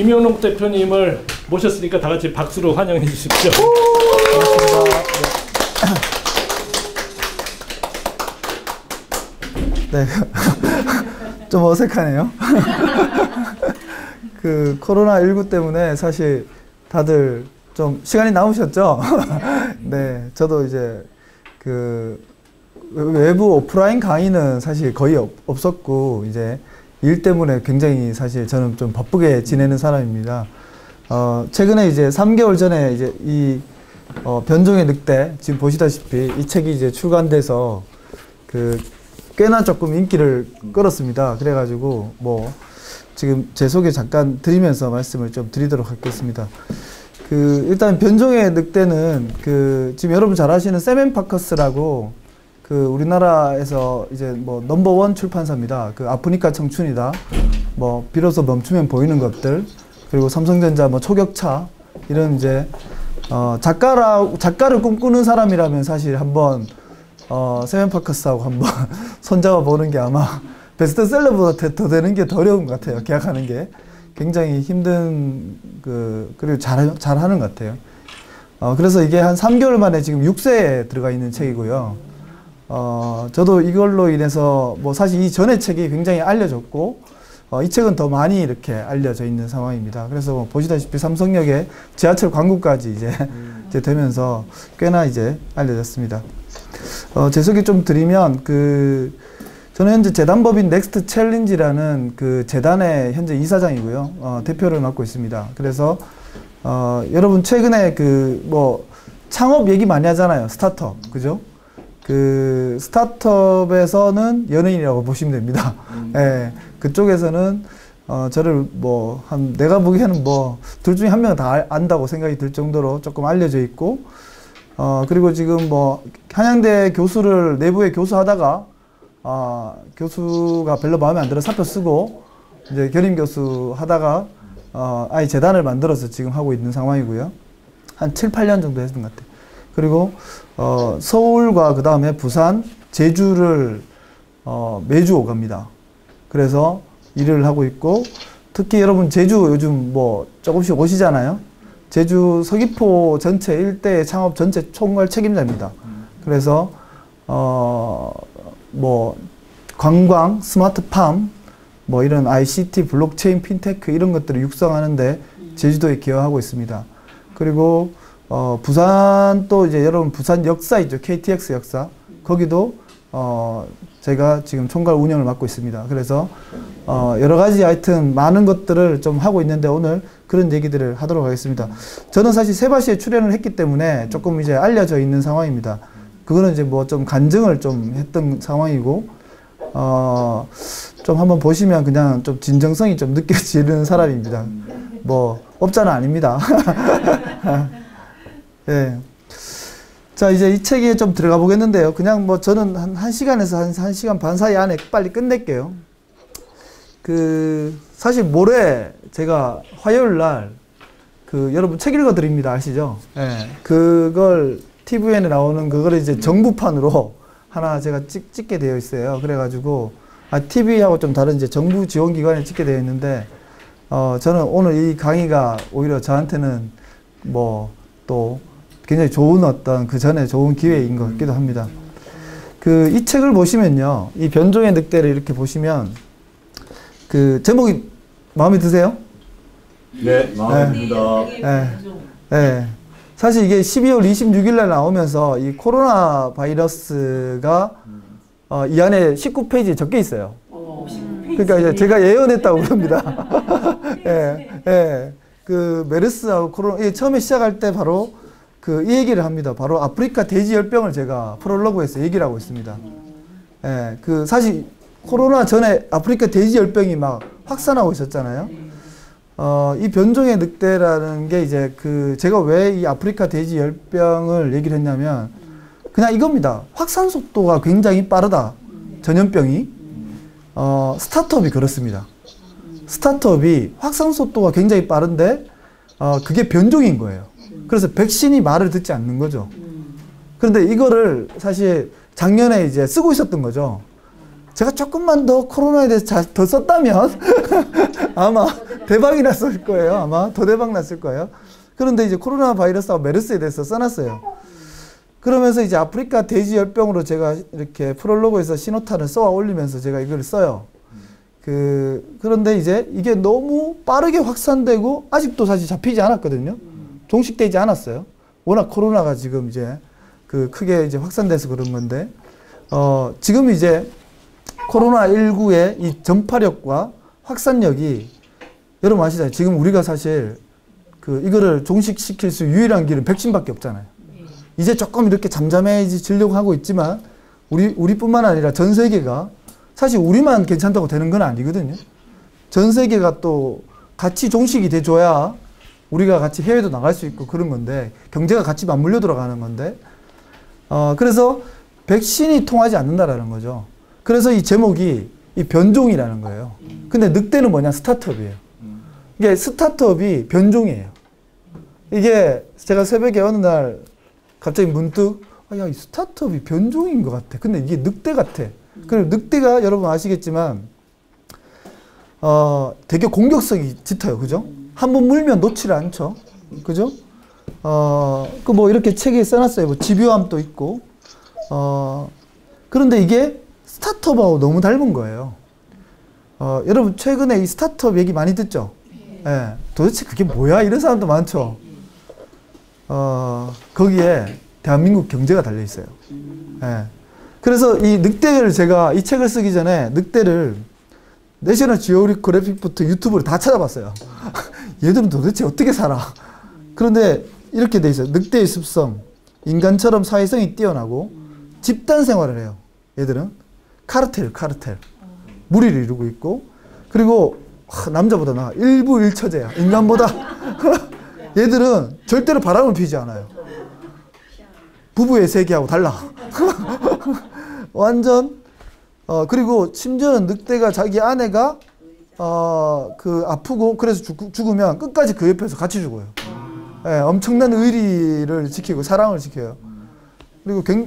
김현욱 대표님을 모셨으니까 다 같이 박수로 환영해 주십시오. 네. 좀 어색하네요. 그 코로나19 때문에 사실 다들 좀 시간이 남으셨죠? 네. 저도 이제 그 외부 오프라인 강의는 사실 거의 없었고, 이제 일 때문에 굉장히 사실 저는 좀 바쁘게 지내는 사람입니다. 최근에 이제 3개월 전에 이제 이 변종의 늑대, 지금 보시다시피 이 책이 이제 출간돼서 그 꽤나 조금 인기를 끌었습니다. 그래가지고 뭐 지금 제 소개 잠깐 드리면서 말씀을 좀 드리도록 하겠습니다. 그 일단 변종의 늑대는 그 지금 여러분 잘 아시는 샘 & 파커스라고 그 우리나라에서 이제 뭐 넘버원 출판사입니다. 그 아프니까 청춘이다, 뭐 비로소 멈추면 보이는 것들, 그리고 삼성전자 뭐 초격차, 이런 이제 작가를 꿈꾸는 사람이라면 사실 한번 샘 & 파커스하고 한번 손잡아 보는 게 아마 베스트셀러보다 더 되는 게 더 어려운 것 같아요. 계약하는 게 굉장히 힘든 그리고 잘하는 것 같아요. 그래서 이게 한 3개월 만에 지금 6세에 들어가 있는 책이고요. 저도 이걸로 인해서 뭐 사실 이 전의 책이 굉장히 알려졌고, 이 책은 더 많이 이렇게 알려져 있는 상황입니다. 그래서 뭐 보시다시피 삼성역에 지하철 광고까지 이제 되면서 꽤나 이제 알려졌습니다. 제 소개 좀 드리면, 저는 현재 재단법인 넥스트 챌린지라는 그 재단의 현재 이사장이고요. 대표를 맡고 있습니다. 그래서, 여러분 최근에 뭐, 창업 얘기 많이 하잖아요. 스타트업. 그죠? 그 스타트업에서는 연예인이라고 보시면 됩니다. 예, 그쪽에서는 저를 뭐 내가 보기에는 뭐 둘 중에 한 명은 다 안다고 생각이 들 정도로 조금 알려져 있고, 그리고 지금 뭐 한양대 교수를 내부에 교수하다가 교수가 별로 마음에 안 들어 사표 쓰고 이제 겸임 교수 하다가 아예 재단을 만들어서 지금 하고 있는 상황이고요. 한 7, 8년 정도 했던 것 같아요. 그리고 서울과 그 다음에 부산, 제주를 매주 오갑니다. 그래서 일을 하고 있고, 특히 여러분 제주 요즘 뭐 조금씩 오시잖아요. 제주 서귀포 전체 일대 창업 전체 총괄 책임자입니다. 그래서 뭐 관광, 스마트팜, 뭐 이런 ICT, 블록체인, 핀테크 이런 것들을 육성하는데 제주도에 기여하고 있습니다. 그리고 부산 또 이제 여러분 부산 역사 있죠. KTX 역사. 거기도 제가 지금 총괄 운영을 맡고 있습니다. 그래서 여러 가지 하여튼 많은 것들을 좀 하고 있는데 오늘 그런 얘기들을 하도록 하겠습니다. 저는 사실 세바시에 출연을 했기 때문에 조금 이제 알려져 있는 상황입니다. 그거는 이제 뭐 좀 간증을 좀 했던 상황이고, 좀 한번 보시면 그냥 좀 진정성이 좀 느껴지는 사람입니다. 뭐 업자는 아닙니다. 예. 자, 이제 이 책에 좀 들어가 보겠는데요. 그냥 뭐 저는 한 1시간에서 한 1시간 반 사이 안에 빨리 끝낼게요. 사실 모레 제가 화요일 날 여러분 책 읽어 드립니다. 아시죠? 예. 그걸 TVN에 나오는 그걸 이제 정부판으로 하나 제가 찍게 되어 있어요. 그래가지고 TV하고 좀 다른 이제 정부 지원기관에 찍게 되어 있는데, 저는 오늘 이 강의가 오히려 저한테는 뭐 또 굉장히 좋은 어떤 그 전에 좋은 기회인 것 같기도 합니다. 이 책을 보시면요. 이 변종의 늑대를 이렇게 보시면 제목이 마음에 드세요? 네, 마음에 듭니다. 네. 사실 이게 12월 26일 날 나오면서 이 코로나 바이러스가 이 안에 19페이지에 적혀 있어요. 그러니까 이제 제가 예언했다고 그럽니다. 예. 메르스하고 코로나, 처음에 시작할 때 바로 이 얘기를 합니다. 바로 아프리카 돼지열병을 제가 프롤로그에서 얘기를 하고 있습니다. 예. 사실 코로나 전에 아프리카 돼지열병이 막 확산하고 있었잖아요. 이 변종의 늑대라는 게 이제 제가 왜 이 아프리카 돼지열병을 얘기를 했냐면, 그냥 이겁니다. 확산 속도가 굉장히 빠르다. 전염병이. 스타트업이 그렇습니다. 스타트업이 확산 속도가 굉장히 빠른데, 그게 변종인 거예요. 그래서 백신이 말을 듣지 않는 거죠. 그런데 이거를 사실 작년에 이제 쓰고 있었던 거죠. 제가 조금만 더 코로나에 대해서 더 썼다면, 아마 대박이 났을 거예요. 아마 더 대박 났을 거예요. 그런데 이제 코로나 바이러스와 메르스에 대해서 써놨어요. 그러면서 이제 아프리카 돼지 열병으로 제가 이렇게 프롤로그에서 신호탄을 쏘아 올리면서 제가 이걸 써요. 그런데 이제 이게 너무 빠르게 확산되고 아직도 사실 잡히지 않았거든요. 종식되지 않았어요. 워낙 코로나가 지금 이제 크게 이제 확산돼서 그런 건데, 지금 이제 코로나19의 이 전파력과 확산력이 여러분 아시잖아요. 지금 우리가 사실 이거를 종식시킬 수 유일한 길은 백신밖에 없잖아요. 이제 조금 이렇게 잠잠해지려고 하고 있지만 우리뿐만 아니라 전 세계가 사실 우리만 괜찮다고 되는 건 아니거든요. 전 세계가 또 같이 종식이 돼줘야 우리가 같이 해외도 나갈 수 있고 그런 건데, 경제가 같이 맞물려 들어가는 건데, 그래서 백신이 통하지 않는다라는 거죠. 그래서 이 제목이 이 변종이라는 거예요. 근데 늑대는 뭐냐? 스타트업이에요. 이게 스타트업이 변종이에요. 이게 제가 새벽에 어느 날 갑자기 문득 야, 이 스타트업이 변종인 것 같아. 근데 이게 늑대 같아. 그리고 늑대가 여러분 아시겠지만 되게 공격성이 짙어요. 그죠? 한번 물면 놓지를 않죠. 그죠? 뭐 이렇게 책에 써놨어요. 뭐 집요함도 있고. 그런데 이게 스타트업하고 너무 닮은 거예요. 여러분 최근에 이 스타트업 얘기 많이 듣죠? 예. 도대체 그게 뭐야? 이런 사람도 많죠. 거기에 대한민국 경제가 달려 있어요. 예. 그래서 이 늑대를 제가 이 책을 쓰기 전에 늑대를 내셔널 지오그래픽부터 유튜브를 다 찾아봤어요. 얘들은 도대체 어떻게 살아? 그런데 이렇게 돼 있어요. 늑대의 습성, 인간처럼 사회성이 뛰어나고 집단 생활을 해요. 얘들은 카르텔. 무리를 이루고 있고, 그리고 남자보다 나아. 일부일처제야. 인간보다. 얘들은 절대로 바람을 피지 않아요. 부부의 세계하고 달라. 완전. 그리고 심지어는 늑대가 자기 아내가 아프고 그래서 죽으면 끝까지 그 옆에서 같이 죽어요. 예, 엄청난 의리를 지키고 사랑을 지켜요.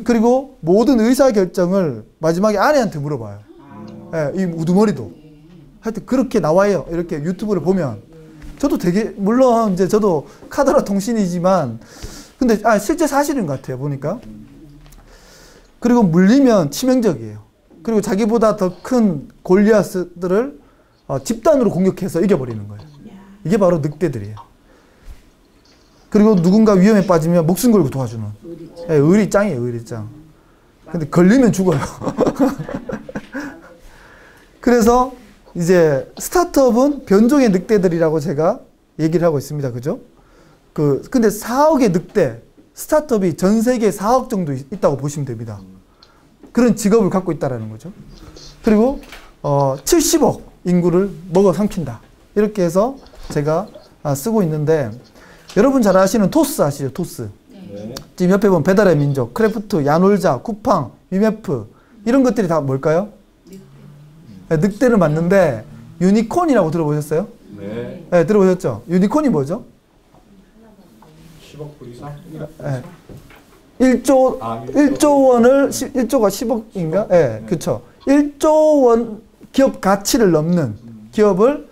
그리고 모든 의사 결정을 마지막에 아내한테 물어봐요. 예, 이 우두머리도. 하여튼 그렇게 나와요. 이렇게 유튜브를 보면. 저도 되게, 물론 이제 저도 카더라 통신이지만, 근데 실제 사실인 것 같아요. 보니까. 그리고 물리면 치명적이에요. 그리고 자기보다 더 큰 골리아스들을 집단으로 공격해서 이겨버리는 거예요. 이게 바로 늑대들이에요. 그리고 누군가 위험에 빠지면 목숨 걸고 도와주는. 예, 의리짱이에요, 의리짱. 근데 걸리면 죽어요. 그래서 이제 스타트업은 변종의 늑대들이라고 제가 얘기를 하고 있습니다. 그죠? 근데 4억의 늑대, 스타트업이 전 세계에 4억 정도 있다고 보시면 됩니다. 그런 직업을 갖고 있다라는 거죠. 그리고 70억 인구를 먹어 삼킨다. 이렇게 해서 제가 쓰고 있는데, 여러분 잘 아시는 토스 아시죠? 토스. 네. 지금 옆에 보면 배달의 민족, 크래프트, 야놀자, 쿠팡, 위메프 이런 것들이 다 뭘까요? 네, 늑대를 맞는데 유니콘이라고 들어보셨어요? 네. 네, 들어보셨죠? 유니콘이 뭐죠? 10억 불 이상? 네. 1조 원을 1조가 10억인가? 예, 네, 그렇죠. 1조 원 기업 가치를 넘는 기업을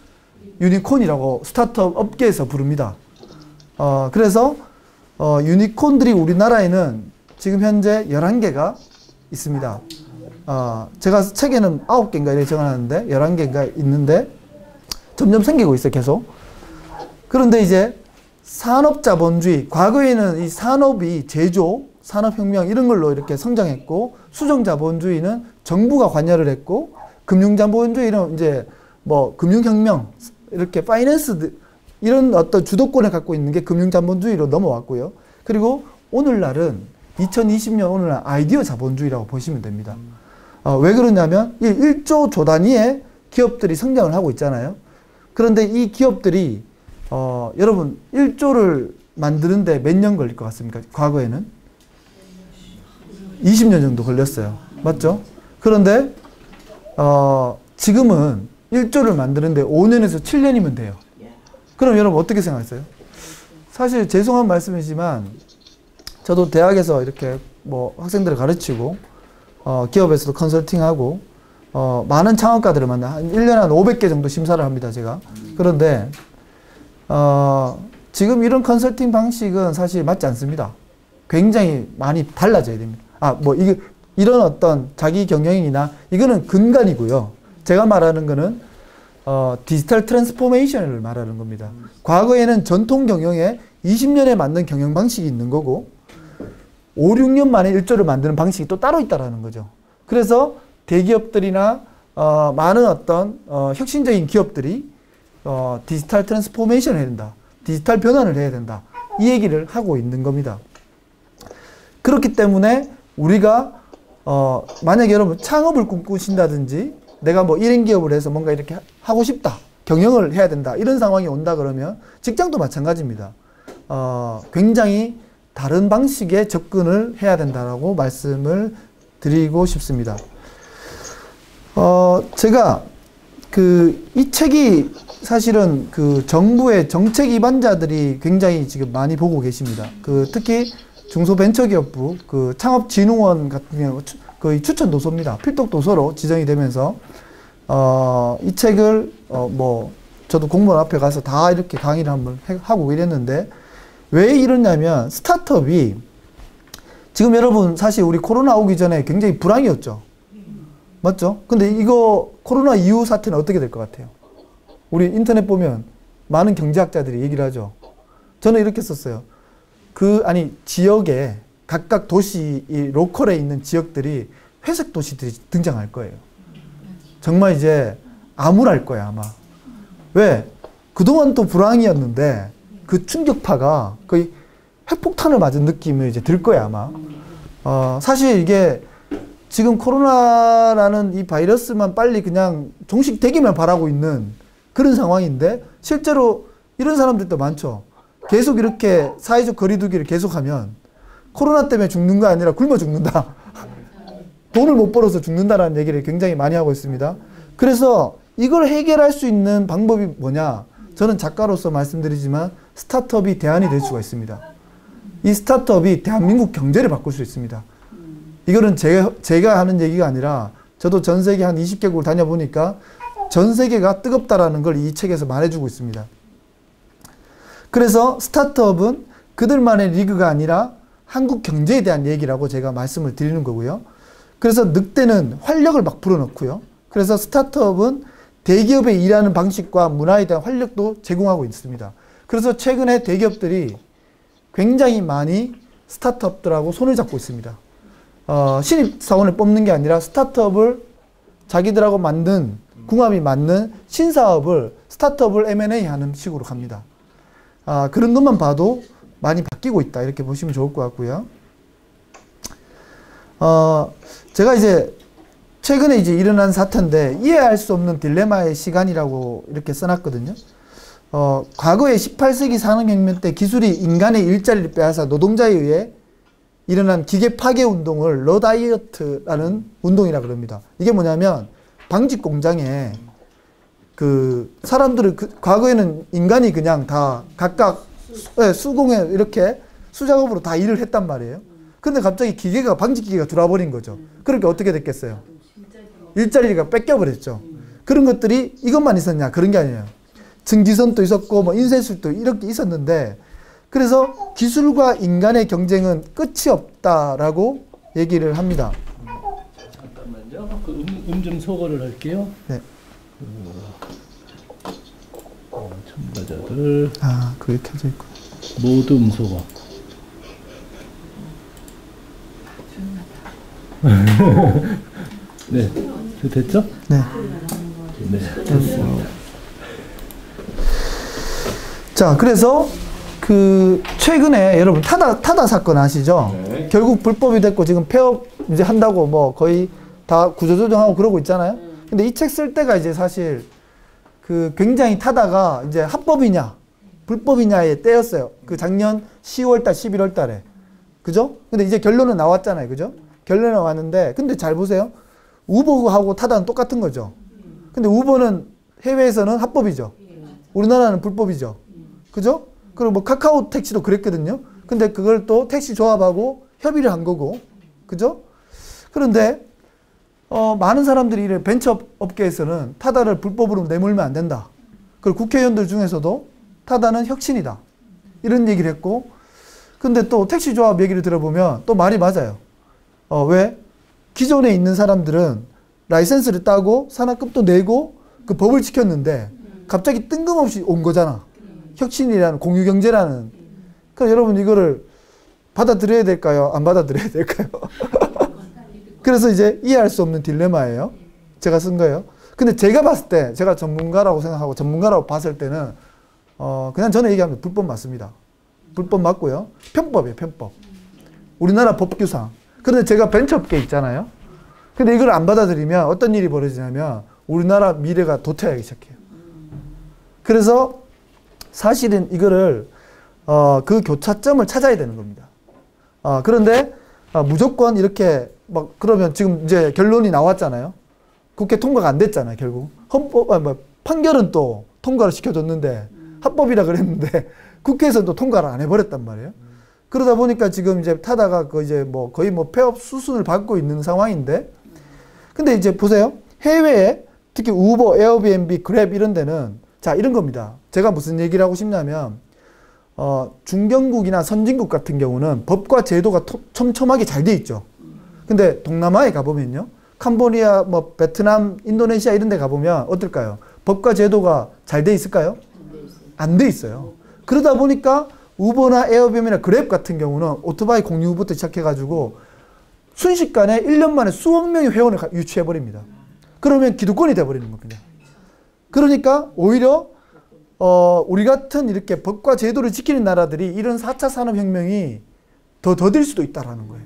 유니콘이라고 스타트업 업계에서 부릅니다. 그래서 유니콘들이 우리나라에는 지금 현재 11개가 있습니다. 제가 책에는 9개인가 이렇게 적어놨는데 11개가 있는데 점점 생기고 있어요, 계속. 그런데 이제 산업자본주의, 과거에는 이 산업이 제조, 산업혁명 이런 걸로 이렇게 성장했고, 수정자본주의는 정부가 관여를 했고, 금융자본주의는 이제 뭐 금융혁명, 이렇게 파이낸스 이런 어떤 주도권을 갖고 있는 게 금융자본주의로 넘어왔고요. 그리고 오늘날은 2020년 오늘날 아이디어 자본주의라고 보시면 됩니다. 왜 그러냐면 이 1조 조 단위의 기업들이 성장을 하고 있잖아요. 그런데 이 기업들이 여러분 1조를 만드는데 몇 년 걸릴 것 같습니까? 과거에는 20년 정도 걸렸어요. 맞죠? 그런데 지금은 1조를 만드는데 5년에서 7년이면 돼요. 그럼 여러분 어떻게 생각하세요? 사실 죄송한 말씀이지만 저도 대학에서 이렇게 뭐 학생들을 가르치고 기업에서도 컨설팅하고 많은 창업가들을 만나 한 1년에 한 500개 정도 심사를 합니다, 제가. 그런데 지금 이런 컨설팅 방식은 사실 맞지 않습니다. 굉장히 많이 달라져야 됩니다. 이런 어떤 자기 경영이나 이거는 근간이고요. 제가 말하는 거는 디지털 트랜스포메이션을 말하는 겁니다. 과거에는 전통 경영에 20년에 맞는 경영 방식이 있는 거고 5, 6년 만에 일조를 만드는 방식이 또 따로 있다라는 거죠. 그래서 대기업들이나 많은 어떤 혁신적인 기업들이 디지털 트랜스포메이션을 해야 된다. 디지털 변환을 해야 된다. 이 얘기를 하고 있는 겁니다. 그렇기 때문에 우리가 만약에 여러분 창업을 꿈꾸신다든지 내가 뭐 1인 기업을 해서 뭔가 이렇게 하고 싶다. 경영을 해야 된다. 이런 상황이 온다 그러면 직장도 마찬가지입니다. 굉장히 다른 방식의 접근을 해야 된다라고 말씀을 드리고 싶습니다. 제가 이 책이 사실은 정부의 정책 위반자들이 굉장히 지금 많이 보고 계십니다. 특히 중소벤처기업부 창업진흥원 같은 경우 거의 추천 도서입니다. 필독 도서로 지정이 되면서 이 책을 저도 공무원 앞에 가서 다 이렇게 강의를 한번 하고 이랬는데 왜 이러냐면 스타트업이 지금 여러분 사실 우리 코로나 오기 전에 굉장히 불황이었죠. 맞죠? 근데 이거 코로나 이후 사태는 어떻게 될 것 같아요? 우리 인터넷 보면 많은 경제학자들이 얘기를 하죠. 저는 이렇게 썼어요. 지역에 각각 도시, 이 로컬에 있는 지역들이 회색 도시들이 등장할 거예요. 정말 이제 암울할 거야, 아마. 왜? 그동안 또 불황이었는데 그 충격파가 거의 핵폭탄을 맞은 느낌이 이제 들 거야, 아마. 사실 이게 지금 코로나라는 이 바이러스만 빨리 그냥 종식되기만 바라고 있는 그런 상황인데 실제로 이런 사람들도 많죠. 계속 이렇게 사회적 거리두기를 계속하면 코로나 때문에 죽는 거 아니라 굶어 죽는다. 돈을 못 벌어서 죽는다라는 얘기를 굉장히 많이 하고 있습니다. 그래서 이걸 해결할 수 있는 방법이 뭐냐? 저는 작가로서 말씀드리지만 스타트업이 대안이 될 수가 있습니다. 이 스타트업이 대한민국 경제를 바꿀 수 있습니다. 이거는 제가 하는 얘기가 아니라 저도 전 세계 한 20개국을 다녀보니까 전 세계가 뜨겁다라는 걸 이 책에서 말해주고 있습니다. 그래서 스타트업은 그들만의 리그가 아니라 한국 경제에 대한 얘기라고 제가 말씀을 드리는 거고요. 그래서 늑대는 활력을 막 불어넣고요. 그래서 스타트업은 대기업의 일하는 방식과 문화에 대한 활력도 제공하고 있습니다. 그래서 최근에 대기업들이 굉장히 많이 스타트업들하고 손을 잡고 있습니다. 신입사원을 뽑는 게 아니라 스타트업을 자기들하고 만든 궁합이 맞는 신사업을 스타트업을 M&A 하는 식으로 갑니다. 그런 것만 봐도 많이 바뀌고 있다 이렇게 보시면 좋을 것 같고요. 제가 이제 최근에 이제 일어난 사태인데 이해할 수 없는 딜레마의 시간이라고 이렇게 써놨거든요. 과거에 18세기 산업혁명 때 기술이 인간의 일자리를 빼앗아 노동자에 의해 일어난 기계 파괴 운동을 러다이어트라는 운동이라고 그럽니다. 이게 뭐냐면 방직 공장에 사람들을 과거에는 인간이 그냥 다 각각 수공에 이렇게 수작업으로 다 일을 했단 말이에요. 근데 갑자기 방직 기계가 들어와버린 거죠. 그러니까 어떻게 됐겠어요? 일자리가 뺏겨버렸죠. 그런 것들이 이것만 있었냐? 그런 게 아니에요. 증기선도 있었고 뭐 인쇄술도 이렇게 있었는데 그래서 기술과 인간의 경쟁은 끝이 없다라고 얘기를 합니다. 잠깐만요. 좀 소거를 할게요. 네. 첨가자들. 그게 켜져 있고. 모두 소거. 네. 됐죠? 네. 네. 됐습니다. 자, 그래서 최근에 여러분 타다 사건 아시죠? 네. 결국 불법이 됐고 지금 폐업 이제 한다고 뭐 거의 다 구조조정하고 그러고 있잖아요. 근데 이 책 쓸 때가 이제 사실 굉장히 타다가 이제 합법이냐 불법이냐의 때였어요. 작년 10월달 11월달에 그죠? 근데 이제 결론은 나왔잖아요. 그죠? 결론은 나왔는데 근데 잘 보세요. 우버하고 타다는 똑같은 거죠. 근데 우버는 해외에서는 합법이죠. 우리나라는 불법이죠. 그죠? 그리고 뭐 카카오 택시도 그랬거든요. 근데 그걸 또 택시 조합하고 협의를 한 거고. 그죠? 그런데 많은 사람들이 벤처 업계에서는 타다를 불법으로 내몰면 안 된다. 그리고 국회의원들 중에서도 타다는 혁신이다. 이런 얘기를 했고, 근데 또 택시조합 얘기를 들어보면 또 말이 맞아요. 왜? 기존에 있는 사람들은 라이센스를 따고 산학금도 내고 그 법을 지켰는데 갑자기 뜬금없이 온 거잖아. 혁신이라는 공유경제라는. 그래서 여러분 이거를 받아들여야 될까요? 안 받아들여야 될까요? 그래서 이제 이해할 수 없는 딜레마예요. 제가 쓴 거예요. 근데 제가 봤을 때, 제가 전문가라고 생각하고 전문가라고 봤을 때는 그냥 저는 얘기하면 불법 맞습니다. 불법 맞고요. 편법이에요, 편법. 우리나라 법규상. 그런데 제가 벤처업계 있잖아요. 근데 이걸 안 받아들이면 어떤 일이 벌어지냐면 우리나라 미래가 도태하기 시작해요. 그래서 사실은 이거를 그 교차점을 찾아야 되는 겁니다. 그런데 무조건 이렇게 막 그러면 지금 이제 결론이 나왔잖아요. 국회 통과가 안 됐잖아요, 결국. 판결은 또 통과를 시켜줬는데 합법이라 그랬는데 국회에서는 또 통과를 안 해버렸단 말이에요. 그러다 보니까 지금 이제 타다가 이제 거의 폐업 수순을 밟고 있는 상황인데, 근데 이제 보세요. 해외에 특히 우버, 에어비앤비, 그랩 이런 데는 자, 이런 겁니다. 제가 무슨 얘기를 하고 싶냐면, 중견국이나 선진국 같은 경우는 법과 제도가 촘촘하게 잘 돼 있죠. 근데 동남아에 가보면요. 캄보디아, 베트남, 인도네시아 이런 데 가보면 어떨까요? 법과 제도가 잘 돼 있을까요? 안 돼 있어요. 그러다 보니까 우버나 에어비앤비나 그랩 같은 경우는 오토바이 공유부터 시작해가지고 순식간에 1년 만에 수억 명의 회원을 유치해버립니다. 그러면 기득권이 돼버리는 겁니다. 그러니까 오히려 우리 같은 이렇게 법과 제도를 지키는 나라들이 이런 4차 산업혁명이 더 더딜 수도 있다는 거예요.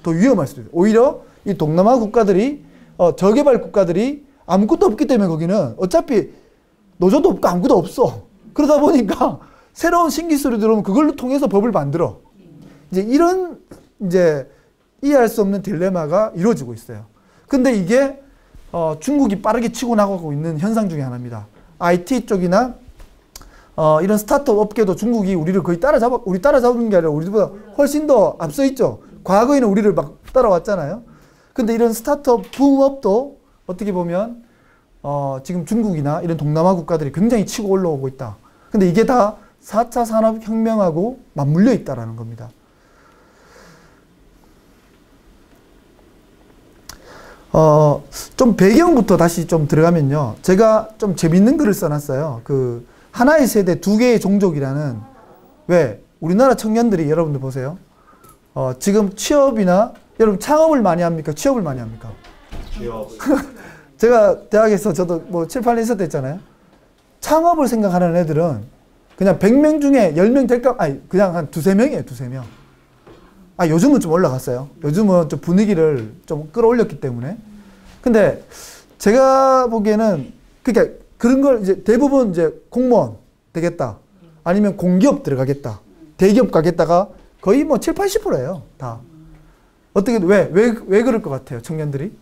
더 위험할 수도 있어요. 오히려 이 동남아 국가들이 저개발 국가들이 아무것도 없기 때문에 거기는 어차피 노조도 없고 아무것도 없어. 그러다 보니까 새로운 신기술이 들어오면 그걸로 통해서 법을 만들어. 이제 이런 이해할 수 없는 딜레마가 이루어지고 있어요. 근데 이게 중국이 빠르게 치고 나가고 있는 현상 중에 하나입니다. IT 쪽이나 이런 스타트업 업계도 중국이 우리를 거의 우리 따라잡은 게 아니라 우리보다 훨씬 더 앞서 있죠. 과거에는 우리를 막 따라왔잖아요. 근데 이런 스타트업 붐업도 어떻게 보면 지금 중국이나 이런 동남아 국가들이 굉장히 치고 올라오고 있다. 근데 이게 다 4차 산업혁명하고 맞물려 있다는 겁니다. 좀 배경부터 다시 좀 들어가면요. 제가 좀 재밌는 글을 써놨어요. 그 하나의 세대 두 개의 종족이라는. 왜? 우리나라 청년들이 여러분들 보세요. 지금 취업이나 여러분 창업을 많이 합니까? 취업을 많이 합니까? 취업. 제가 대학에서 저도 7, 8년 있었다 했잖아요. 창업을 생각하는 애들은 그냥 100명 중에 10명 될까? 아니, 그냥 한 두세 명이에요, 두세 명. 요즘은 좀 올라갔어요. 요즘은 좀 분위기를 좀 끌어올렸기 때문에. 근데 제가 보기에는 그러니까 그런 걸 이제 대부분 이제 공무원 되겠다. 아니면 공기업 들어가겠다. 대기업 가겠다가 거의 7, 80%예요, 다. 어떻게, 왜 그럴 것 같아요, 청년들이?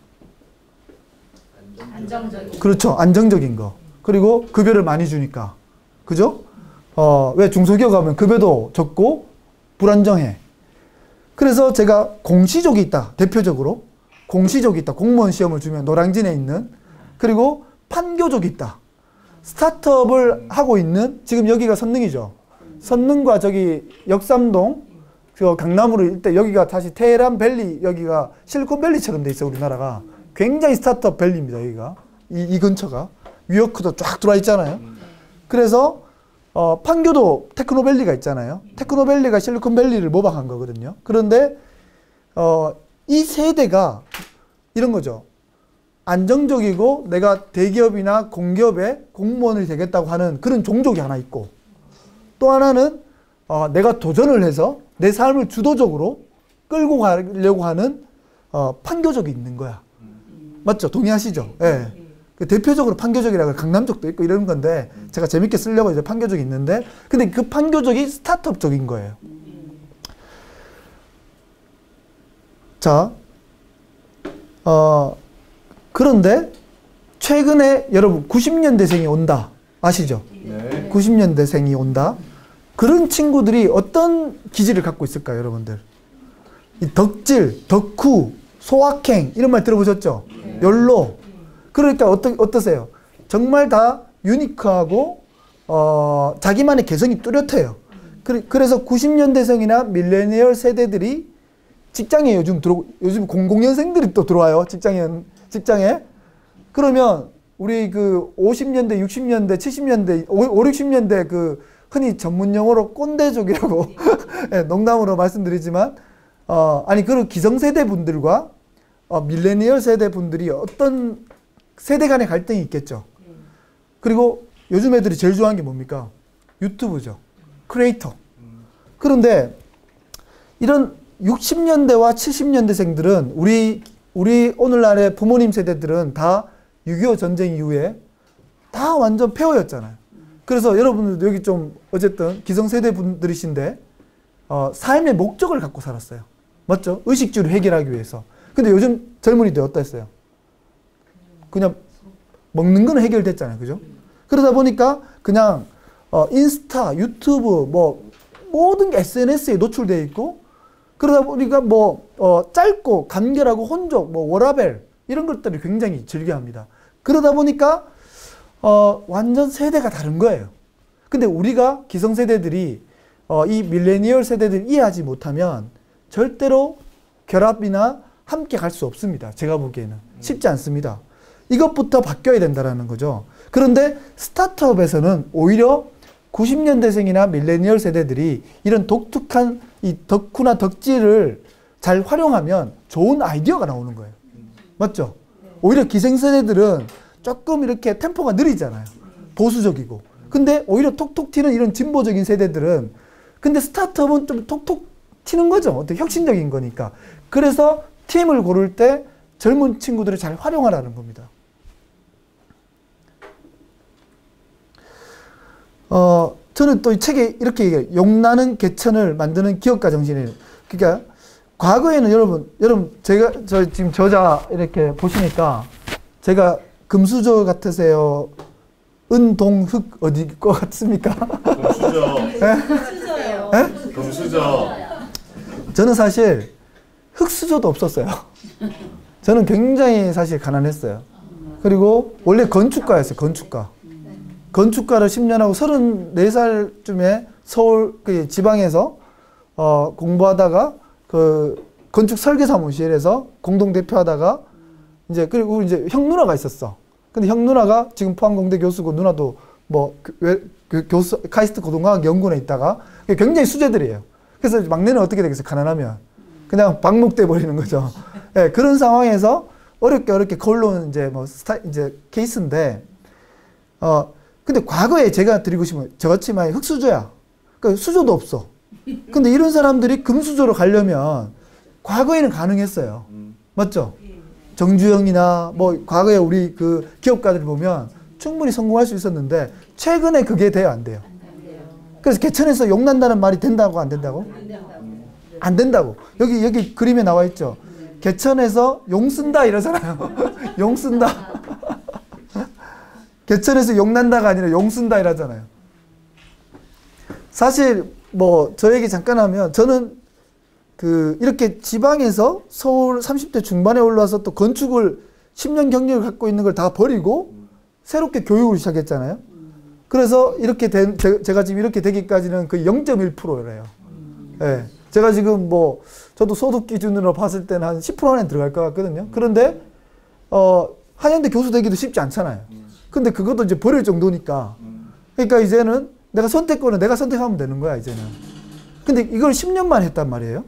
안정적인. 그렇죠, 안정적인 거. 그리고 급여를 많이 주니까. 그죠? 왜 중소기업 가면 급여도 적고 불안정해. 그래서 제가 공시족이 있다. 대표적으로 공시족이 있다. 공무원 시험을 주면 노량진에 있는. 그리고 판교족이 있다. 스타트업을 하고 있는, 지금 여기가 선릉이죠. 선릉과 저기 역삼동, 강남으로 일대 여기가 다시 테헤란밸리, 여기가 실리콘밸리처럼 돼 있어요. 우리나라가 굉장히 스타트업 밸리입니다. 여기가 이 근처가 뉴요크도 쫙 들어와 있잖아요. 그래서 판교도 테크노밸리가 있잖아요. 테크노밸리가 실리콘밸리를 모방한 거거든요. 그런데 이 세대가 이런 거죠. 안정적이고 내가 대기업이나 공기업의 공무원이 되겠다고 하는 그런 종족이 하나 있고, 또 하나는 내가 도전을 해서 내 삶을 주도적으로 끌고 가려고 하는 판교족이 있는 거야. 맞죠? 동의하시죠? 예. 그 대표적으로 판교족이라고 강남족도 있고 이런 건데 제가 재밌게 쓰려고 이제 판교족이 있는데, 근데 그 판교족이 스타트업적인 거예요. 자, 그런데 최근에 여러분 90년대생이 온다. 아시죠? 네. 90년대생이 온다. 그런 친구들이 어떤 기질을 갖고 있을까요, 여러분들? 이 덕질, 덕후, 소확행 이런 말 들어보셨죠? 욜로. 그러니까 어떠세요? 정말 다 유니크하고 자기만의 개성이 뚜렷해요. 그래서 90년대생이나 밀레니얼 세대들이 직장에 요즘 00년생들이 또 들어와요. 직장에. 그러면 우리 그 50년대, 60년대, 70년대, 5, 60년대 그 흔히 전문 용어로 꼰대족이라고 네, 농담으로 말씀드리지만 아니 그런 기성세대 분들과 밀레니얼 세대 분들이 어떤 세대 간의 갈등이 있겠죠. 그리고 요즘 애들이 제일 좋아하는 게 뭡니까? 유튜브죠. 크리에이터. 그런데 이런 60년대와 70년대생들은 우리 오늘날의 부모님 세대들은 다 6.25 전쟁 이후에 다 완전 폐허였잖아요. 그래서 여러분들도 여기 좀 어쨌든 기성세대 분들이신데 삶의 목적을 갖고 살았어요. 맞죠? 의식주를 해결하기 위해서. 근데 요즘 젊은이들 어땠어요? 그냥 먹는 건 해결됐잖아요. 그죠? 그러다 보니까 그냥 인스타, 유튜브 뭐 모든 게 SNS에 노출되어 있고 그러다 보니까 짧고 간결하고 혼족, 워라벨 이런 것들을 굉장히 즐겨합니다. 그러다 보니까 완전 세대가 다른 거예요. 근데 우리가 기성세대들이 이 밀레니얼 세대들 이해하지 못하면 절대로 결합이나 함께 갈 수 없습니다. 제가 보기에는 쉽지 않습니다. 이것부터 바뀌어야 된다는 거죠. 그런데 스타트업에서는 오히려 90년대생이나 밀레니얼 세대들이 이런 독특한 이 덕후나 덕질을 잘 활용하면 좋은 아이디어가 나오는 거예요. 맞죠? 오히려 기생세대들은 조금 이렇게 템포가 느리잖아요. 보수적이고. 근데 오히려 톡톡 튀는 이런 진보적인 세대들은 근데 스타트업은 좀 톡톡 튀는 거죠. 어떻게 혁신적인 거니까. 그래서 팀을 고를 때 젊은 친구들을 잘 활용하라는 겁니다. 저는 또 이 책에 이렇게 얘기해요. 용나는 개천을 만드는 기업가 정신이에요. 그러니까 과거에는 여러분 저 지금 저자 이렇게 보시니까 제가 금수저 같으세요? 은동흑 어디 거 같습니까? 금수저. 금수저요. 네? 금수저. 저는 사실 흑수저도 없었어요. 저는 굉장히 사실 가난했어요. 그리고 원래 건축가였어요. 건축가를 10년 하고 34살쯤에 서울 그 지방에서 공부하다가 그 건축 설계 사무실에서 공동 대표하다가 그리고 이제 형 누나가 있었어. 근데 형 누나가 지금 포항공대 교수고 누나도 교수 카이스트 고등과학 연구원에 있다가 굉장히 수재들이에요. 그래서 막내는 어떻게 되겠어요? 가난하면 그냥 방목돼 버리는 거죠. 네, 그런 상황에서 어렵게 걸러온 이제 케이스인데 근데 과거에 제가 드리고 싶은 저같이 만약 흑수저야. 그러니까 수저도 없어. 근데 이런 사람들이 금수저로 가려면 과거에는 가능했어요. 맞죠? 정주영이나 과거에 우리 그 기업가들 보면 충분히 성공할 수 있었는데 최근에 그게 돼요, 안 돼요? 그래서 개천에서 욕 난다는 말이 된다고 안 된다고? 안 된다고. 여기 그림에 나와 있죠. 개천에서 용 쓴다 이러잖아요. 용 쓴다. 개천에서 욕 난다가 아니라 용 쓴다 이러잖아요. 사실 저 얘기 잠깐 하면 저는 이렇게 지방에서 서울 30대 중반에 올라와서 또 건축을 10년 경력을 갖고 있는 걸 다 버리고 새롭게 교육을 시작했잖아요. 그래서 이렇게 제가 지금 이렇게 되기까지는 거의 0.1%래요. 네. 제가 지금 저도 소득 기준으로 봤을 때는 한 10% 안에 들어갈 것 같거든요. 그런데 한양대 교수 되기도 쉽지 않잖아요. 근데 그것도 이제 버릴 정도니까. 그러니까 이제는 내가 선택권은 내가 선택하면 되는 거야, 이제는. 근데 이걸 10년만 했단 말이에요.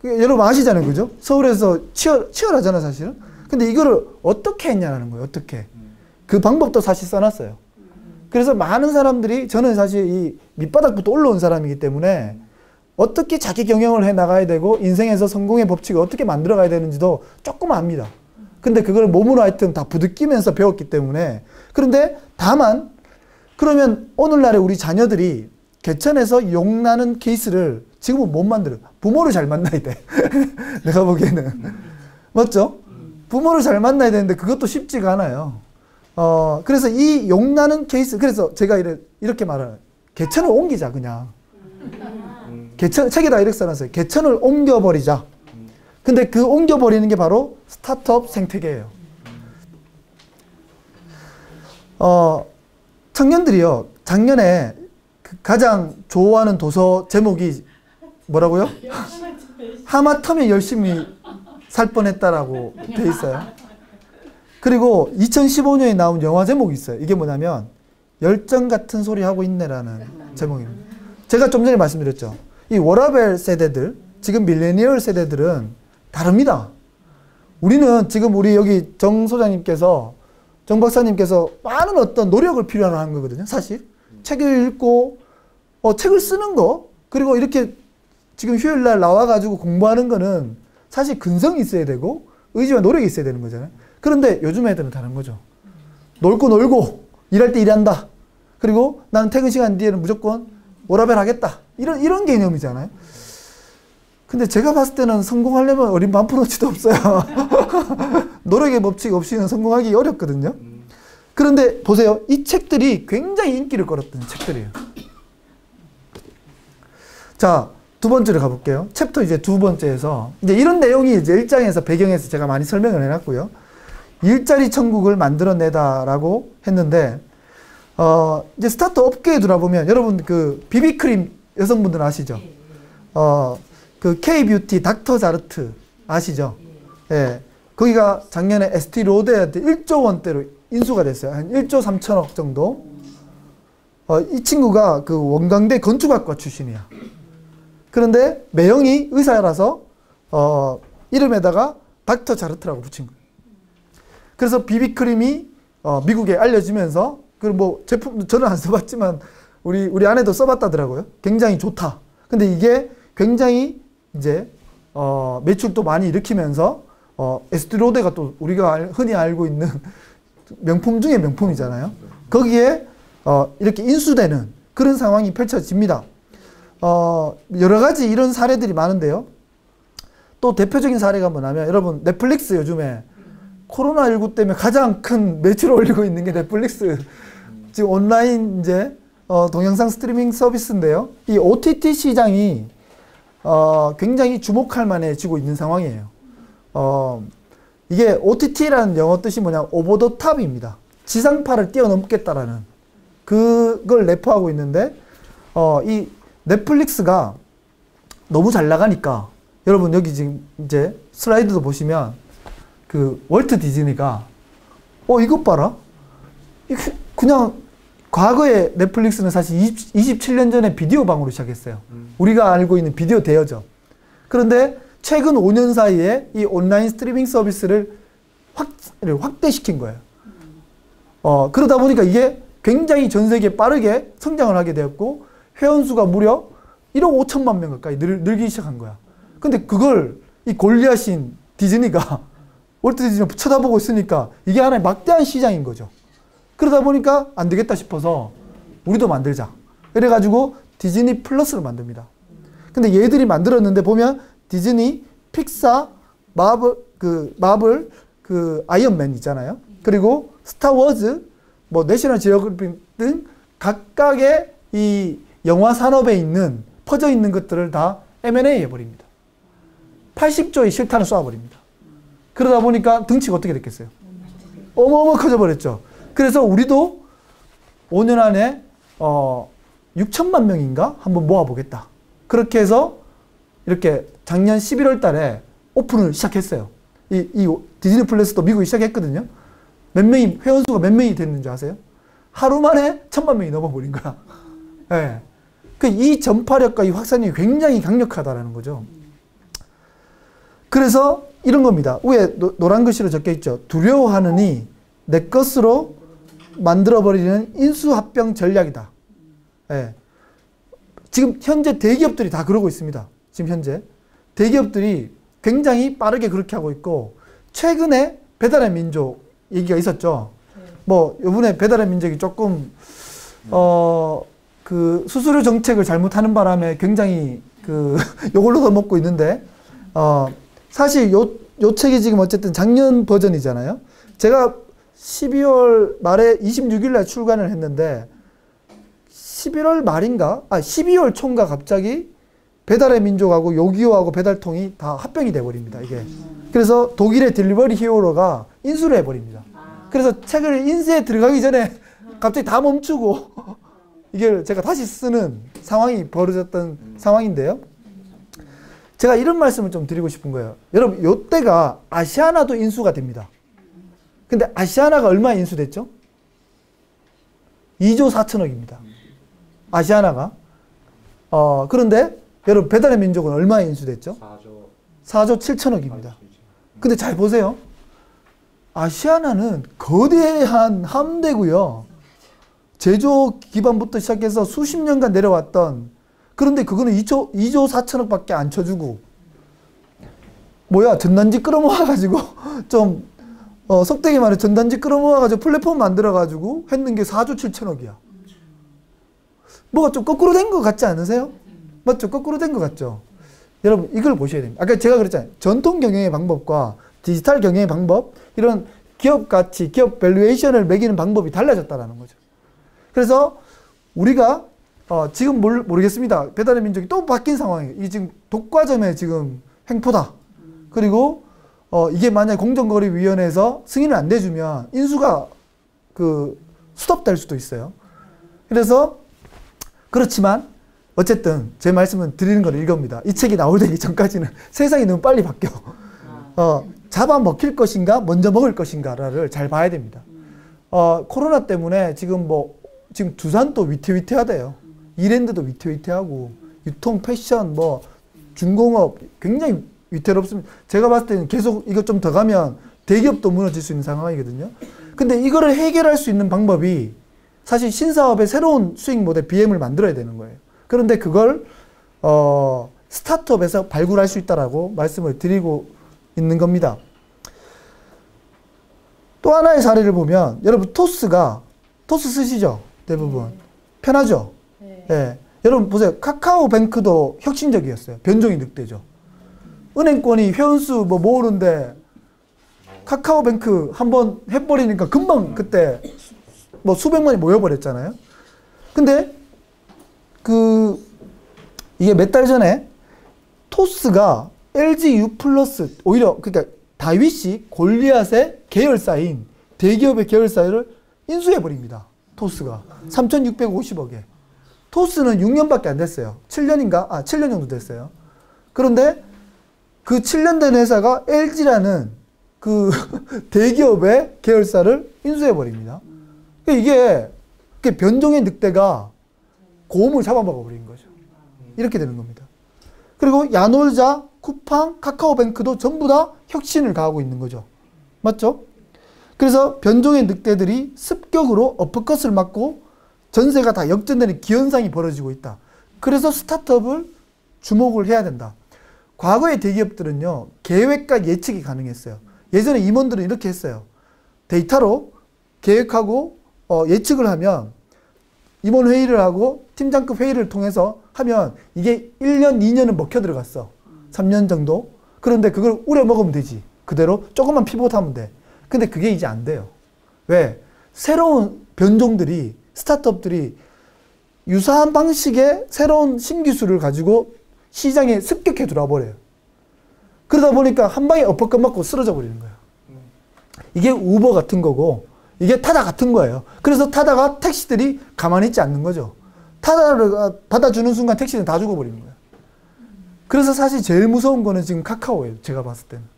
여러분 아시잖아요, 그죠? 서울에서 치열하잖아, 사실은. 근데 이거를 어떻게 했냐는 거예요, 어떻게. 그 방법도 사실 써놨어요. 그래서 많은 사람들이, 저는 사실 이 밑바닥부터 올라온 사람이기 때문에 어떻게 자기 경영을 해 나가야 되고 인생에서 성공의 법칙을 어떻게 만들어 가야 되는지도 조금 압니다. 근데 그걸 몸으로 하여튼 다 부딪히면서 배웠기 때문에. 그런데 다만 그러면 오늘날에 우리 자녀들이 개천에서 욕나는 케이스를 지금은 못 만들어요. 부모를 잘 만나야 돼. 내가 보기에는. 맞죠? 부모를 잘 만나야 되는데 그것도 쉽지가 않아요. 그래서 이 욕나는 케이스, 그래서 제가 이렇게 말해요. 개천을 옮기자, 그냥. 책에다 이렇게 써놨어요. 개천을 옮겨버리자. 근데 그 옮겨버리는 게 바로 스타트업 생태계예요. 청년들이요, 작년에 가장 좋아하는 도서 제목이 뭐라고요? 하마터면 열심히 살 뻔했다라고 돼 있어요. 그리고 2015년에 나온 영화 제목이 있어요. 이게 뭐냐면 열정 같은 소리 하고 있네라는 제목입니다. 제가 좀 전에 말씀드렸죠. 이 워라밸 세대들, 지금 밀레니얼 세대들은 다릅니다. 우리는 지금 우리 여기 정 소장님께서, 정 박사님께서 많은 어떤 노력을 필요로 하는 거거든요. 사실 책을 읽고 책을 쓰는 거, 그리고 이렇게 지금 휴일날 나와가지고 공부하는 거는 사실 근성이 있어야 되고 의지와 노력이 있어야 되는 거잖아요. 그런데 요즘 애들은 다른 거죠. 놀고 일할 때 일한다. 그리고 나는 퇴근 시간 뒤에는 무조건 워라밸 하겠다. 이런 개념이잖아요. 근데 제가 봤을 때는 성공하려면 어린 반푼어치도 없어요. 노력의 법칙 없이는 성공하기 어렵거든요. 그런데 보세요. 이 책들이 굉장히 인기를 끌었던 책들이에요. 자, 두 번째로 가볼게요. 챕터 이제 두 번째에서 이제 이런 내용이 이제 1장에서 배경에서 제가 많이 설명을 해놨고요. 일자리 천국을 만들어내다라고 했는데, 이제 스타트 업계에 들어보면 여러분 그 비비크림 여성분들 아시죠? 그 K-뷰티 닥터자르트 아시죠? 예. 거기가 작년에 에스티로더한테 1조 원대로 인수가 됐어요. 한 1조 3천억 정도. 이 친구가 그 원광대 건축학과 출신이야. 그런데 매형이 의사라서 이름에다가 닥터자르트라고 붙인 거예요. 그래서 비비크림이 미국에 알려지면서, 그리고 뭐 제품도 저는 안 써봤지만 우리 아내도 써봤다더라고요. 굉장히 좋다. 근데 이게 굉장히 이제 매출도 많이 일으키면서 에스티로데가 또 우리가 흔히 알고 있는 명품 중에 명품이잖아요. 거기에 이렇게 인수되는 그런 상황이 펼쳐집니다. 여러 가지 이런 사례들이 많은데요. 또 대표적인 사례가 뭐냐면, 여러분 넷플릭스 요즘에 코로나19 때문에 가장 큰 매출을 올리고 있는 게 넷플릭스. 지금 온라인 이제 동영상 스트리밍 서비스인데요. 이 OTT 시장이 굉장히 주목할 만해지고 있는 상황이에요. 이게 OTT라는 영어 뜻이 뭐냐, 오버 더 탑입니다. 지상파를 뛰어넘겠다라는 그걸 내포하고 있는데, 이 넷플릭스가 너무 잘 나가니까, 여러분 여기 지금 이제 슬라이드도 보시면 그 월트 디즈니가 이것 봐라. 그냥 과거에 넷플릭스는 사실 27년 전에 비디오 방으로 시작했어요. 우리가 알고 있는 비디오 대여죠. 그런데 최근 5년 사이에 이 온라인 스트리밍 서비스를 확대시킨 거예요. 그러다 보니까 이게 굉장히 전 세계에 빠르게 성장을 하게 되었고, 회원수가 무려 1억 5천만 명 가까이 늘기 시작한 거야. 근데 그걸 이 골리앗인 디즈니가 월트 디즈니가 쳐다보고 있으니까 이게 하나의 막대한 시장인 거죠. 그러다 보니까 안 되겠다 싶어서 우리도 만들자. 그래가지고 디즈니 플러스를 만듭니다. 근데 얘들이 만들었는데 보면 디즈니, 픽사, 마블, 아이언맨 있잖아요. 그리고 스타워즈, 뭐 내셔널 지오그래피 등 각각의 이 영화 산업에 있는 퍼져 있는 것들을 다 M&A 해버립니다. 80조의 실탄을 쏴버립니다. 그러다 보니까 등치가 어떻게 됐겠어요? 어마어마 커져버렸죠. 그래서 우리도 5년 안에 6천만 명인가 한번 모아보겠다. 그렇게 해서 이렇게 작년 11월 달에 오픈을 시작했어요. 이 디즈니 플러스도 미국이 시작했거든요. 회원수가 몇 명이 됐는지 아세요? 하루 만에 1,000만 명이 넘어버린 거야. 네. 이 전파력과 이 확산이 굉장히 강력하다라는 거죠. 그래서 이런 겁니다. 위에 노란 글씨로 적혀 있죠. 두려워하느니 내 것으로 만들어버리는 인수합병 전략이다. 네. 지금 현재 대기업들이 다 그러고 있습니다. 지금 현재 대기업들이 굉장히 빠르게 그렇게 하고 있고, 최근에 배달의 민족 얘기가 있었죠. 뭐 이번에 배달의 민족이 조금 그 수수료 정책을 잘못하는 바람에 굉장히 그 요걸로 더 먹고 있는데, 사실 요 책이 지금 어쨌든 작년 버전이잖아요. 제가 12월 말에 26일 날 출간을 했는데 11월 말인가? 12월 초인가 갑자기 배달의 민족하고 요기요하고 배달통이 다 합병이 돼버립니다, 이게. 그래서 독일의 딜리버리 히어로가 인수를 해버립니다. 그래서 책을 인쇄에 들어가기 전에 갑자기 다 멈추고 이걸 제가 다시 쓰는 상황이 벌어졌던 상황인데요. 제가 이런 말씀을 좀 드리고 싶은 거예요. 여러분, 요때가 아시아나도 인수가 됩니다. 근데 아시아나가 얼마에 인수됐죠? 2조 4천억입니다. 아시아나가. 그런데 여러분, 배달의 민족은 얼마에 인수됐죠? 4조 7천억입니다. 근데 잘 보세요. 아시아나는 거대한 함대고요. 제조 기반부터 시작해서 수십 년간 내려왔던, 그런데 그거는 2조 4천억밖에 안 쳐주고, 전단지 끌어모아가지고, 속되게 말해 전단지 끌어모아가지고 플랫폼 만들어가지고 했는 게 4조 7천억이야. 뭐가 좀 거꾸로 된 것 같지 않으세요? 맞죠? 거꾸로 된 것 같죠? 여러분, 이걸 보셔야 됩니다. 아까 제가 그랬잖아요. 전통 경영의 방법과 디지털 경영의 방법, 이런 기업 가치, 기업 밸류에이션을 매기는 방법이 달라졌다는 거죠. 그래서 우리가 지금 모르겠습니다. 배달의 민족이 또 바뀐 상황이에요. 이게 지금 독과점의 지금 횡포다. 그리고 이게 만약에 공정거래위원회에서 승인을 안 내주면 인수가 스톱될 수도 있어요. 그래서 그렇지만 어쨌든 제 말씀은 드리는 건 이겁니다. 이 책이 나오기 전까지는 세상이 너무 빨리 바뀌어. 잡아먹힐 것인가 먼저 먹을 것인가를 잘 봐야 됩니다. 코로나 때문에 지금 두산도 위태위태하대요. 이랜드도 위태위태하고, 유통, 패션, 중공업 굉장히 위태롭습니다. 제가 봤을 때는 계속 이거 좀 더 가면 대기업도 무너질 수 있는 상황이거든요. 근데 이거를 해결할 수 있는 방법이 사실 신사업의 새로운 수익 모델 BM을 만들어야 되는 거예요. 그런데 그걸 스타트업에서 발굴할 수 있다라고 말씀을 드리고 있는 겁니다. 또 하나의 사례를 보면, 여러분, 토스 쓰시죠? 대부분. 편하죠? 네. 여러분 보세요. 카카오뱅크도 혁신적이었어요. 변종이 늑대죠. 은행권이 회원수 모으는데 카카오뱅크 한번 해버리니까 금방 그때 수백만이 모여버렸잖아요. 근데 이게 몇 달 전에 토스가 LG U 플러스, 오히려 그러니까 다윗이 골리앗의 계열사인 대기업의 계열사를 인수해버립니다. 토스가 3,650억에. 토스는 6년밖에 안 됐어요. 7년 정도 됐어요. 그런데 그 7년 된 회사가 LG라는 대기업의 계열사를 인수해버립니다. 이게 변종의 늑대가 고음을 잡아먹어버린 거죠. 이렇게 되는 겁니다. 그리고 야놀자, 쿠팡, 카카오뱅크도 전부 다 혁신을 가하고 있는 거죠. 맞죠? 그래서 변종의 늑대들이 습격으로 어퍼컷을 맞고 전세가 다 역전되는 기현상이 벌어지고 있다. 그래서 스타트업을 주목을 해야 된다. 과거의 대기업들은요, 계획과 예측이 가능했어요. 예전에 임원들은 이렇게 했어요. 데이터로 계획하고 예측을 하면 임원 회의를 하고 팀장급 회의를 통해서 하면 이게 1년, 2년은 먹혀 들어갔어. 3년 정도. 그런데 그걸 우려 먹으면 되지. 그대로 조금만 피봇하면 돼. 근데 그게 이제 안 돼요. 왜? 새로운 변종들이, 스타트업들이 유사한 방식의 새로운 신기술을 가지고 시장에 습격해 들어와 버려요. 그러다 보니까 한 방에 엎어컷 맞고 쓰러져 버리는 거예요. 이게 우버 같은 거고, 이게 타다 같은 거예요. 그래서 타다가 택시들이 가만히 있지 않는 거죠. 타다를 받아주는 순간 택시는 다 죽어버리는 거예요. 그래서 사실 제일 무서운 거는 지금 카카오예요. 제가 봤을 때는.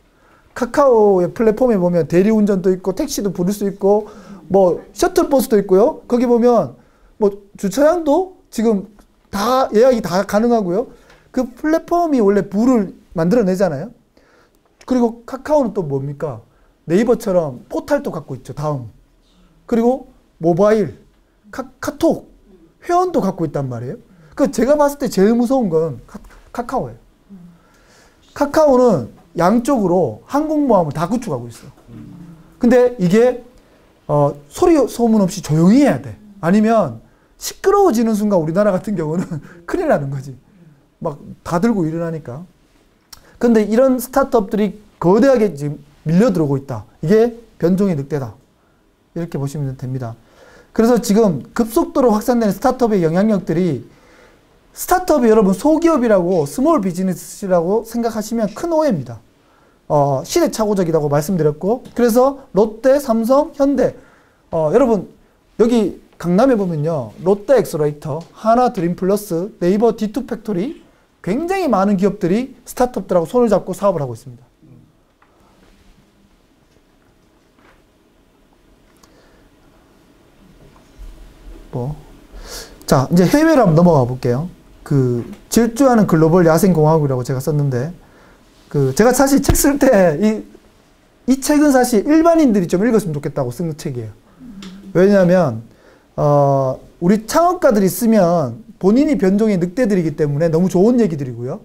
카카오의 플랫폼에 보면 대리운전도 있고, 택시도 부를 수 있고, 셔틀버스도 있고요. 거기 보면, 주차장도 지금 다 예약이 다 가능하고요. 그 플랫폼이 원래 부를 만들어내잖아요. 그리고 카카오는 또 뭡니까? 네이버처럼 포탈도 갖고 있죠. 다음. 그리고 모바일, 카톡, 회원도 갖고 있단 말이에요. 제가 봤을 때 제일 무서운 건 카카오예요. 카카오는 양쪽으로 항공모함을 다 구축하고 있어요. 근데 이게 소리 소문 없이 조용히 해야 돼. 아니면 시끄러워지는 순간 우리나라 같은 경우는 큰일 나는 거지. 막 다 들고 일어나니까. 근데 이런 스타트업들이 거대하게 지금 밀려들어오고 있다. 이게 변종의 늑대다. 이렇게 보시면 됩니다. 그래서 지금 급속도로 확산되는 스타트업의 영향력들이, 스타트업이 여러분 소기업이라고 스몰 비즈니스라고 생각하시면 큰 오해입니다. 시대착오적이라고 말씀드렸고, 그래서 롯데, 삼성, 현대, 여러분 여기 강남에 보면요. 롯데 엑스레이터, 하나 드림플러스, 네이버 D2 팩토리 굉장히 많은 기업들이 스타트업들하고 손을 잡고 사업을 하고 있습니다. 자, 이제 해외로 한번 넘어가 볼게요. 그 질주하는 글로벌 야생공화국이라고 제가 썼는데, 제가 사실 책 쓸 때 이 책은 사실 일반인들이 좀 읽었으면 좋겠다고 쓴 책이에요. 왜냐하면 우리 창업가들이 쓰면 본인이 변종의 늑대들이기 때문에 너무 좋은 얘기들이고요.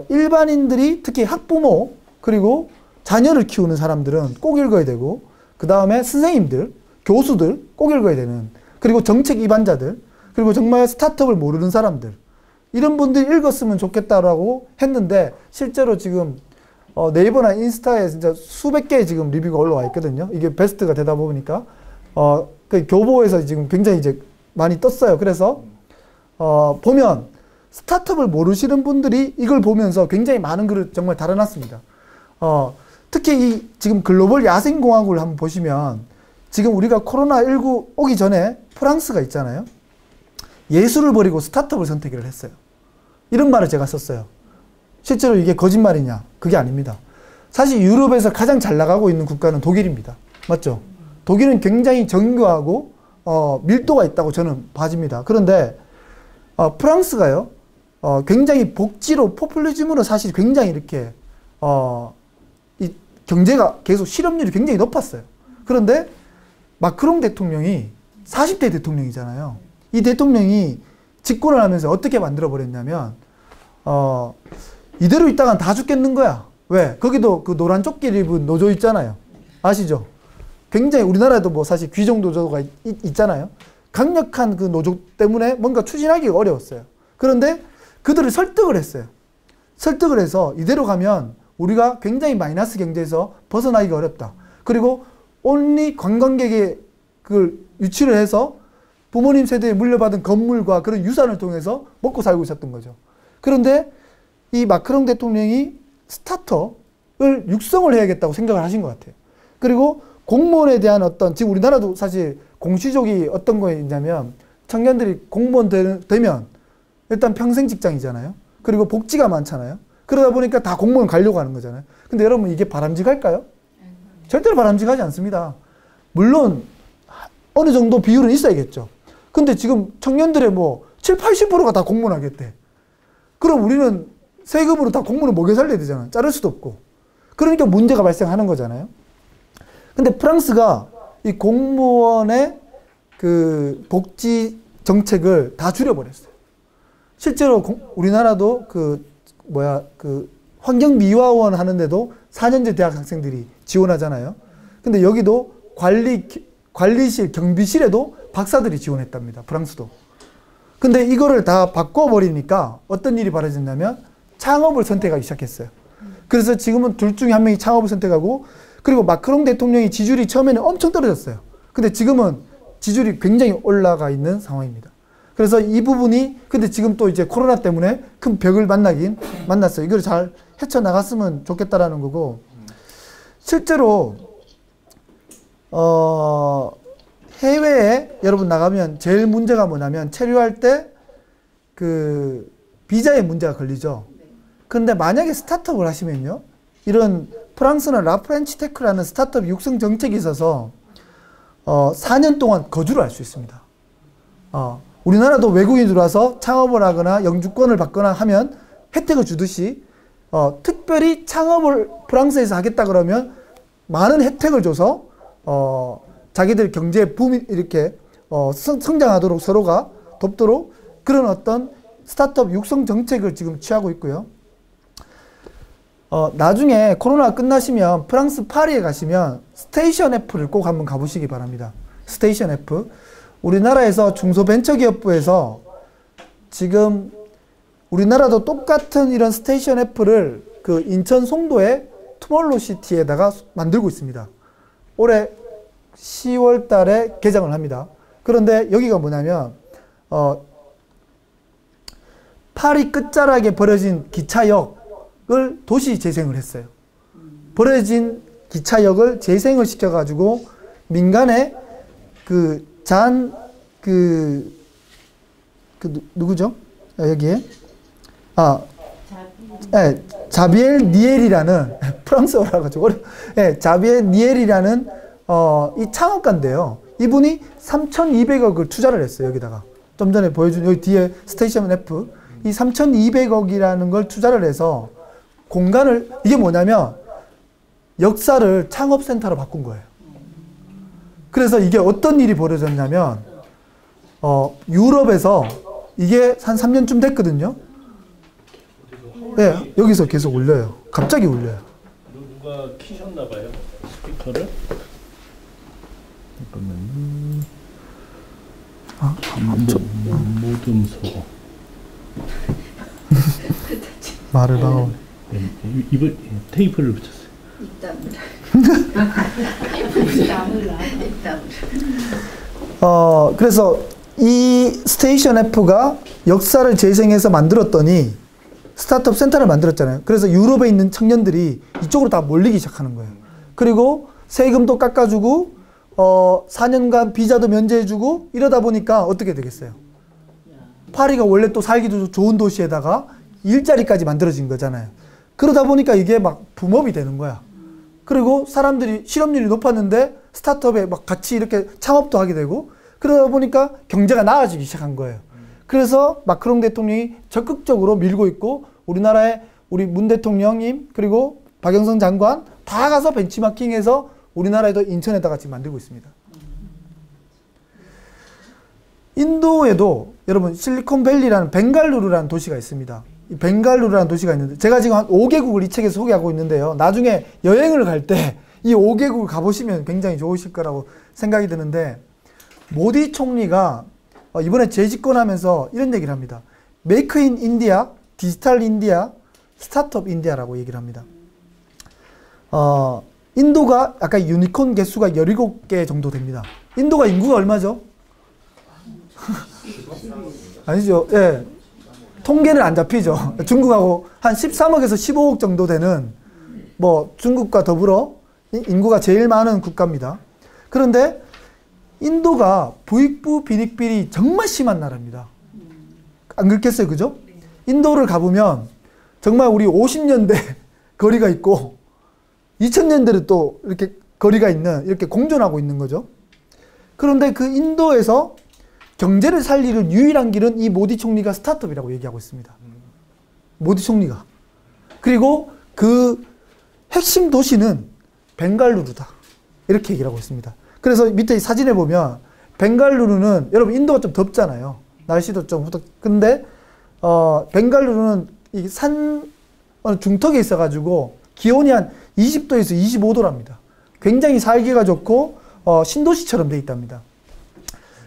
일반인들이 특히 학부모 그리고 자녀를 키우는 사람들은 꼭 읽어야 되고, 그 다음에 선생님들, 교수들 꼭 읽어야 되는, 그리고 정책 입안자들, 그리고 정말 스타트업을 모르는 사람들, 이런 분들이 읽었으면 좋겠다라고 했는데, 실제로 지금 네이버나 인스타에 진짜 수백 개의 지금 리뷰가 올라와 있거든요. 이게 베스트가 되다 보니까 그 교보에서 지금 굉장히 이제 많이 떴어요. 그래서 보면 스타트업을 모르시는 분들이 이걸 보면서 굉장히 많은 글을 정말 달아놨습니다. 특히 이 지금 글로벌 야생공화국을 한번 보시면, 지금 우리가 코로나19 오기 전에 프랑스가 있잖아요. 예술을 버리고 스타트업을 선택을 했어요. 이런 말을 제가 썼어요. 실제로 이게 거짓말이냐? 그게 아닙니다. 사실 유럽에서 가장 잘 나가고 있는 국가는 독일입니다. 맞죠? 독일은 굉장히 정교하고 밀도가 있다고 저는 봐집니다. 그런데 프랑스가요, 굉장히 복지로, 포퓰리즘으로 사실 굉장히 이렇게 이 경제가 계속 실업률이 굉장히 높았어요. 그런데 마크롱 대통령이 40대 대통령이잖아요. 이 대통령이 집권을 하면서 어떻게 만들어버렸냐면, 이대로 있다간 다 죽겠는 거야. 왜? 거기도 그 노란 조끼를 입은 노조 있잖아요. 아시죠? 굉장히 우리나라에도 뭐 사실 귀족 노조가 있잖아요. 강력한 그 노조 때문에 뭔가 추진하기가 어려웠어요. 그런데 그들을 설득을 했어요. 설득을 해서 이대로 가면 우리가 굉장히 마이너스 경제에서 벗어나기가 어렵다. 그리고 온리 관광객의 그걸 유치를 해서 부모님 세대에 물려받은 건물과 그런 유산을 통해서 먹고 살고 있었던 거죠. 그런데 이 마크롱 대통령이 스타트업을 육성을 해야겠다고 생각을 하신 것 같아요. 그리고 공무원에 대한 어떤, 지금 우리나라도 사실 공시족이 어떤 거에 있냐면, 청년들이 공무원 되면 일단 평생 직장이잖아요. 그리고 복지가 많잖아요. 그러다 보니까 다 공무원 가려고 하는 거잖아요. 근데 여러분, 이게 바람직할까요? 절대로 바람직하지 않습니다. 물론 어느 정도 비율은 있어야겠죠. 근데 지금 청년들의 뭐 7, 80%가 다 공무원 하겠대. 그럼 우리는 세금으로 다 공무원을 먹여 살려야 되잖아요. 자를 수도 없고. 그러니까 문제가 발생하는 거잖아요. 근데 프랑스가 이 공무원의 그 복지 정책을 다 줄여버렸어요. 실제로 우리나라도 그 환경미화원 하는데도 4년제 대학 학생들이 지원하잖아요. 근데 여기도 관리실, 경비실에도 박사들이 지원했답니다. 프랑스도. 근데 이거를 다 바꿔버리니까 어떤 일이 벌어졌냐면 창업을 선택하기 시작했어요. 그래서 지금은 둘 중에 한 명이 창업을 선택하고, 그리고 마크롱 대통령이 지지율이 처음에는 엄청 떨어졌어요. 근데 지금은 지지율이 굉장히 올라가 있는 상황입니다. 그래서 이 부분이, 근데 지금 또 이제 코로나 때문에 큰 벽을 만났어요. 이걸 잘 헤쳐나갔으면 좋겠다라는 거고, 실제로 해외에 여러분 나가면 제일 문제가 뭐냐면, 체류할 때 그 비자에 문제가 걸리죠. 근데 만약에 스타트업을 하시면요, 이런 프랑스는 라프렌치 테크라는 스타트업 육성 정책이 있어서 4년 동안 거주를 할 수 있습니다. 우리나라도 외국인이 들어와서 창업을 하거나 영주권을 받거나 하면 혜택을 주듯이 특별히 창업을 프랑스에서 하겠다 그러면 많은 혜택을 줘서 자기들 경제 붐이 이렇게 성장하도록 서로가 돕도록 그런 어떤 스타트업 육성 정책을 지금 취하고 있고요. 나중에 코로나가 끝나시면 프랑스 파리에 가시면 스테이션 F를 꼭 한번 가보시기 바랍니다. 스테이션 F. 우리나라에서 중소벤처기업부에서 지금 우리나라도 똑같은 이런 스테이션 F를 그 인천 송도의 투몰로우시티에다가 만들고 있습니다. 올해 10월 달에 개장을 합니다. 그런데 여기가 뭐냐면 파리 끝자락에 버려진 기차역을 도시 재생을 했어요. 버려진 기차역을 재생을 시켜가지고 민간에 그 누구죠? 여기에 자비엘 니엘이라는 프랑스어라 가지고 자비엘 니엘이라는 이 창업가인데요. 이분이 3,200억을 투자를 했어요. 여기다가 좀 전에 보여준 여기 뒤에 스테이션 F 이 3,200억이라는 걸 투자를 해서 공간을 이게 뭐냐면 역사를 창업센터로 바꾼 거예요. 그래서 이게 어떤 일이 벌어졌냐면 유럽에서 이게 한 3년쯤 됐거든요. 네, 여기서 계속 울려요. 갑자기 울려요. 누가 키셨나 봐요. 스피커를. 잠깐만요. 모듬소. 말을 방어. 입을 테이프를 붙였어요. 그래서 이 스테이션 F가 역사를 재생해서 만들었더니 스타트업 센터를 만들었잖아요. 그래서 유럽에 있는 청년들이 이쪽으로 다 몰리기 시작하는 거예요. 그리고 세금도 깎아주고 4년간 비자도 면제해주고 이러다 보니까 어떻게 되겠어요? 파리가 원래 또 살기도 좋은 도시에다가 일자리까지 만들어진 거잖아요. 그러다 보니까 이게 막 붐업이 되는 거야. 그리고 사람들이 실업률이 높았는데 스타트업에 막 같이 이렇게 창업도 하게 되고 그러다 보니까 경제가 나아지기 시작한 거예요. 그래서 마크롱 대통령이 적극적으로 밀고 있고 우리나라의 우리 문 대통령님 그리고 박영선 장관 다 가서 벤치마킹해서 우리나라에도 인천에다가 지금 만들고 있습니다. 인도에도 여러분 실리콘밸리라는 벵갈루루라는 도시가 있습니다. 이 벵갈루루라는 도시가 있는데 제가 지금 한 5개국을 이 책에서 소개하고 있는데요. 나중에 여행을 갈 때 이 5개국을 가보시면 굉장히 좋으실 거라고 생각이 드는데 모디 총리가 이번에 재집권하면서 이런 얘기를 합니다. 메이크 인 인디아, 디지털 인디아, 스타트업 인디아라고 얘기를 합니다. 인도가 아까 유니콘 개수가 17개 정도 됩니다. 인도가 인구가 얼마죠? 아니죠. 예. 통계는 안 잡히죠. 중국하고 한 13억에서 15억 정도 되는 뭐 중국과 더불어 인구가 제일 많은 국가입니다. 그런데 인도가 부익부 빈익빈이 정말 심한 나라입니다. 안 그렇겠어요? 그죠? 인도를 가보면 정말 우리 50년대 거리가 있고 2000년대로 또 이렇게 거리가 있는 이렇게 공존하고 있는 거죠. 그런데 그 인도에서 경제를 살리는 유일한 길은 이 모디 총리가 스타트업이라고 얘기하고 있습니다. 모디 총리가. 그리고 그 핵심 도시는 벵갈루루다. 이렇게 얘기를 하고 있습니다. 그래서 밑에 이 사진에 보면 벵갈루루는 여러분 인도가 좀 덥잖아요. 날씨도 좀 후덕. 근데 벵갈루루는 이 산 중턱에 있어가지고 기온이 한 20도에서 25도랍니다. 굉장히 살기가 좋고 신도시처럼 돼 있답니다.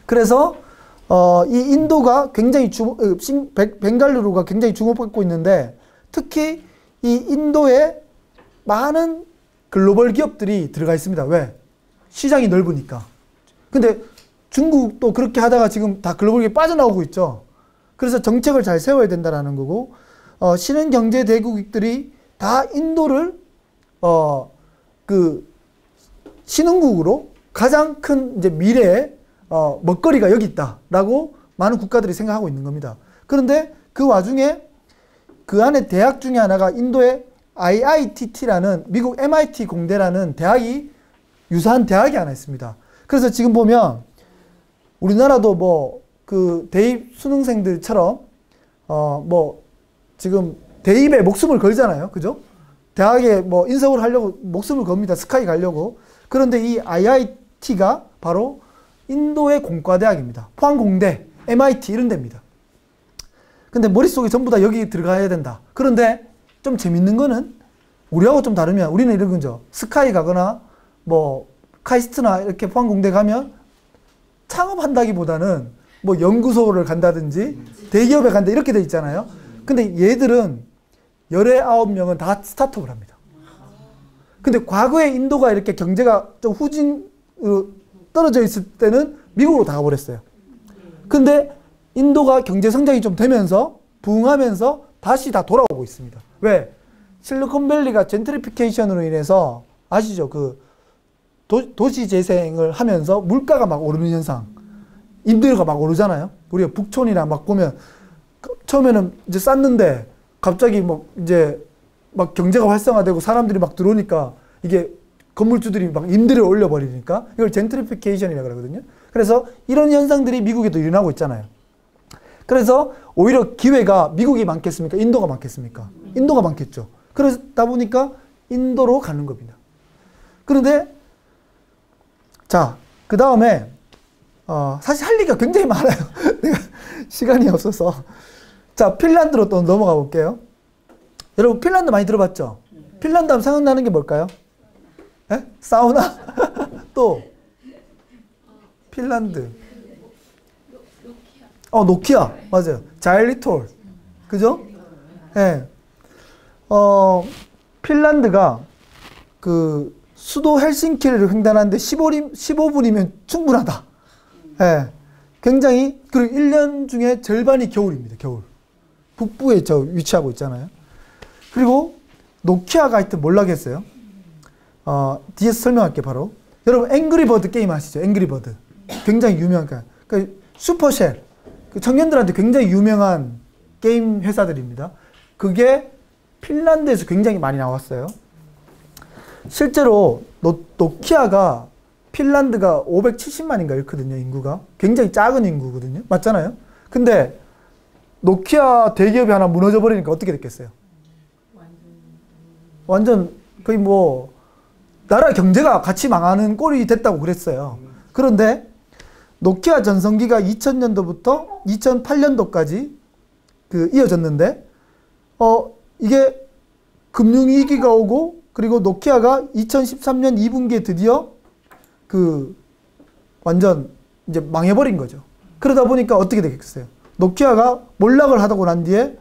그래서 이 인도가 굉장히 벵갈루루가 굉장히 주목받고 있는데 특히 이 인도에 많은 글로벌 기업들이 들어가 있습니다. 왜? 시장이 넓으니까. 근데 중국도 그렇게 하다가 지금 다 글로벌 기업이 빠져나오고 있죠. 그래서 정책을 잘 세워야 된다라는 거고 신흥 경제 대국들이 다 인도를 그 신흥국으로 가장 큰 이제 미래의 먹거리가 여기 있다라고 많은 국가들이 생각하고 있는 겁니다. 그런데 그 와중에 그 안에 대학 중에 하나가 인도의 IITT라는 미국 MIT 공대라는 대학이 유사한 대학이 하나 있습니다. 그래서 지금 보면 우리나라도 뭐 그 대입 수능생들처럼 뭐 지금 대입에 목숨을 걸잖아요. 그죠? 대학에 뭐 인서울 하려고 목숨을 겁니다. 스카이 가려고. 그런데 이 IIT가 바로 인도의 공과대학입니다. 포항공대, MIT 이런 데입니다. 근데 머릿속에 전부 다 여기 들어가야 된다. 그런데 좀 재밌는 거는 우리하고 좀 다르면 우리는 이런 거죠. 스카이 가거나 뭐 카이스트나 이렇게 포항공대 가면 창업한다기보다는 뭐 연구소를 간다든지 대기업에 간다 이렇게 돼 있잖아요. 근데 얘들은 19명은 다 스타트업을 합니다. 근데 과거에 인도가 이렇게 경제가 좀 후진으로 떨어져 있을 때는 미국으로 다 가버렸어요. 근데 인도가 경제 성장이 좀 되면서 부흥하면서 다시 다 돌아오고 있습니다. 왜? 실리콘밸리가 젠트리피케이션으로 인해서 아시죠? 그 도시 재생을 하면서 물가가 막 오르는 현상. 인도가 막 오르잖아요. 우리가 북촌이나 막 보면 처음에는 이제 쌌는데 갑자기 뭐 이제 막 경제가 활성화되고 사람들이 막 들어오니까 이게 건물주들이 막 임대료를 올려버리니까 이걸 젠트리피케이션이라고 그러거든요. 그래서 이런 현상들이 미국에도 일어나고 있잖아요. 그래서 오히려 기회가 미국이 많겠습니까? 인도가 많겠습니까? 인도가 많겠죠. 그러다 보니까 인도로 가는 겁니다. 그런데 자, 그 다음에 사실 할 얘기가 굉장히 많아요. 내가 시간이 없어서. 자, 핀란드로 또 넘어가 볼게요. 여러분 핀란드 많이 들어봤죠? 핀란드 하면 생각나는 게 뭘까요? 에? 사우나? 또 핀란드. 노키아. 맞아요. 자일리톨. 그죠? 예. 네. 핀란드가 그 수도 헬싱키를 횡단하는데 15분이면 충분하다. 예. 네. 굉장히, 그리고 1년 중에 절반이 겨울입니다. 겨울. 북부에 위치하고 있잖아요. 그리고 노키아가 하여튼 몰라겠어요. 뒤에서 설명할게 바로. 여러분 앵그리버드 게임 아시죠? 앵그리버드. 굉장히 유명한, 그러니까 슈퍼쉘. 그 청년들한테 굉장히 유명한 게임 회사들입니다. 그게 핀란드에서 굉장히 많이 나왔어요. 실제로 노키아가 핀란드가 570만인가 이렇거든요. 인구가. 굉장히 작은 인구거든요. 맞잖아요. 근데 노키아 대기업이 하나 무너져 버리니까 어떻게 됐겠어요? 완전 거의 뭐 나라 경제가 같이 망하는 꼴이 됐다고 그랬어요. 그런데 노키아 전성기가 2000년도부터 2008년도까지 이어졌는데 이게 금융위기가 오고 그리고 노키아가 2013년 2분기에 드디어 완전 이제 망해버린 거죠. 그러다 보니까 어떻게 되겠어요? 노키아가 몰락을 하고 난 뒤에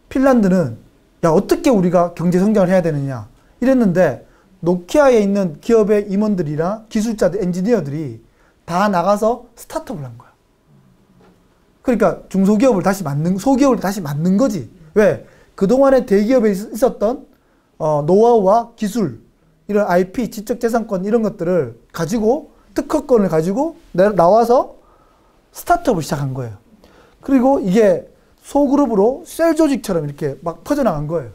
핀란드는 야, 어떻게 우리가 경제 성장을 해야 되느냐 이랬는데 노키아에 있는 기업의 임원들이나 기술자들, 엔지니어들이 다 나가서 스타트업을 한 거야. 그러니까 중소기업을 다시 소기업을 다시 만든 거지. 왜? 그동안에 대기업에 있었던 노하우와 기술, 이런 IP, 지적재산권 이런 것들을 가지고 특허권을 가지고 나와서 스타트업을 시작한 거예요. 그리고 이게 소그룹으로 셀 조직처럼 이렇게 막 퍼져나간 거예요.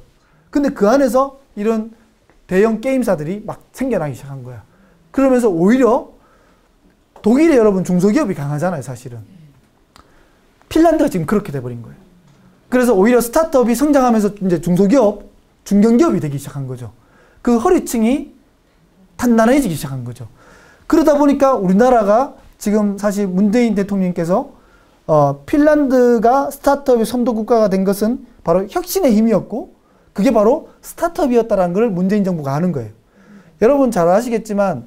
근데 그 안에서 이런 대형 게임사들이 막 생겨나기 시작한 거야. 그러면서 오히려 독일에 여러분 중소기업이 강하잖아요, 사실은. 핀란드가 지금 그렇게 돼버린 거예요. 그래서 오히려 스타트업이 성장하면서 이제 중소기업, 중견기업이 되기 시작한 거죠. 그 허리층이 단단해지기 시작한 거죠. 그러다 보니까 우리나라가 지금 사실 문재인 대통령께서 핀란드가 스타트업의 선도 국가가 된 것은 바로 혁신의 힘이었고 그게 바로 스타트업이었다는 걸 문재인 정부가 아는 거예요. 여러분 잘 아시겠지만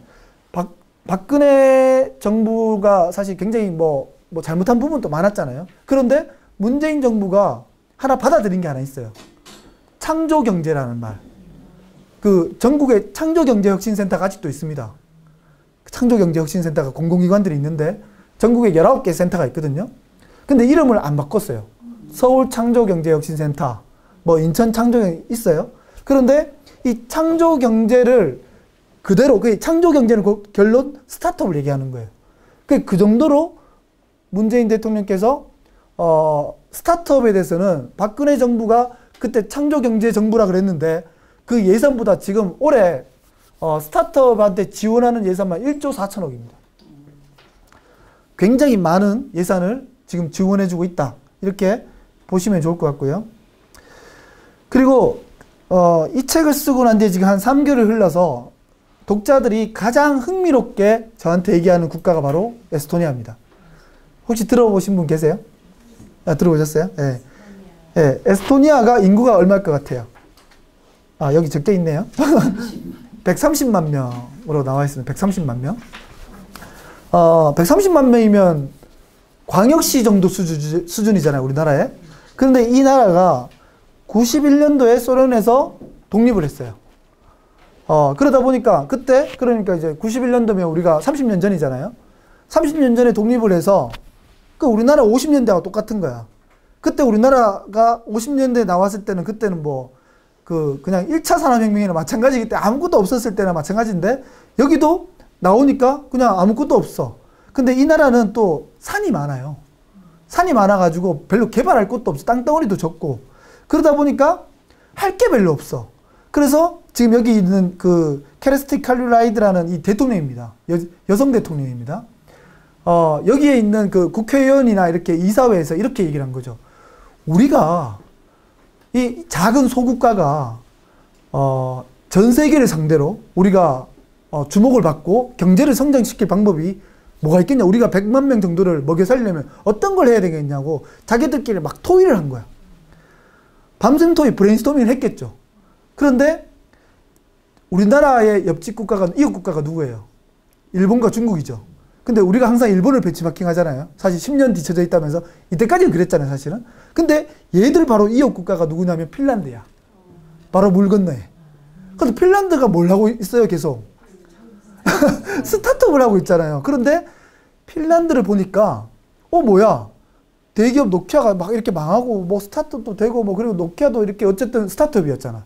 박근혜 정부가 사실 굉장히 뭐 잘못한 부분도 많았잖아요. 그런데 문재인 정부가 하나 받아들인 게 하나 있어요. 창조경제라는 말. 전국에 창조경제혁신센터가 아직도 있습니다. 창조경제혁신센터가 공공기관들이 있는데 전국에 19개 센터가 있거든요. 근데 이름을 안 바꿨어요. 서울창조경제혁신센터, 인천창조경 있어요. 그런데 이 창조경제를 그대로, 창조경제는 결론 스타트업을 얘기하는 거예요. 그 정도로 문재인 대통령께서 스타트업에 대해서는 박근혜 정부가 그때 창조경제 정부라 그랬는데 그 예산보다 지금 올해 스타트업한테 지원하는 예산만 1조 4천억입니다. 굉장히 많은 예산을 지금 지원해주고 있다. 이렇게 보시면 좋을 것 같고요. 그리고 이 책을 쓰고 난 뒤에 지금 한 3개월이 흘러서 독자들이 가장 흥미롭게 저한테 얘기하는 국가가 바로 에스토니아입니다. 혹시 들어보신 분 계세요? 들어보셨어요? 네. 네. 에스토니아가 인구가 얼마일 것 같아요? 여기 적혀 있네요. 130만 명으로 나와 있습니다. 130만 명. 130만 명이면 광역시 정도 수준이잖아요, 우리나라에. 그런데 이 나라가 91년도에 소련에서 독립을 했어요. 그러다 보니까 그러니까 이제 91년도면 우리가 30년 전이잖아요. 30년 전에 독립을 해서 우리나라 50년대와 똑같은 거야. 그때 우리나라가 50년대에 나왔을 때는 그때는 그냥 1차 산업혁명이나 마찬가지기 때문에 아무것도 없었을 때나 마찬가지인데 여기도 나오니까 그냥 아무것도 없어. 근데 이 나라는 또 산이 많아요. 산이 많아가지고 별로 개발할 곳도 없어. 땅덩어리도 적고. 그러다 보니까 할 게 별로 없어. 그래서 지금 여기 있는 그 케레스티 칼룰라이드라는 이 대통령입니다. 여성 대통령입니다. 여기에 있는 그 국회의원이나 이렇게 이사회에서 이렇게 얘기를 한 거죠. 우리가 이 작은 소국가가 전 세계를 상대로 우리가 주목을 받고 경제를 성장시킬 방법이 뭐가 있겠냐. 우리가 100만 명 정도를 먹여 살리려면 어떤 걸 해야 되겠냐고 자기들끼리 막 토의를 한 거야. 밤샘 토의, 브레인스토밍을 했겠죠. 그런데 우리나라의 옆집 국가가, 이웃 국가가 누구예요? 일본과 중국이죠. 근데 우리가 항상 일본을 벤치마킹 하잖아요. 사실 10년 뒤쳐져 있다면서. 이때까지는 그랬잖아요, 사실은. 근데 얘들 바로 이웃 국가가 누구냐면 핀란드야. 바로 물 건너에. 근데 핀란드가 뭘 하고 있어요, 계속? 스타트업을 하고 있잖아요. 그런데 핀란드를 보니까 뭐야? 대기업 노키아가 막 이렇게 망하고 뭐 스타트업도 되고 뭐 그리고 노키아도 이렇게 어쨌든 스타트업이었잖아.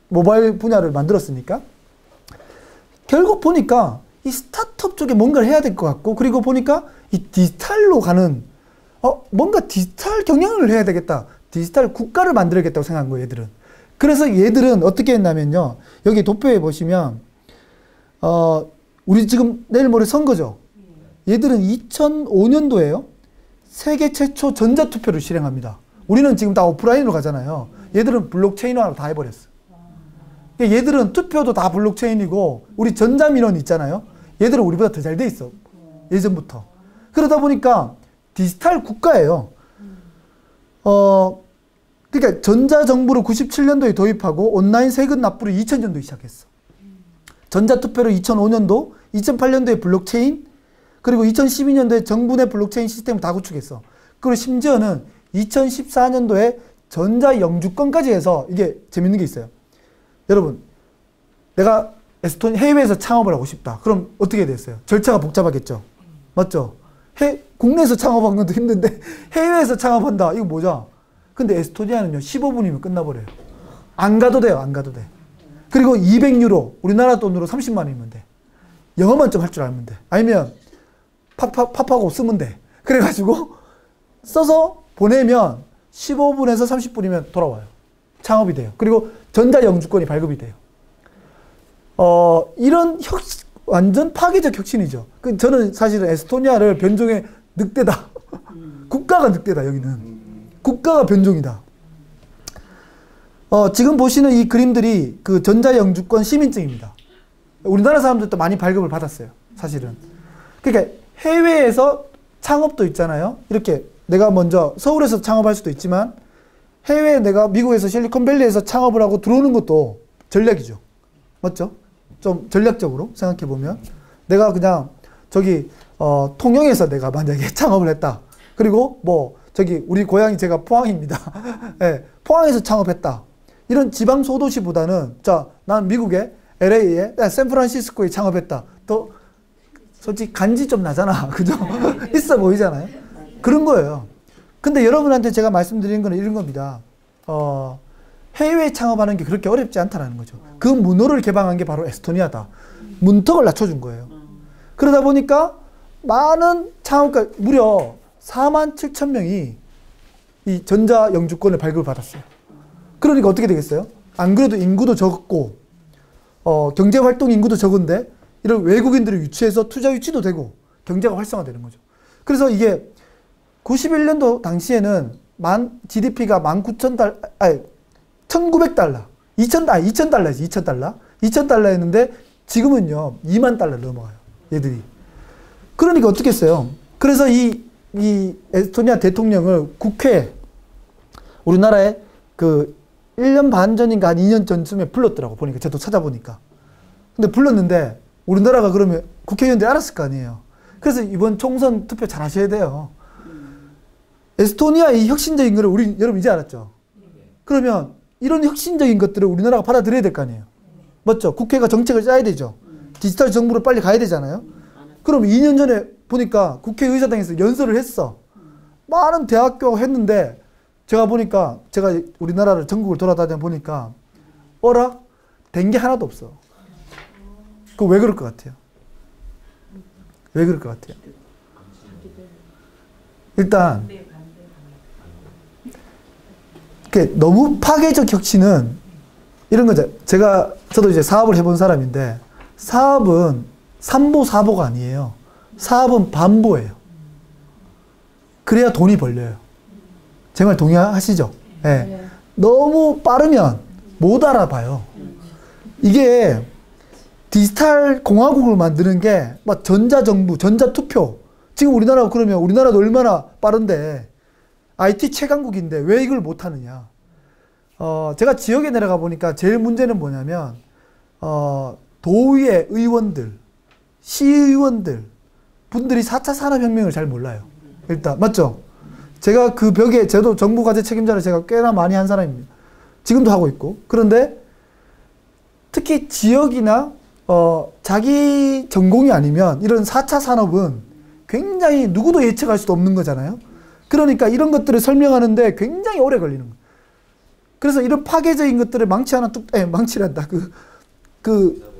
모바일 분야를 만들었으니까. 결국 보니까 이 스타트업 쪽에 뭔가를 해야 될 것 같고, 그리고 보니까 이 디지털로 가는 뭔가 디지털 경영을 해야 되겠다. 디지털 국가를 만들어야겠다고 생각한 거예요, 얘들은. 그래서 얘들은 어떻게 했냐면요. 여기 도표에 보시면 우리 지금 내일 모레 선거죠. 얘들은 2005년도에요. 세계 최초 전자투표를 실행합니다. 우리는 지금 다 오프라인으로 가잖아요. 얘들은 블록체인화로 다 해버렸어. 얘들은 투표도 다 블록체인이고 우리 전자민원 있잖아요. 얘들은 우리보다 더 잘 돼 있어. 예전부터. 그러다 보니까 디지털 국가예요. 그러니까 전자정부를 97년도에 도입하고 온라인 세금 납부를 2000년도에 시작했어. 전자투표를 2005년도, 2008년도에 블록체인, 그리고 2012년도에 정부 내 블록체인 시스템을 다 구축했어. 그리고 심지어는 2014년도에 전자영주권까지 해서, 이게 재밌는 게 있어요. 여러분, 내가 해외에서 창업을 하고 싶다. 그럼 어떻게 됐어요? 절차가 복잡하겠죠. 맞죠? 국내에서 창업한 것도 힘든데 해외에서 창업한다. 이거 뭐죠? 근데 에스토니아는요, 15분이면 끝나버려요. 안 가도 돼요. 안 가도 돼. 그리고 200유로, 우리나라 돈으로 30만 원이면 돼. 영어만 좀 할 줄 알면 돼. 아니면 팝하고 쓰면 돼. 그래가지고 써서 보내면 15분에서 30분이면 돌아와요. 창업이 돼요. 그리고 전자영주권이 발급이 돼요. 이런 완전 파괴적 혁신이죠. 저는 사실은 에스토니아를 변종의 늑대다. 국가가 늑대다, 여기는. 국가가 변종이다. 지금 보시는 이 그림들이 그 전자영주권 시민증입니다. 우리나라 사람들도 많이 발급을 받았어요, 사실은. 그러니까 해외에서 창업도 있잖아요. 이렇게 내가 먼저 서울에서 창업할 수도 있지만 해외에 내가 미국에서 실리콘밸리에서 창업을 하고 들어오는 것도 전략이죠. 맞죠? 좀 전략적으로 생각해보면 내가 그냥 저기 통영에서 내가 만약에 창업을 했다. 그리고 뭐 저기 우리 고향이 제가 포항입니다. 네, 포항에서 창업했다. 이런 지방 소도시보다는 자, 난 미국에 LA에 샌프란시스코에 창업했다. 또 솔직히 간지 좀 나잖아. 그죠? 있어 보이잖아요. 그런 거예요. 근데 여러분한테 제가 말씀드리는 건 이런 겁니다. 해외에 창업하는 게 그렇게 어렵지 않다는 거죠. 그 문호를 개방한 게 바로 에스토니아다. 문턱을 낮춰준 거예요. 그러다 보니까 많은 창업가, 무려 4만 7천 명이 이 전자영주권을 발급을 받았어요. 그러니까 어떻게 되겠어요? 안 그래도 인구도 적고, 경제활동 인구도 적은데, 이런 외국인들을 유치해서 투자 유치도 되고, 경제가 활성화되는 거죠. 그래서 이게 91년도 당시에는 GDP가 19,000달러, 아니, 1,900달러. 2,000달러지, 2,000달러. 2,000달러였는데, 지금은요, 2만 달러 넘어가요. 얘들이. 그러니까 어떻게 했어요? 그래서 이 에스토니아 대통령을 국회에, 우리나라에 그 1년 반 전인가 한 2년 전쯤에 불렀더라고, 보니까. 저도 찾아보니까. 근데 불렀는데, 우리나라가 그러면 국회의원들이 알았을 거 아니에요. 그래서 이번 총선 투표 잘 하셔야 돼요. 에스토니아 이 혁신적인 거를 여러분 이제 알았죠? 그러면 이런 혁신적인 것들을 우리나라가 받아들여야 될 거 아니에요? 맞죠? 국회가 정책을 짜야 되죠. 디지털 정부로 빨리 가야 되잖아요. 그럼 2년 전에 보니까 국회의사당에서 연설을 했어. 많은 대학교 했는데 제가 보니까 제가 우리나라를 전국을 돌아다녀 보니까 된 게 하나도 없어. 그거 왜 그럴 것 같아요? 왜 그럴 것 같아요? 일단 너무 파괴적 혁신은 이런 거죠. 저도 이제 사업을 해본 사람인데 사업은 삼보 사보가 아니에요. 사업은 반보예요. 그래야 돈이 벌려요. 제 말 동의하시죠? 네. 너무 빠르면 못 알아봐요. 이게 디지털 공화국을 만드는 게 막 전자정부, 전자투표. 지금 우리나라가 그러면 우리나라도 얼마나 빠른데 IT 최강국인데 왜 이걸 못하느냐. 제가 지역에 내려가 보니까 제일 문제는 뭐냐면 도의회 의원들, 시의원들 분들이 4차 산업혁명을 잘 몰라요. 일단 맞죠? 제가 그 벽에 저도 정부과제 책임자를 제가 꽤나 많이 한 사람입니다. 지금도 하고 있고. 그런데 특히 지역이나 자기 전공이 아니면 이런 4차 산업은 굉장히 누구도 예측할 수도 없는 거잖아요. 그러니까 이런 것들을 설명하는데 굉장히 오래 걸리는 거예요. 그래서 이런 파괴적인 것들을 망치란다. 그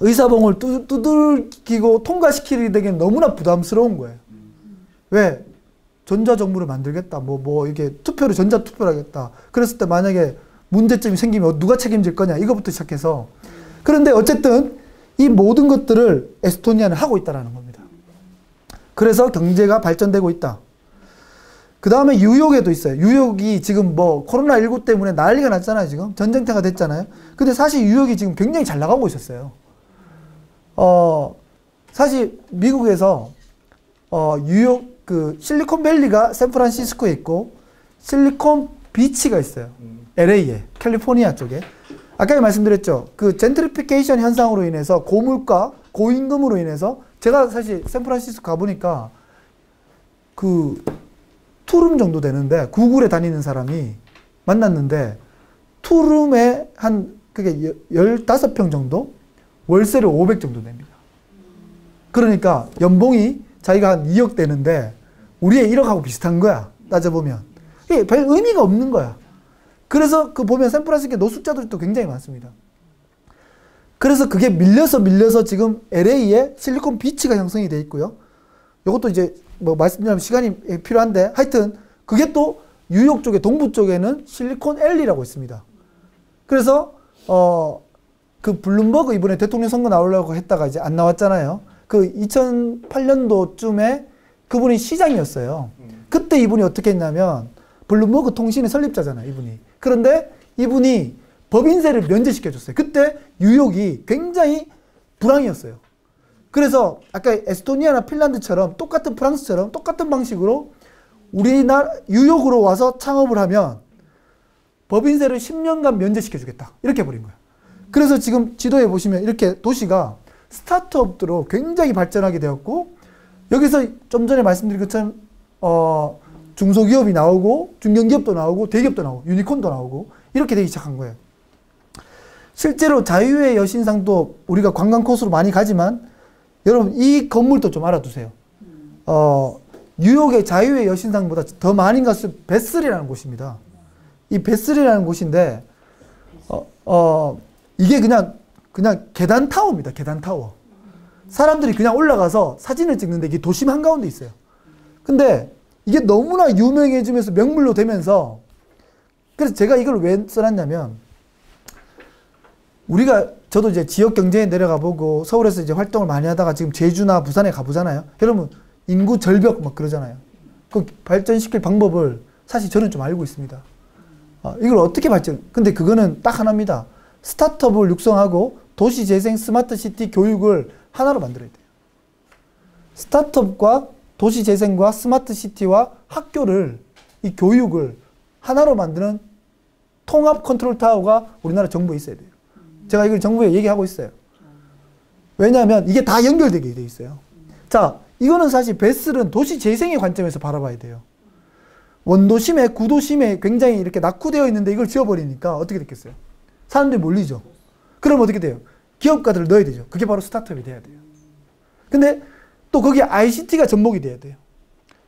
의사봉을 두들기고 통과시키기에는 너무나 부담스러운 거예요. 왜? 전자정부를 만들겠다. 이게 투표를 전자투표를 하겠다. 그랬을 때 만약에 문제점이 생기면 누가 책임질 거냐. 이거부터 시작해서. 그런데 어쨌든 이 모든 것들을 에스토니아는 하고 있다는 겁니다. 그래서 경제가 발전되고 있다. 그 다음에 뉴욕에도 있어요. 뉴욕이 지금 코로나19 때문에 난리가 났잖아요. 지금 전쟁터가 됐잖아요. 근데 사실 뉴욕이 지금 굉장히 잘 나가고 있었어요. 사실 미국에서 뉴욕 실리콘밸리가 샌프란시스코에 있고 실리콘 비치가 있어요. LA에, 캘리포니아 쪽에. 아까 말씀드렸죠. 그 젠트리피케이션 현상으로 인해서 고물가, 고임금으로 인해서 제가 사실 샌프란시스코 가보니까 투룸 정도 되는데 구글에 다니는 사람이 만났는데 투룸에 그게 15평 정도? 월세를 500 정도 냅니다. 그러니까 연봉이 자기가 한 2억 되는데 우리의 1억하고 비슷한 거야. 따져보면. 이게 별 의미가 없는 거야. 그래서 보면 샌프란시스코 노숙자들이 또 굉장히 많습니다. 그래서 그게 밀려서 지금 LA에 실리콘 비치가 형성이 돼 있고요. 이것도 이제 말씀드리면 시간이 필요한데 하여튼 그게 또 뉴욕 쪽에 동부 쪽에는 실리콘 앨리라고 있습니다. 그래서 그 블룸버그 이번에 대통령 선거 나오려고 했다가 이제 안 나왔잖아요. 그 2008년도쯤에 그분이 시장이었어요. 그때 이분이 어떻게 했냐면 블룸버그 통신의 설립자잖아요, 이분이. 그런데 이분이 법인세를 면제시켜줬어요. 그때 뉴욕이 굉장히 불황이었어요. 그래서 아까 에스토니아나 핀란드처럼 똑같은 프랑스처럼 똑같은 방식으로 우리나라 뉴욕으로 와서 창업을 하면 법인세를 10년간 면제시켜주겠다. 이렇게 해버린 거예요. 그래서 지금 지도에 보시면 이렇게 도시가 스타트업들로 굉장히 발전하게 되었고 여기서 좀 전에 말씀드린 것처럼 중소기업이 나오고 중견기업도 나오고 대기업도 나오고 유니콘도 나오고 이렇게 되기 시작한 거예요. 실제로 자유의 여신상도 우리가 관광 코스로 많이 가지만 여러분 이 건물도 좀 알아두세요. 뉴욕의 자유의 여신상보다 더 많이 갔을 베슬이라는 곳입니다. 이 베슬이라는 곳인데 이게 그냥 계단 타워입니다. 계단 타워. 사람들이 그냥 올라가서 사진을 찍는데 이게 도심 한가운데 있어요. 근데 이게 너무나 유명해지면서 명물로 되면서 그래서 제가 이걸 왜 써놨냐면 저도 이제 지역 경제에 내려가 보고 서울에서 이제 활동을 많이 하다가 지금 제주나 부산에 가보잖아요. 여러분 인구 절벽 막 그러잖아요. 그 발전시킬 방법을 사실 저는 좀 알고 있습니다. 이걸 어떻게 근데 그거는 딱 하나입니다. 스타트업을 육성하고 도시재생 스마트시티 교육을 하나로 만들어야 돼요. 스타트업과 도시재생과 스마트시티와 학교를 이 교육을 하나로 만드는 통합 컨트롤 타워가 우리나라 정부에 있어야 돼요. 제가 이걸 정부에 얘기하고 있어요. 왜냐하면 이게 다 연결되게 돼 있어요. 자, 이거는 사실 베슬은 도시재생의 관점에서 바라봐야 돼요. 원도심에 구도심에 굉장히 이렇게 낙후되어 있는데 이걸 지어버리니까 어떻게 됐겠어요? 사람들이 몰리죠. 그럼 어떻게 돼요? 기업가들을 넣어야 되죠. 그게 바로 스타트업이 돼야 돼요. 근데 또 거기에 ICT가 접목이 돼야 돼요.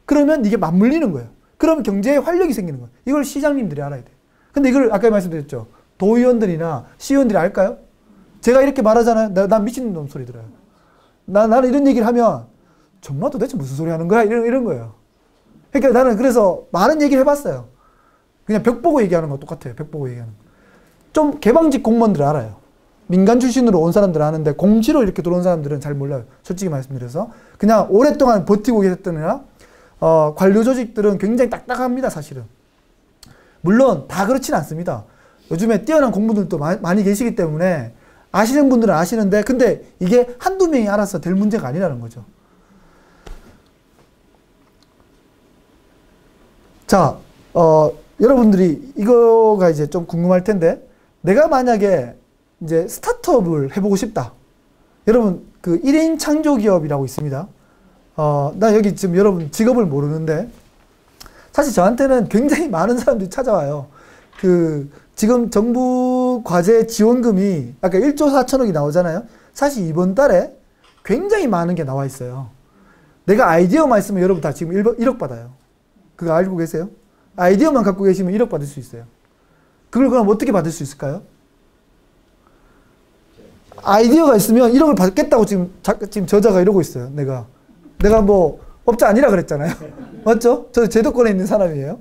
그러면 이게 맞물리는 거예요. 그러면 경제에 활력이 생기는 거예요. 이걸 시장님들이 알아야 돼요. 근데 이걸 아까 말씀드렸죠. 도의원들이나 시의원들이 알까요? 제가 이렇게 말하잖아요. 난 미친놈 소리 들어요. 나는 이런 얘기를 하면 정말 도대체 무슨 소리 하는 거야? 이런 거예요. 그러니까 나는 그래서 많은 얘기를 해봤어요. 그냥 벽 보고 얘기하는 거 똑같아요. 벽 보고 얘기하는 거. 좀 개방직 공무원들 알아요. 민간 출신으로 온 사람들 아는데 공시로 이렇게 들어온 사람들은 잘 몰라요. 솔직히 말씀드려서. 그냥 오랫동안 버티고 계셨더니나 관료 조직들은 굉장히 딱딱합니다. 사실은. 물론 다 그렇진 않습니다. 요즘에 뛰어난 공무들도 많이 계시기 때문에 아시는 분들은 아시는데 근데 이게 한두 명이 알아서 될 문제가 아니라는 거죠. 자, 여러분들이 이거가 이제 좀 궁금할 텐데 내가 만약에 이제 스타트업을 해보고 싶다. 여러분 그 1인 창조기업이라고 있습니다. 나 여기 지금 여러분 직업을 모르는데 사실 저한테는 굉장히 많은 사람들이 찾아와요. 그 지금 정부 과제 지원금이 아까 1조 4천억이 나오잖아요. 사실 이번 달에 굉장히 많은 게 나와 있어요. 내가 아이디어만 있으면 여러분 다 지금 1억 받아요. 그거 알고 계세요? 아이디어만 갖고 계시면 1억 받을 수 있어요. 그걸 그럼 어떻게 받을 수 있을까요? 아이디어가 있으면 1억을 받겠다고 지금 저자가 이러고 있어요. 내가 뭐 업자 아니라 그랬잖아요. 맞죠? 저 제도권에 있는 사람이에요.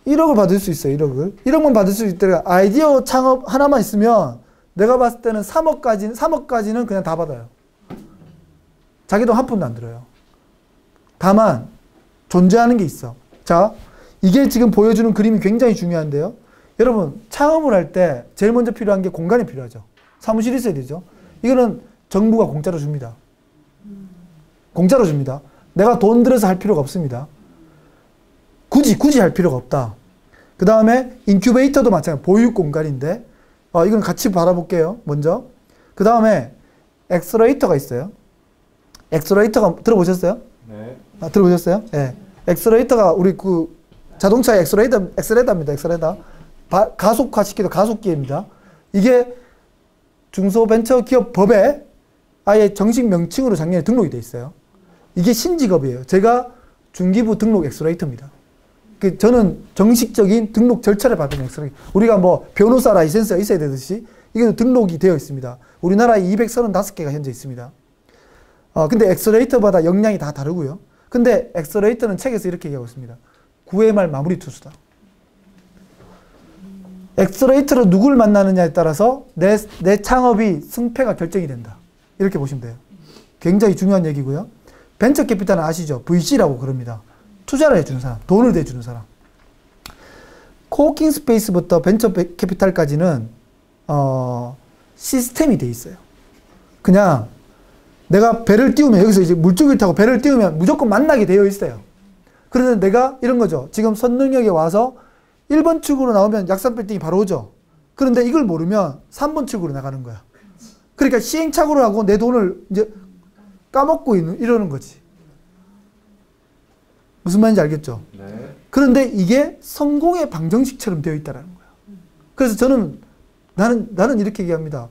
1억을 받을 수 있어요. 1억만 받을 수 있더라. 아이디어 창업 하나만 있으면 내가 봤을 때는 3억까지는 그냥 다 받아요. 자기 돈 한 푼도 안 들어요. 다만 존재하는 게 있어. 자, 이게 지금 보여주는 그림이 굉장히 중요한데요. 여러분 창업을 할 때 제일 먼저 필요한 게 공간이 필요하죠. 사무실이 있어야 되죠. 이거는 정부가 공짜로 줍니다. 공짜로 줍니다. 내가 돈 들여서 할 필요가 없습니다. 굳이 할 필요가 없다. 그 다음에 인큐베이터도 마찬가지로 보육 공간인데 이건 같이 바라볼게요. 먼저. 그 다음에 엑셀러레이터가 있어요. 엑셀러레이터가 들어보셨어요? 네. 들어보셨어요? 네. 엑셀러레이터가 우리 그 자동차 엑셀레이터입니다. 엑셀레이터. 가속화시키는 가속기입니다. 이게 중소벤처기업법에 아예 정식 명칭으로 작년에 등록이 돼 있어요. 이게 신직업이에요. 제가 중기부 등록 엑셀레이터입니다. 저는 정식적인 등록 절차를 받은 엑셀레이터. 우리가 뭐 변호사 라이센스가 있어야 되듯이 이게 등록이 되어 있습니다. 우리나라에 235개가 현재 있습니다. 근데 엑셀레이터마다 역량이 다 다르고요. 근데 엑셀레이터는 책에서 이렇게 얘기하고 있습니다. 9회 말 마무리 투수다. 엑셀레이터로 누굴 만나느냐에 따라서 내 창업이 승패가 결정이 된다. 이렇게 보시면 돼요. 굉장히 중요한 얘기고요. 벤처 캐피탈은 아시죠? VC라고 그럽니다. 투자를 해주는 사람, 돈을 대주는 사람. 코워킹 스페이스부터 벤처 캐피탈까지는 시스템이 돼 있어요. 그냥 내가 배를 띄우면 여기서 이제 물줄기를 타고 배를 띄우면 무조건 만나게 되어 있어요. 그런데 내가 이런 거죠. 지금 선릉역에 와서 1번 출구로 나오면 약산 빌딩이 바로 오죠. 그런데 이걸 모르면 3번 출구로 나가는 거야. 그러니까 시행착오를 하고 내 돈을 이제 까먹고 이러는 거지. 무슨 말인지 알겠죠? 네. 그런데 이게 성공의 방정식처럼 되어 있다는 거야. 그래서 저는 나는 이렇게 얘기합니다.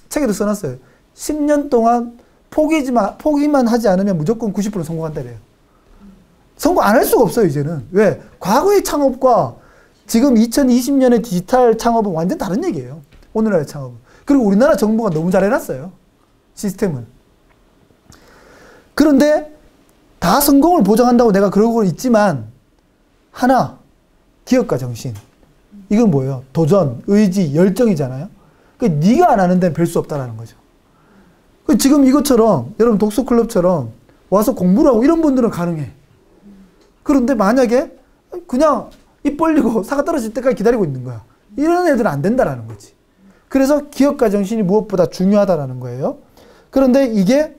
책에도 써놨어요. 10년 동안 포기만 하지 않으면 무조건 90% 성공한다 그래요. 성공 안 할 수가 없어요, 이제는. 왜? 과거의 창업과 지금 2020년의 디지털 창업은 완전 다른 얘기예요. 오늘날의 창업은. 그리고 우리나라 정부가 너무 잘 해놨어요. 시스템을. 그런데 다 성공을 보장한다고 내가 그러고 있지만 하나, 기업가 정신. 이건 뭐예요? 도전, 의지, 열정이잖아요. 그러니까 네가 안 하는 데는 별 수 없다라는 거죠. 지금 이것처럼 여러분 독서클럽처럼 와서 공부를 하고 이런 분들은 가능해. 그런데 만약에 그냥 입 벌리고 사과 떨어질 때까지 기다리고 있는 거야. 이런 애들은 안 된다라는 거지. 그래서 기업가 정신이 무엇보다 중요하다라는 거예요. 그런데 이게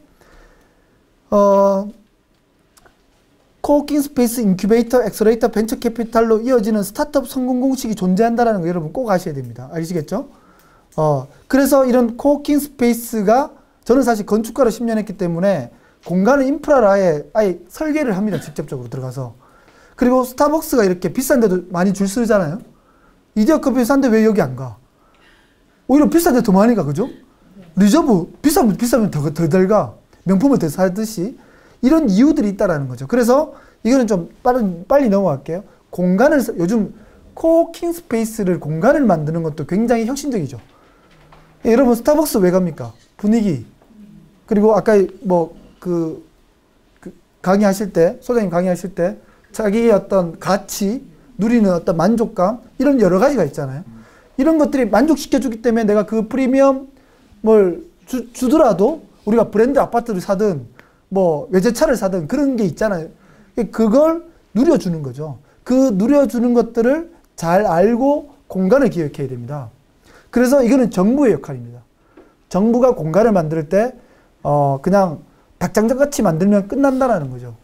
코워킹 스페이스, 인큐베이터, 엑셀레이터, 벤처 캐피탈로 이어지는 스타트업 성공 공식이 존재한다는 거 여러분 꼭 아셔야 됩니다. 아시겠죠? 그래서 이런 코워킹 스페이스가 저는 사실 건축가로 10년 했기 때문에 공간을 인프라를 아예 설계를 합니다. 직접적으로 들어가서. 그리고 스타벅스가 이렇게 비싼데도 많이 줄 서잖아요. 이디야 커피 싼데 왜 여기 안 가? 오히려 비싼데 더 많이 가, 그죠? 리저브 비싸면 더 가. 명품을 더 사듯이 이런 이유들이 있다라는 거죠. 그래서 이거는 좀 빨리 넘어갈게요. 요즘 코워킹 스페이스를 공간을 만드는 것도 굉장히 혁신적이죠. 여러분 스타벅스 왜 갑니까? 분위기. 그리고 아까 강의하실 때, 소장님 강의하실 때 자기의 어떤 가치, 누리는 어떤 만족감 이런 여러 가지가 있잖아요. 이런 것들이 만족시켜주기 때문에 내가 그 프리미엄 뭘 주더라도 우리가 브랜드 아파트를 사든 뭐 외제차를 사든 그런 게 있잖아요. 그걸 누려주는 거죠. 그 누려주는 것들을 잘 알고 공간을 기획해야 됩니다. 그래서 이거는 정부의 역할입니다. 정부가 공간을 만들 때 그냥 닭장작같이 만들면 끝난다라는 거죠.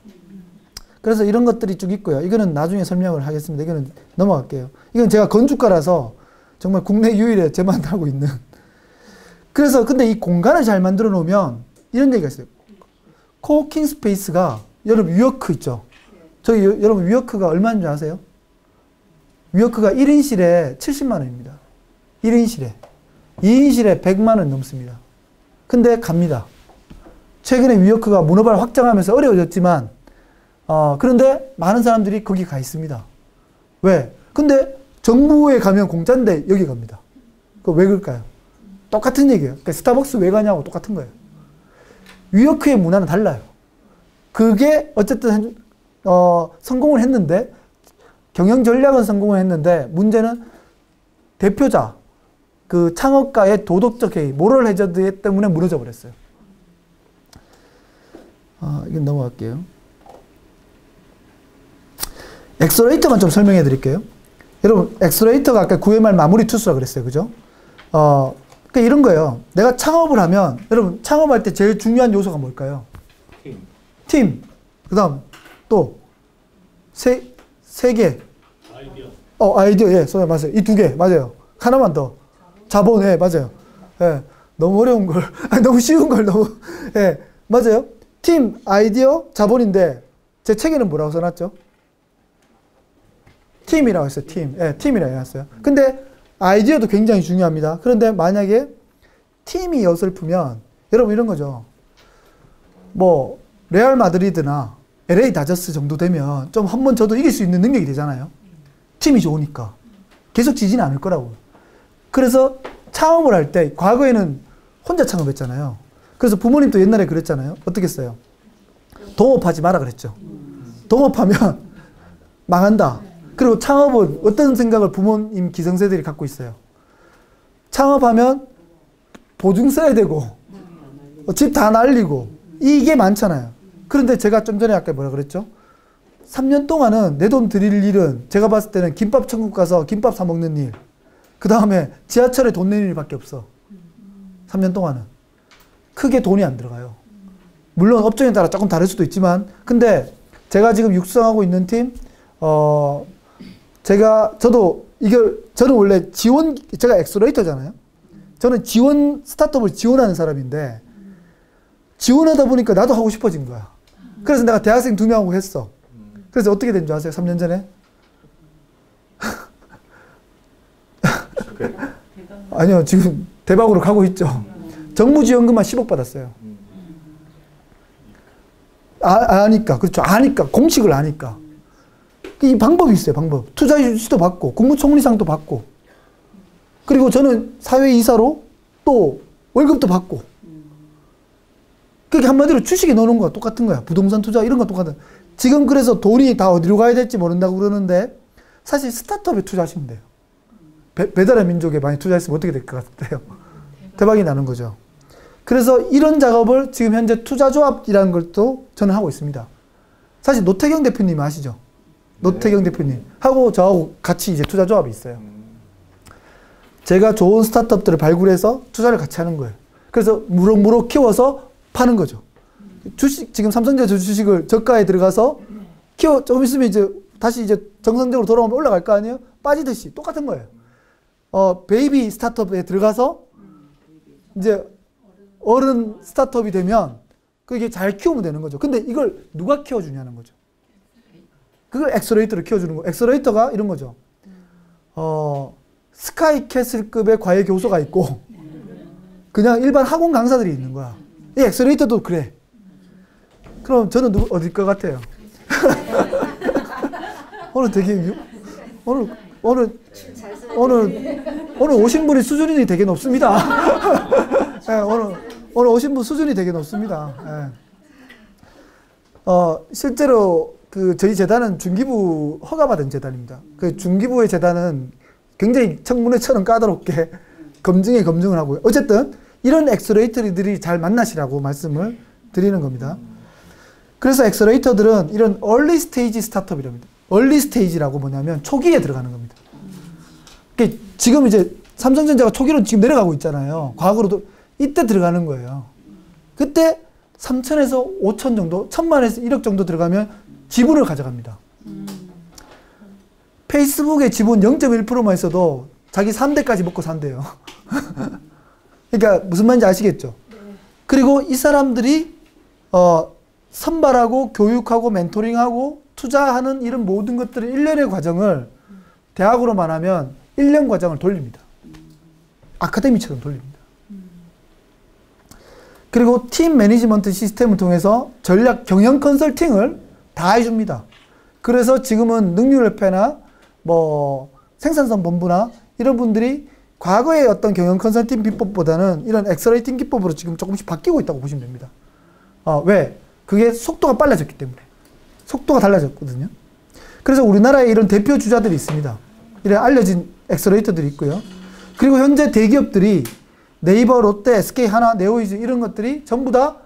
그래서 이런 것들이 쭉 있고요. 이거는 나중에 설명을 하겠습니다. 이거는 넘어갈게요. 이건 제가 건축가라서 정말 국내 유일에 제만 하고 있는. 그래서 근데 이 공간을 잘 만들어 놓으면 이런 얘기가 있어요. 코워킹 스페이스가 여러분 위워크 있죠? 저기 여러분 위워크가 얼마인 줄 아세요? 위워크가 1인실에 70만 원입니다. 1인실에. 2인실에 100만 원 넘습니다. 근데 갑니다. 최근에 위워크가 문어발 확장하면서 어려워졌지만 그런데 많은 사람들이 거기 가 있습니다. 왜? 근데 정부에 가면 공짜인데 여기 갑니다. 그 왜 그럴까요? 똑같은 얘기예요. 그러니까 스타벅스 왜 가냐고 똑같은 거예요. 위워크의 문화는 달라요. 그게 어쨌든 성공을 했는데 경영 전략은 성공을 했는데 문제는 대표자 그 창업가의 도덕적 해이, 모럴 해저드 때문에 무너져 버렸어요. 이건 넘어갈게요. 엑셀레이터만 좀 설명해 드릴게요. 여러분, 엑셀레이터가 아까 9회말 마무리 투수라 그랬어요. 그죠? 그러니까 이런 거예요. 내가 창업을 하면, 여러분, 창업할 때 제일 중요한 요소가 뭘까요? 팀. 그 다음, 또, 세 개. 아이디어, 예, 맞아요. 이 두 개, 맞아요. 하나만 더. 자본, 예, 맞아요. 예, 너무 어려운 걸, 너무 쉬운 걸 너무, 예, 맞아요. 팀, 아이디어, 자본인데, 제 책에는 뭐라고 써놨죠? 팀이라고 했어요, 팀. 예, 팀이라고 해놨어요. 근데 아이디어도 굉장히 중요합니다. 그런데 만약에 팀이 어설프면, 여러분 이런 거죠. 뭐, 레알 마드리드나 LA 다저스 정도 되면 좀 한 번 져도 이길 수 있는 능력이 되잖아요. 팀이 좋으니까. 계속 지지는 않을 거라고. 그래서 창업을 할 때, 과거에는 혼자 창업했잖아요. 그래서 부모님도 옛날에 그랬잖아요. 어떻게 했어요? 동업하지 마라 그랬죠. 동업하면 망한다. 그리고 창업은 어떤 생각을 부모님 기성세대들이 갖고 있어요. 창업하면 보증 써야 되고 집 다 날리고 이게 많잖아요. 그런데 제가 좀 전에 아까 뭐라 그랬죠? 3년 동안은 내 돈 드릴 일은 제가 봤을 때는 김밥 천국 가서 김밥 사 먹는 일, 그 다음에 지하철에 돈 내는 일밖에 없어. 3년 동안은. 크게 돈이 안 들어가요. 물론 업종에 따라 조금 다를 수도 있지만, 근데 제가 지금 육성하고 있는 팀, 저는 원래 제가 엑셀레이터잖아요. 저는 스타트업을 지원하는 사람인데, 지원하다 보니까 나도 하고 싶어진 거야. 그래서 내가 대학생 2명하고 했어. 그래서 어떻게 된 줄 아세요? 3년 전에? 아니요, 지금 대박으로 가고 있죠. 정부 지원금만 10억 받았어요. 아니까, 그렇죠. 아니까, 공식을 아니까. 이 방법이 있어요, 방법. 투자유치도 받고, 국무총리상도 받고, 그리고 저는 사회이사로 또 월급도 받고, 그게 한마디로 주식에 넣는 거야. 똑같은 거야. 부동산 투자 이런 거 똑같은. 지금 그래서 돈이 다 어디로 가야 될지 모른다고 그러는데, 사실 스타트업에 투자하시면 돼요. 배달의 민족에 많이 투자했으면 어떻게 될 것 같아요? 대박이 나는 거죠. 그래서 이런 작업을 지금 현재 투자조합이라는 걸 또 저는 하고 있습니다. 사실 노태경 대표님 아시죠? 노태경 대표님 하고 저하고 같이 이제 투자조합이 있어요. 제가 좋은 스타트업들을 발굴해서 투자를 같이 하는 거예요. 그래서 무럭무럭 키워서 파는 거죠. 지금 삼성전자 주식을 저가에 들어가서 조금 있으면 이제 다시 이제 정상적으로 돌아오면 올라갈 거 아니에요? 빠지듯이 똑같은 거예요. 베이비 스타트업에 들어가서 이제 어른 스타트업이 되면 그게 잘 키우면 되는 거죠. 근데 이걸 누가 키워주냐는 거죠. 그걸 엑셀레이터로 키워주는 거. 엑셀레이터가 이런 거죠. 스카이캐슬급의 과외 교수가 있고 그냥 일반 학원 강사들이 있는 거야. 이 엑셀레이터도 그래. 그럼 저는 어딜 것 같아요? 오늘 되게 오늘 오신 분이 수준이 되게 높습니다. 네, 오늘 오신 분 수준이 되게 높습니다. 네. 실제로 그 저희 재단은 중기부 허가받은 재단입니다. 그 중기부의 재단은 굉장히 청문회처럼 까다롭게 검증을 하고요. 어쨌든 이런 엑셀러레이터들이 잘 만나시라고 말씀을 드리는 겁니다. 그래서 엑셀러레이터들은 이런 얼리 스테이지 스타트업이랍니다. 얼리 스테이지라고 뭐냐면 초기에 들어가는 겁니다. 지금 이제 삼성전자가 초기로 지금 내려가고 있잖아요. 과거로도 이때 들어가는 거예요. 그때 3천에서 5천 정도, 1,000만에서 1억 정도 들어가면 지분을 가져갑니다. 페이스북의 지분 0.1%만 있어도 자기 3대까지 먹고 산대요. 그러니까 무슨 말인지 아시겠죠? 그리고 이 사람들이 선발하고 교육하고 멘토링하고 투자하는 이런 모든 것들을 1년의 과정을 대학으로만 하면 1년 과정을 돌립니다. 아카데미처럼 돌립니다. 그리고 팀 매니지먼트 시스템을 통해서 전략 경영 컨설팅을 다 해줍니다. 그래서 지금은 능률협회나 뭐 생산성 본부나 이런 분들이 과거의 어떤 경영 컨설팅 기법보다는 이런 엑셀러레이팅 기법으로 지금 조금씩 바뀌고 있다고 보시면 됩니다. 왜? 그게 속도가 빨라졌기 때문에. 속도가 달라졌거든요. 그래서 우리나라에 이런 대표 주자들이 있습니다. 이런 알려진 엑셀러레이터들이 있고요. 그리고 현재 대기업들이 네이버, 롯데, SK 하나, 네오이즈 이런 것들이 전부 다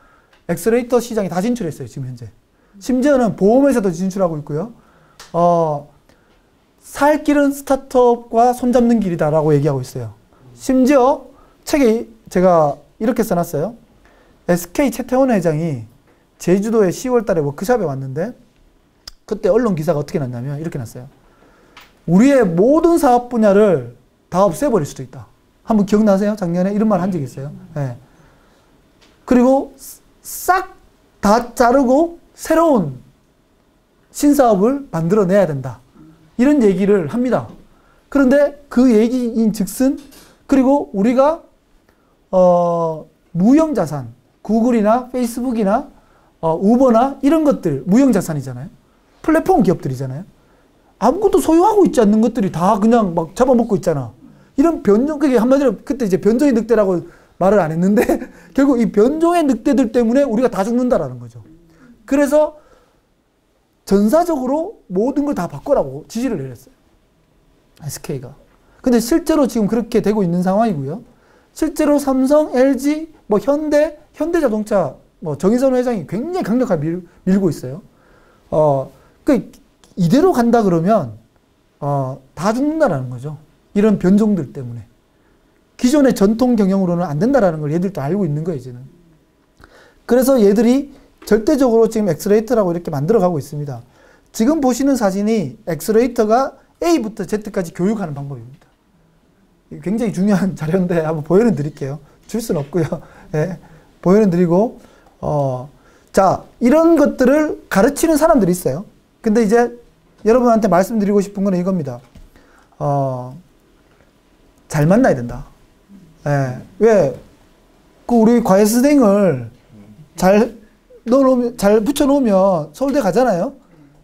엑셀러레이터 시장에 다 진출했어요. 지금 현재. 심지어는 보험회사도 진출하고 있고요. 살 길은 스타트업과 손잡는 길이다라고 얘기하고 있어요. 심지어 책에 제가 이렇게 써놨어요. SK 최태원 회장이 제주도에 10월 달에 워크숍에 왔는데 그때 언론 기사가 어떻게 났냐면 이렇게 났어요. 우리의 모든 사업 분야를 다 없애버릴 수도 있다. 한번 기억나세요? 작년에 이런 말 한 적이 있어요. 네. 그리고 싹 다 자르고 새로운 신사업을 만들어내야 된다. 이런 얘기를 합니다. 그런데 그 얘기인 즉슨 그리고 우리가 무형자산, 구글이나 페이스북이나 우버나 이런 것들 무형자산이잖아요. 플랫폼 기업들이잖아요. 아무것도 소유하고 있지 않는 것들이 다 그냥 막 잡아먹고 있잖아. 이런 변종, 그게 한마디로 그때 이제 변종의 늑대라고 말을 안 했는데 결국 이 변종의 늑대들 때문에 우리가 다 죽는다라는 거죠. 그래서 전사적으로 모든 걸 다 바꾸라고 지시를 내렸어요. SK가. 근데 실제로 지금 그렇게 되고 있는 상황이고요. 실제로 삼성, LG, 뭐 현대자동차, 뭐 정의선 회장이 굉장히 강력하게 밀고 있어요. 이대로 간다 그러면 다 죽는다라는 거죠. 이런 변종들 때문에. 기존의 전통 경영으로는 안 된다라는 걸 얘들도 알고 있는 거예요, 이제는. 그래서 얘들이 절대적으로 지금 엑셀러레이터라고 이렇게 만들어가고 있습니다. 지금 보시는 사진이 엑셀러레이터가 A부터 Z까지 교육하는 방법입니다. 굉장히 중요한 자료인데 한번 보여는 드릴게요. 줄 수는 없고요. 네, 보여는 드리고 자, 이런 것들을 가르치는 사람들이 있어요. 근데 이제 여러분한테 말씀드리고 싶은 건 이겁니다. 잘 만나야 된다. 예. 왜? 우리 과외선생을 잘 붙여놓으면 서울대 가잖아요.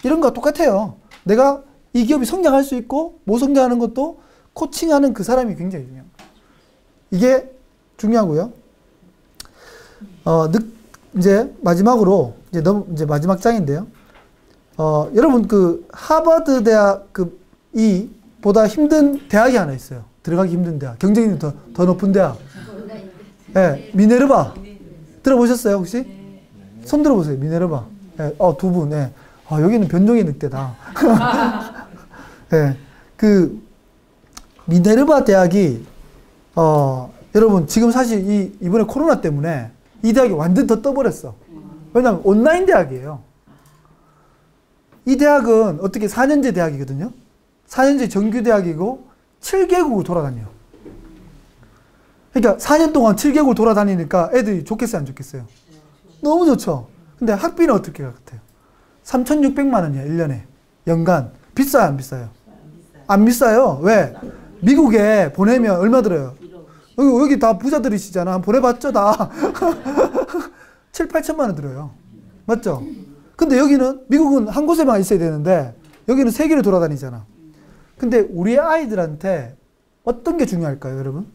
이런 거 똑같아요. 내가 이 기업이 성장할 수 있고 못 성장하는 것도 코칭하는 그 사람이 굉장히 중요합니다. 이게 중요하고요. 이제 마지막으로 이제 마지막 장인데요. 여러분 그 하버드 대학 보다 힘든 대학이 하나 있어요. 들어가기 힘든 대학. 경쟁률이 더 높은 대학. 네, 미네르바. 들어보셨어요, 혹시? 손 들어보세요, 미네르바. 네, 두 분, 네. 여기는 변종의 늑대다. 네, 그, 미네르바 대학이, 여러분, 지금 사실 이번에 코로나 때문에 이 대학이 완전 더 떠버렸어. 왜냐면 온라인 대학이에요. 이 대학은 어떻게 4년제 대학이거든요. 4년제 정규 대학이고 7개국을 돌아다녀요. 그러니까 4년 동안 7개국을 돌아다니니까 애들이 좋겠어요, 안 좋겠어요? 너무 좋죠. 근데 학비는 어떻게 같아요? 3,600만 원이야, 1년에. 연간. 비싸요, 안 비싸요? 안 비싸요. 왜? 미국에 보내면 얼마 들어요? 여기 다 부자들이시잖아. 보내봤죠, 다. 7, 8천만 원 들어요. 맞죠? 근데 여기는, 미국은 한 곳에만 있어야 되는데, 여기는 세계를 돌아다니잖아. 근데 우리 아이들한테 어떤 게 중요할까요, 여러분?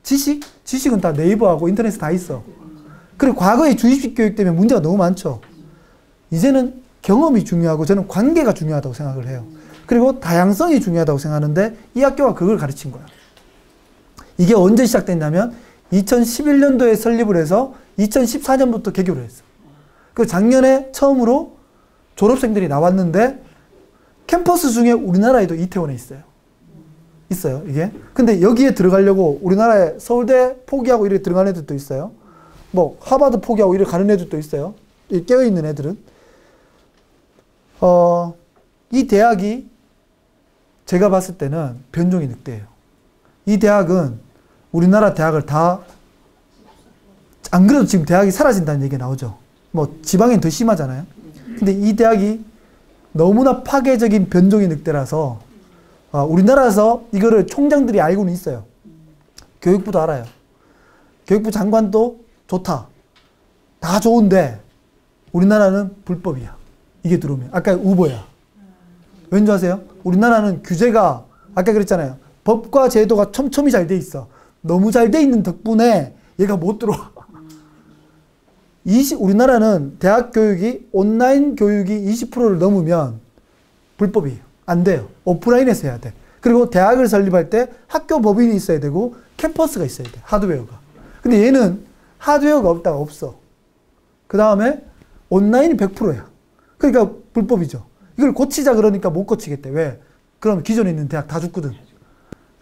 지식은 다 네이버하고 인터넷에 다 있어. 그리고 과거에 주입식 교육 때문에 문제가 너무 많죠. 이제는 경험이 중요하고 저는 관계가 중요하다고 생각을 해요. 그리고 다양성이 중요하다고 생각하는데 이 학교가 그걸 가르친 거예요. 이게 언제 시작됐냐면 2011년도에 설립을 해서 2014년부터 개교를 했어요. 그 작년에 처음으로 졸업생들이 나왔는데 캠퍼스 중에 우리나라에도 이태원에 있어요. 있어요, 이게. 근데 여기에 들어가려고 우리나라에 서울대 포기하고 이렇게 들어가는 애들도 있어요. 뭐 하버드 포기하고 이렇게 가는 애들도 있어요. 깨어있는 애들은. 이 대학이 제가 봤을 때는 변종이 늑대예요. 이 대학은 우리나라 대학을 다, 안 그래도 지금 대학이 사라진다는 얘기가 나오죠. 뭐 지방엔 더 심하잖아요. 근데 이 대학이 너무나 파괴적인 변종의 늑대라서 우리나라에서 이거를 총장들이 알고는 있어요. 교육부도 알아요. 교육부 장관도 좋다. 다 좋은데 우리나라는 불법이야. 이게 들어오면. 아까 우버야. 왠지 아세요? 우리나라는 규제가 아까 그랬잖아요. 법과 제도가 촘촘히 잘 돼 있어. 너무 잘 돼 있는 덕분에 얘가 못 들어와. 우리나라는 대학 교육이 온라인 교육이 20%를 넘으면 불법이에요. 안 돼요. 오프라인에서 해야 돼. 그리고 대학을 설립할 때 학교 법인이 있어야 되고 캠퍼스가 있어야 돼. 하드웨어가. 근데 얘는 하드웨어가 없다가 없어. 그 다음에 온라인이 100%야. 그러니까 불법이죠. 이걸 고치자 그러니까 못 고치겠대. 왜? 그럼 기존에 있는 대학 다 죽거든.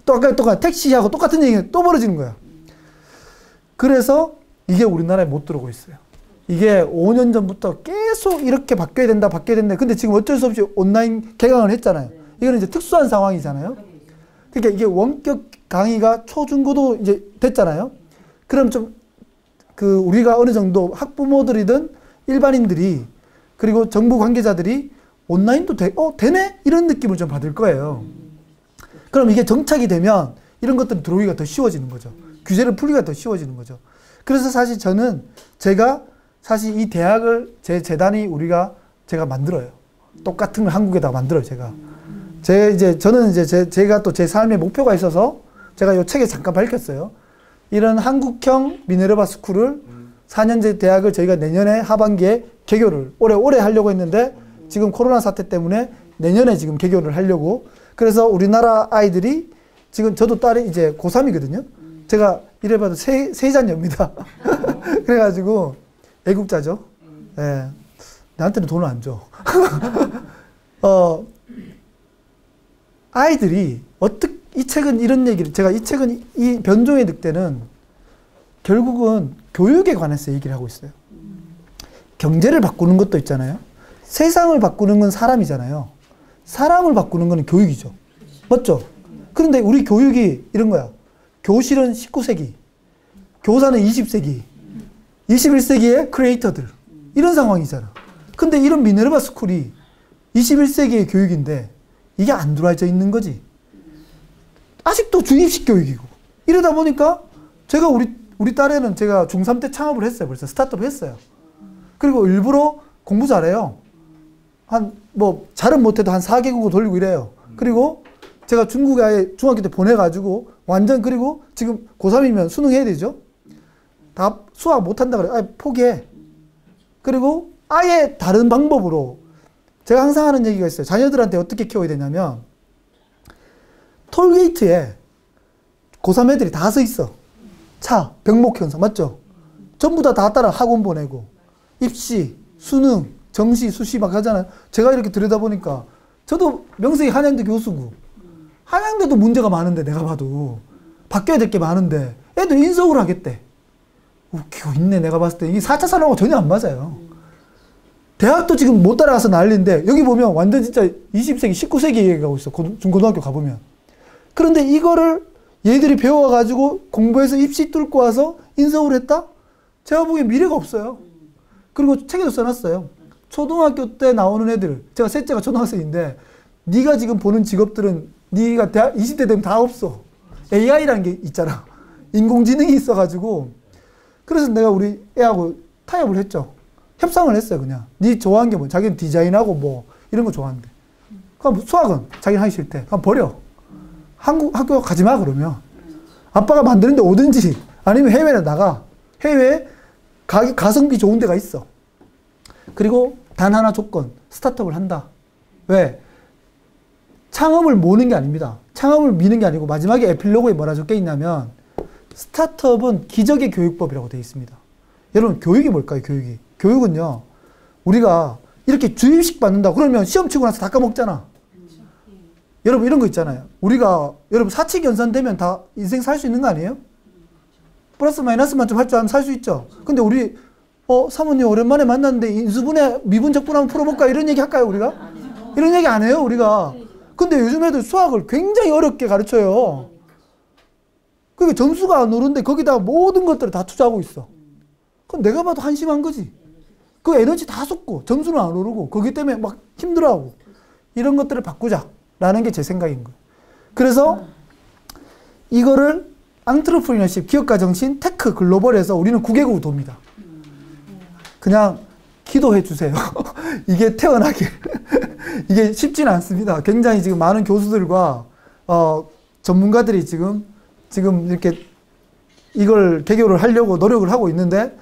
또 아까 택시하고 똑같은 얘기가 또 벌어지는 거야. 그래서 이게 우리나라에 못 들어오고 있어요. 이게 5년 전부터 계속 이렇게 바뀌어야 된다, 바뀌어야 된다. 근데 지금 어쩔 수 없이 온라인 개강을 했잖아요. 이거는 이제 특수한 상황이잖아요. 그러니까 이게 원격 강의가 초중고도 이제 됐잖아요. 그럼 좀 우리가 어느 정도 학부모들이든 일반인들이 그리고 정부 관계자들이 온라인도 되네? 이런 느낌을 좀 받을 거예요. 그럼 이게 정착이 되면 이런 것들은 들어오기가 더 쉬워지는 거죠. 규제를 풀기가 더 쉬워지는 거죠. 그래서 사실 제가 사실 이 대학을 재단이 제가 만들어요. 똑같은 걸 한국에다 만들어요, 제가. 저는 제가 또 제 삶의 목표가 있어서 제가 이 책에 잠깐 밝혔어요. 이런 한국형 미네르바 스쿨을 4년제 대학을 저희가 내년에 하반기에 개교를 올해 하려고 했는데 지금 코로나 사태 때문에 내년에 지금 개교를 하려고. 그래서 우리나라 아이들이 지금 저도 딸이 이제 고3이거든요. 제가 이래봐도 세자녀입니다. 그래가지고 애국자죠. 예. 나한테는 돈을 안 줘. 아이들이 이 책은 이런 얘기를 이 변종의 늑대는 결국은 교육에 관해서 얘기를 하고 있어요. 경제를 바꾸는 것도 있잖아요. 세상을 바꾸는 건 사람이잖아요. 사람을 바꾸는 건 교육이죠. 맞죠? 그런데 우리 교육이 이런 거야. 교실은 19세기, 교사는 20세기, 21세기의 크리에이터들. 이런 상황이잖아. 근데 이런 미네르바 스쿨이 21세기의 교육인데 이게 안 들어와져 있는 거지. 아직도 중립식 교육이고. 이러다 보니까 제가 우리 딸애는 제가 중3 때 창업을 했어요. 벌써 스타트업 했어요. 그리고 일부러 공부 잘해요. 잘은 못해도 한 4개국어 돌리고 이래요. 그리고 제가 중국에 아예 중학교 때 보내가지고 그리고 지금 고3이면 수능 해야 되죠? 다 수학 못한다 그래. 아예 포기해. 그리고 아예 다른 방법으로 제가 항상 하는 얘기가 있어요. 자녀들한테 어떻게 키워야 되냐면 톨게이트에 고3 애들이 다 서 있어. 병목 현상 맞죠? 전부 다 따라 학원 보내고 입시, 수능, 정시, 수시 막 하잖아요. 제가 이렇게 들여다보니까 저도 명색이 한양대 교수고 한양대도 문제가 많은데 내가 봐도 바뀌어야 될 게 많은데 애들 인서울 하겠대. 웃기고 있네. 내가 봤을 때 이게 4차 산업하고 전혀 안 맞아요. 대학도 지금 못 따라가서 난리인데 여기 보면 완전 진짜 20세기, 19세기 얘기하고 있어. 중고등학교 가보면. 그런데 이거를 얘들이 배워가지고 공부해서 입시 뚫고 와서 인서울 했다? 제가 보기엔 미래가 없어요. 그리고 책에도 써놨어요. 초등학교 때 나오는 애들, 제가 셋째가 초등학생인데 네가 지금 보는 직업들은 네가 대학 20대 되면 다 없어. AI라는 게 있잖아. 인공지능이 있어가지고. 그래서 내가 우리 애하고 타협을 했죠. 협상을 했어요. 그냥 네 좋아하는 게 뭐, 자기는 디자인하고 뭐 이런 거 좋아하는데 그럼 수학은 자기는 하기 싫대. 그럼 버려. 학교 가지 마. 그러면 아빠가 만드는데 오든지 아니면 해외에 나가. 해외에 가성비 좋은 데가 있어. 그리고 단 하나 조건, 스타트업을 한다. 왜? 창업을 모으는 게 아닙니다. 창업을 미는 게 아니고 마지막에 에필로그에 뭐라 적혀 있냐면 스타트업은 기적의 교육법이라고 되어 있습니다. 여러분 교육이 뭘까요? 교육이. 교육은요. 우리가 이렇게 주입식 받는다 그러면 시험 치고 나서 다 까먹잖아. 여러분 이런 거 있잖아요. 우리가 여러분 사칙 연산되면 다 인생 살 수 있는 거 아니에요? 플러스 마이너스만 좀 할 줄 알면 살 수 있죠. 근데 우리 사모님 오랜만에 만났는데 인수분해 미분적분 한번 풀어볼까 이런 얘기 할까요 우리가? 이런 얘기 안 해요 우리가. 근데 요즘 애들 수학을 굉장히 어렵게 가르쳐요. 그게 점수가 안 오르는데 거기다가 모든 것들을 다 투자하고 있어. 그럼 내가 봐도 한심한 거지. 그 에너지 다 쏟고 점수는 안 오르고 거기 때문에 막 힘들어하고 이런 것들을 바꾸자라는 게 제 생각인 거예요. 그래서 이거를 안트러프리너십, 기업가 정신, 테크, 글로벌에서 우리는 9개국을 돕니다. 그냥 기도해 주세요. 이게 태어나길. 이게 쉽지는 않습니다. 굉장히 지금 많은 교수들과 전문가들이 지금 이렇게 이걸 개교를 하려고 노력을 하고 있는데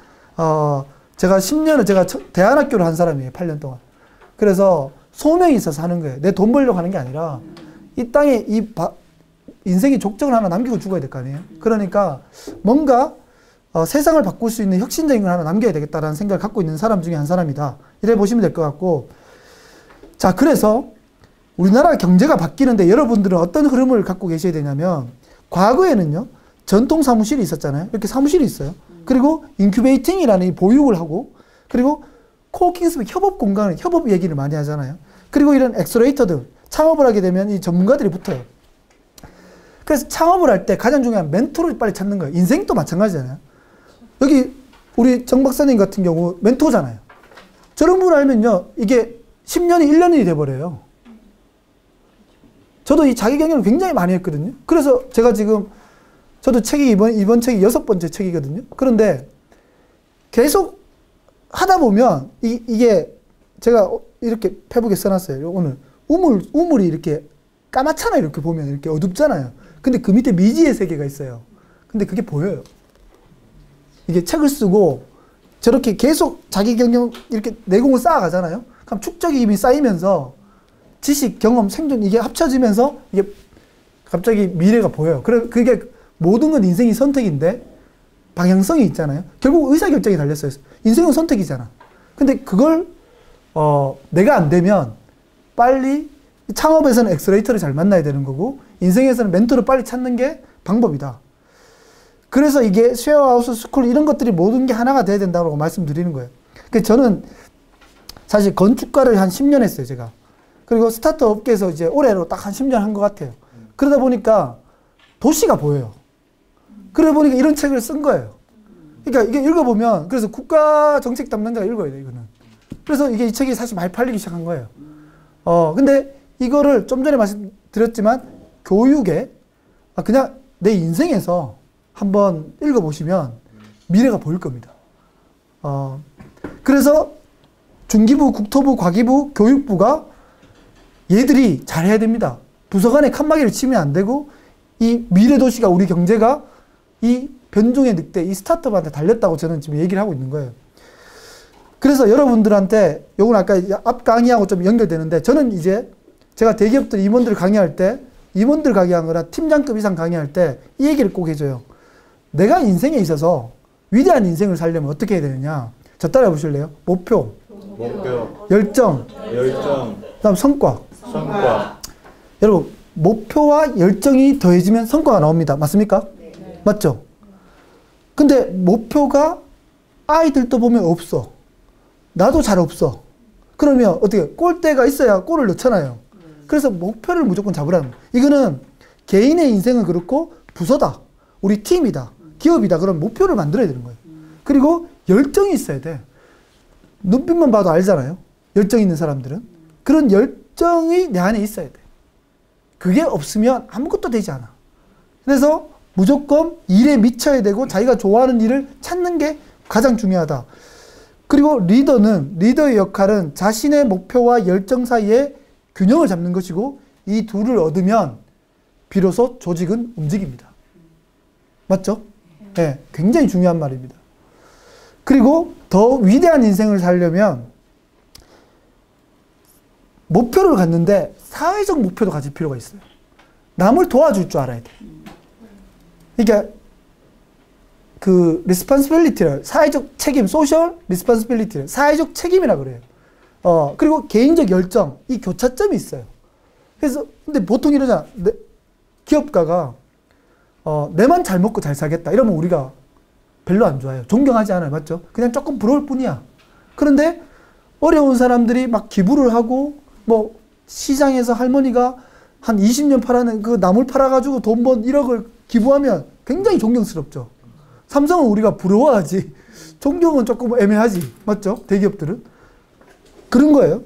제가 10년을 제가 대안학교를 한 사람이에요. 8년 동안. 그래서 소명이 있어서 하는 거예요. 내 돈 벌려고 하는 게 아니라 이 땅에 인생의 족적을 하나 남기고 죽어야 될 거 아니에요. 그러니까 뭔가 세상을 바꿀 수 있는 혁신적인 걸 하나 남겨야 되겠다라는 생각을 갖고 있는 사람 중에 한 사람이다. 이래 보시면 될 것 같고, 자, 그래서 우리나라 경제가 바뀌는데 여러분들은 어떤 흐름을 갖고 계셔야 되냐면, 과거에는요, 전통 사무실이 있었잖아요. 이렇게 사무실이 있어요. 그리고 인큐베이팅이라는 이 보육을 하고, 그리고 코워킹 스페이스, 협업 공간을, 협업 얘기를 많이 하잖아요. 그리고 이런 엑셀러레이터들, 창업을 하게 되면 이 전문가들이 붙어요. 그래서 창업을 할 때 가장 중요한 멘토를 빨리 찾는 거예요. 인생도 마찬가지잖아요. 여기 우리 정 박사님 같은 경우 멘토잖아요. 저런 분 알면요, 이게 10년이 1년이 돼버려요. 저도 이 자기경영을 굉장히 많이 했거든요. 그래서 제가 지금, 저도 책이 이번 책이 6번째 책이거든요. 그런데 계속 하다 보면 이게 제가 이렇게 페북에 써놨어요. 오늘 우물이 이렇게 까맣잖아요. 이렇게 보면 이렇게 어둡잖아요. 근데 그 밑에 미지의 세계가 있어요. 근데 그게 보여요. 이게 책을 쓰고 저렇게 계속 자기 경영 이렇게 내공을 쌓아가잖아요. 그럼 축적이 이미 쌓이면서 지식, 경험, 생존 이게 합쳐지면서 이게 갑자기 미래가 보여요. 그게 모든 건 인생이 선택인데 방향성이 있잖아요. 결국 의사결정이 달렸어요. 인생은 선택이잖아. 근데 그걸 내가 안 되면 빨리 창업에서는 엑셀레이터를 잘 만나야 되는 거고 인생에서는 멘토를 빨리 찾는 게 방법이다. 그래서 이게 쉐어하우스 스쿨 이런 것들이 모든 게 하나가 돼야 된다고 말씀드리는 거예요. 그래서 저는 사실 건축가를 한 10년 했어요, 제가. 그리고 스타트업 업계에서 이제 올해로 딱 한 10년 한 것 같아요. 그러다 보니까 도시가 보여요. 그러다 보니까 이런 책을 쓴 거예요. 그러니까 이게 읽어보면, 그래서 국가 정책 담당자가 읽어야 돼요, 이거는. 그래서 이 책이 사실 많이 팔리기 시작한 거예요. 근데 이거를 좀 전에 말씀드렸지만, 교육에, 그냥 내 인생에서 한번 읽어보시면 미래가 보일 겁니다. 그래서 중기부, 국토부, 과기부, 교육부가 얘들이 잘해야 됩니다. 부서 간에 칸막이를 치면 안 되고, 이 미래 도시가 우리 경제가 이 변종의 늑대, 이 스타트업한테 달렸다고 저는 지금 얘기를 하고 있는 거예요. 그래서 여러분들한테, 요건 아까 앞 강의하고 좀 연결되는데, 저는 이제 제가 대기업들 임원들 강의할 때, 임원들 강의하거나 팀장급 이상 강의할 때 이 얘기를 꼭 해줘요. 내가 인생에 있어서 위대한 인생을 살려면 어떻게 해야 되느냐. 저 따라해 보실래요? 목표, 열정, 그다음 성과. 여러분, 목표와 열정이 더해지면 성과가 나옵니다. 맞습니까? 네. 맞죠? 근데 목표가 아이들도 보면 없어. 나도 잘 없어. 그러면 어떻게 골대가 있어야 골을 넣잖아요. 그래서 목표를 무조건 잡으라는 거예요. 이거는 개인의 인생은 그렇고 부서다. 우리 팀이다. 기업이다. 그럼 목표를 만들어야 되는 거예요. 그리고 열정이 있어야 돼. 눈빛만 봐도 알잖아요. 열정 있는 사람들은. 그런 열정이 내 안에 있어야 돼. 그게 없으면 아무것도 되지 않아. 그래서 무조건 일에 미쳐야 되고 자기가 좋아하는 일을 찾는 게 가장 중요하다. 그리고 리더의 역할은 자신의 목표와 열정 사이에 균형을 잡는 것이고 이 둘을 얻으면 비로소 조직은 움직입니다. 맞죠? 네, 굉장히 중요한 말입니다. 그리고 더 위대한 인생을 살려면 목표를 갖는데 사회적 목표도 가질 필요가 있어요. 남을 도와줄 줄 알아야 돼. 그러니까 그 responsibility를 사회적 책임, social responsibility를 사회적 책임이라 그래요. 그리고 개인적 열정, 이 교차점이 있어요. 그래서 근데 보통 이러잖아. 기업가가 내만 잘 먹고 잘 살겠다 이러면 우리가 별로 안 좋아해요. 존경하지 않아요. 맞죠? 그냥 조금 부러울 뿐이야. 그런데 어려운 사람들이 막 기부를 하고 뭐 시장에서 할머니가 한 20년 팔아낸 그 나물 팔아가지고 돈 번 1억을 기부하면 굉장히 존경스럽죠. 삼성은 우리가 부러워하지 존경은 조금 애매하지. 맞죠? 대기업들은. 그런 거예요.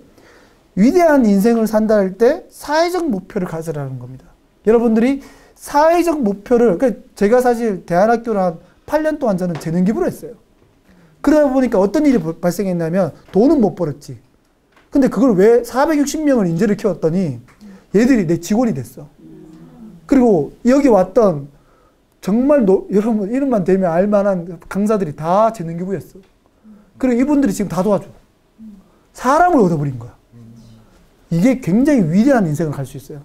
위대한 인생을 산다 할 때 사회적 목표를 가져라는 겁니다. 여러분들이 사회적 목표를, 제가 사실 대안학교를 한 8년 동안 저는 재능 기부를 했어요. 그러다 보니까 어떤 일이 발생했냐면 돈은 못 벌었지. 근데 그걸 왜 460명을 인재를 키웠더니 얘들이 내 직원이 됐어. 그리고 여기 왔던 정말 여러분 이름만 대면 알만한 강사들이 다 재능 기부였어. 그리고 이분들이 지금 다 도와줘. 사람을 얻어버린 거야. 이게 굉장히 위대한 인생을 갈 수 있어요.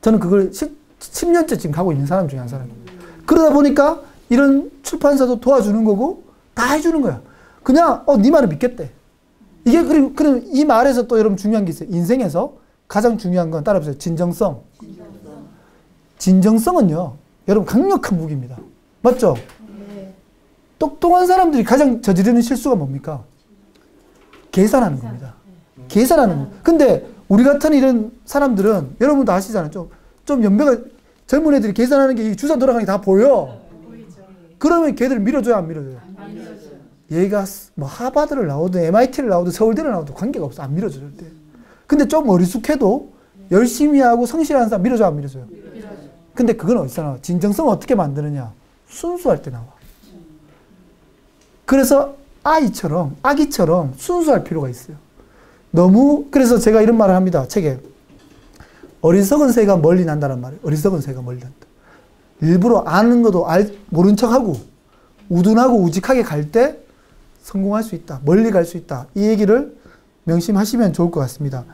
저는 그걸 10년째 지금 가고 있는 사람 중에 한 사람이에요. 그러다 보니까 이런 출판사도 도와주는 거고 다 해주는 거야. 그냥 네 말을 믿겠대. 이게 그리고 이 말에서 또 여러분 중요한 게 있어요. 인생에서 가장 중요한 건 따라해보세요. 진정성. 진정성은요. 여러분 강력한 무기입니다. 맞죠? 네. 똑똑한 사람들이 가장 저지르는 실수가 뭡니까? 계산하는 겁니다. 계산하는 거. 근데 우리 같은 이런 사람들은 여러분도 아시잖아요. 좀 연배가 젊은 애들이 계산하는 게 주사 돌아가는 게 다 보여. 그러면 걔들 밀어줘요, 안 밀어줘요? 안 밀어줘요. 얘가 뭐 하버드를 나오든 MIT를 나오든 서울대를 나오든 관계가 없어. 안 밀어줘요. 절대. 근데 좀 어리숙해도 열심히 하고 성실한 사람 밀어줘요, 안 밀어줘요? 근데 그건 어디서 나와? 진정성을 어떻게 만드느냐? 순수할 때 나와. 그래서 아기처럼 순수할 필요가 있어요. 그래서 제가 이런 말을 합니다. 책에. 어리석은 새가 멀리 난다는 말이에요. 어리석은 새가 멀리 난다. 일부러 아는 것도 모른 척하고 우둔하고 우직하게 갈 때 성공할 수 있다. 멀리 갈 수 있다. 이 얘기를 명심하시면 좋을 것 같습니다.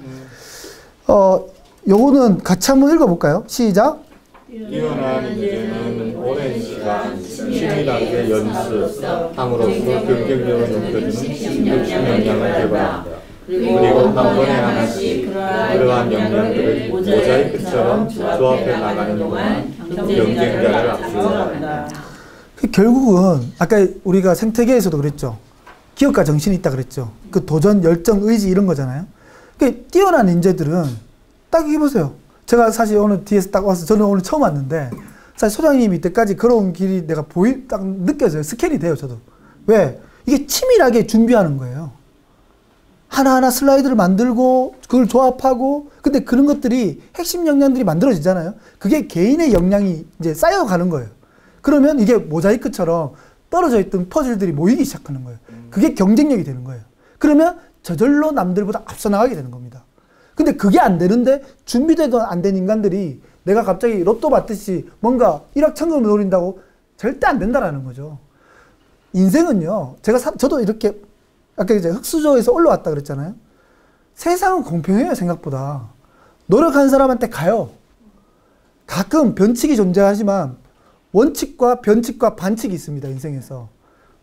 요거는 같이 한번 읽어볼까요? 시작. 뛰어난 인재는 오랜 시간 치밀하게 연습함으로써 긍정적으로 느껴지는 심리적 역량을 개발합니다. 그리고 한 번에 하나씩 그러한 역량들을 모자이크처럼 조합해 나가는 동안 경쟁자를 압수합니다. 결국은 아까 우리가 생태계에서도 그랬죠. 기업가 정신이 있다 그랬죠. 그 도전, 열정, 의지 이런 거잖아요. 뛰어난 인재들은 딱 이거 보세요. 제가 사실 오늘 뒤에서 딱 와서 저는 오늘 처음 왔는데 사실 소장님이 이때까지 걸어온 길이 내가 딱 느껴져요. 스캔이 돼요, 저도. 왜? 이게 치밀하게 준비하는 거예요. 하나하나 슬라이드를 만들고 그걸 조합하고 근데 그런 것들이 핵심 역량들이 만들어지잖아요. 그게 개인의 역량이 이제 쌓여가는 거예요. 그러면 이게 모자이크처럼 떨어져 있던 퍼즐들이 모이기 시작하는 거예요. 그게 경쟁력이 되는 거예요. 그러면 저절로 남들보다 앞서 나가게 되는 겁니다. 근데 그게 안 되는데 준비돼도 안 된 인간들이 내가 갑자기 로또 받듯이 뭔가 일확천금을 노린다고 절대 안 된다라는 거죠. 인생은요. 저도 이렇게 아까 이제 흙수저에서 올라왔다 그랬잖아요. 세상은 공평해요, 생각보다. 노력한 사람한테 가요. 가끔 변칙이 존재하지만 원칙과 변칙과 반칙이 있습니다, 인생에서.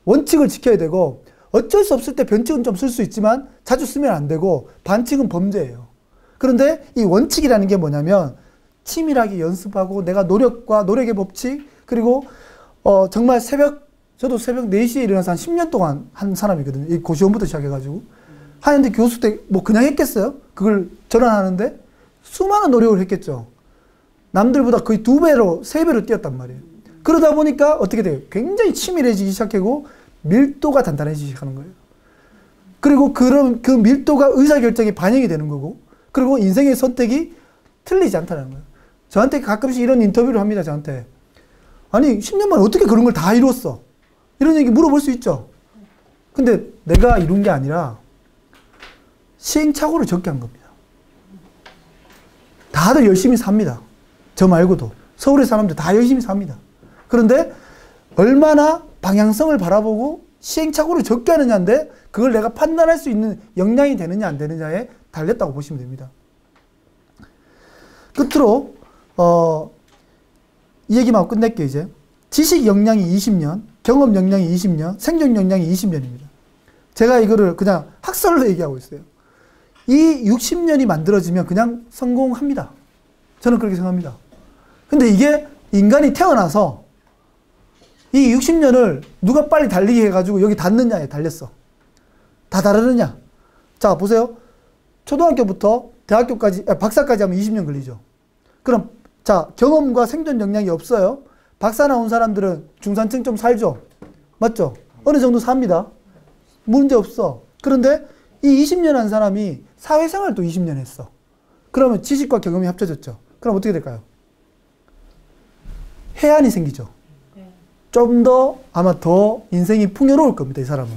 원칙을 지켜야 되고 어쩔 수 없을 때 변칙은 좀 쓸 수 있지만 자주 쓰면 안 되고 반칙은 범죄예요. 그런데 이 원칙이라는 게 뭐냐면 치밀하게 연습하고 내가 노력과 노력의 법칙 그리고 정말 저도 새벽 4시에 일어나서 한 10년 동안 한 사람이거든요. 이 고시원부터 시작해가지고. 하는데 교수 때 뭐 그냥 했겠어요? 그걸 전환하는데 수많은 노력을 했겠죠. 남들보다 거의 2배로, 3배로 뛰었단 말이에요. 그러다 보니까 어떻게 돼요? 굉장히 치밀해지기 시작하고 밀도가 단단해지기 시작하는 거예요. 그리고 그 밀도가 의사결정에 반영이 되는 거고 그리고 인생의 선택이 틀리지 않다는 거예요. 저한테 가끔씩 이런 인터뷰를 합니다. 저한테. 아니 10년 만에 어떻게 그런 걸 다 이뤘어? 이런 얘기 물어볼 수 있죠. 근데 내가 이룬 게 아니라 시행착오를 적게 한 겁니다. 다들 열심히 삽니다. 저 말고도. 서울의 사람들 다 열심히 삽니다. 그런데 얼마나 방향성을 바라보고 시행착오를 적게 하느냐인데 그걸 내가 판단할 수 있는 역량이 되느냐 안 되느냐에 달렸다고 보시면 됩니다. 끝으로 이 얘기만 하고 끝낼게요. 이제 지식 역량이 20년, 경험 역량이 20년, 생존 역량이 20년입니다. 제가 이거를 그냥 학설로 얘기하고 있어요. 이 60년이 만들어지면 그냥 성공합니다. 저는 그렇게 생각합니다. 근데 이게 인간이 태어나서 이 60년을 누가 빨리 달리게 해가지고 여기 닿느냐에 달렸어. 다 다르느냐? 자, 보세요. 초등학교부터 대학교까지, 박사까지 하면 20년 걸리죠. 그럼, 자, 경험과 생존 역량이 없어요. 박사 나온 사람들은 중산층 좀 살죠. 맞죠? 어느 정도 삽니다. 문제 없어. 그런데 이 20년 한 사람이 사회생활도 20년 했어. 그러면 지식과 경험이 합쳐졌죠. 그럼 어떻게 될까요? 해안이 생기죠. 좀 더 아마 더 인생이 풍요로울 겁니다. 이 사람은.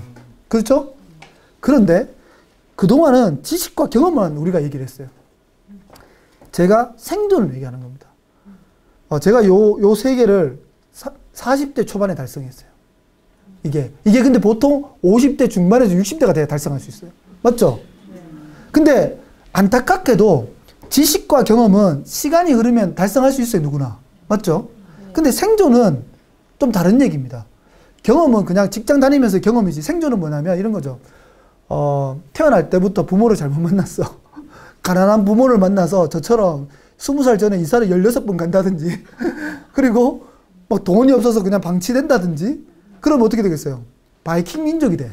그렇죠? 그런데 그동안은 지식과 경험만 우리가 얘기를 했어요. 제가 생존을 얘기하는 겁니다. 제가 요 세 개를 40대 초반에 달성했어요. 이게 근데 보통 50대 중반에서 60대가 돼야 달성할 수 있어요. 맞죠? 근데 안타깝게도 지식과 경험은 시간이 흐르면 달성할 수 있어요. 누구나. 맞죠? 근데 생존은 좀 다른 얘기입니다. 경험은 그냥 직장 다니면서 경험이지, 생존은 뭐냐면 이런 거죠. 태어날 때부터 부모를 잘못 만났어. 가난한 부모를 만나서 저처럼 20살 전에 이사를 16번 간다든지 그리고 막 돈이 없어서 그냥 방치된다든지 그럼 어떻게 되겠어요? 바이킹 민족이 돼.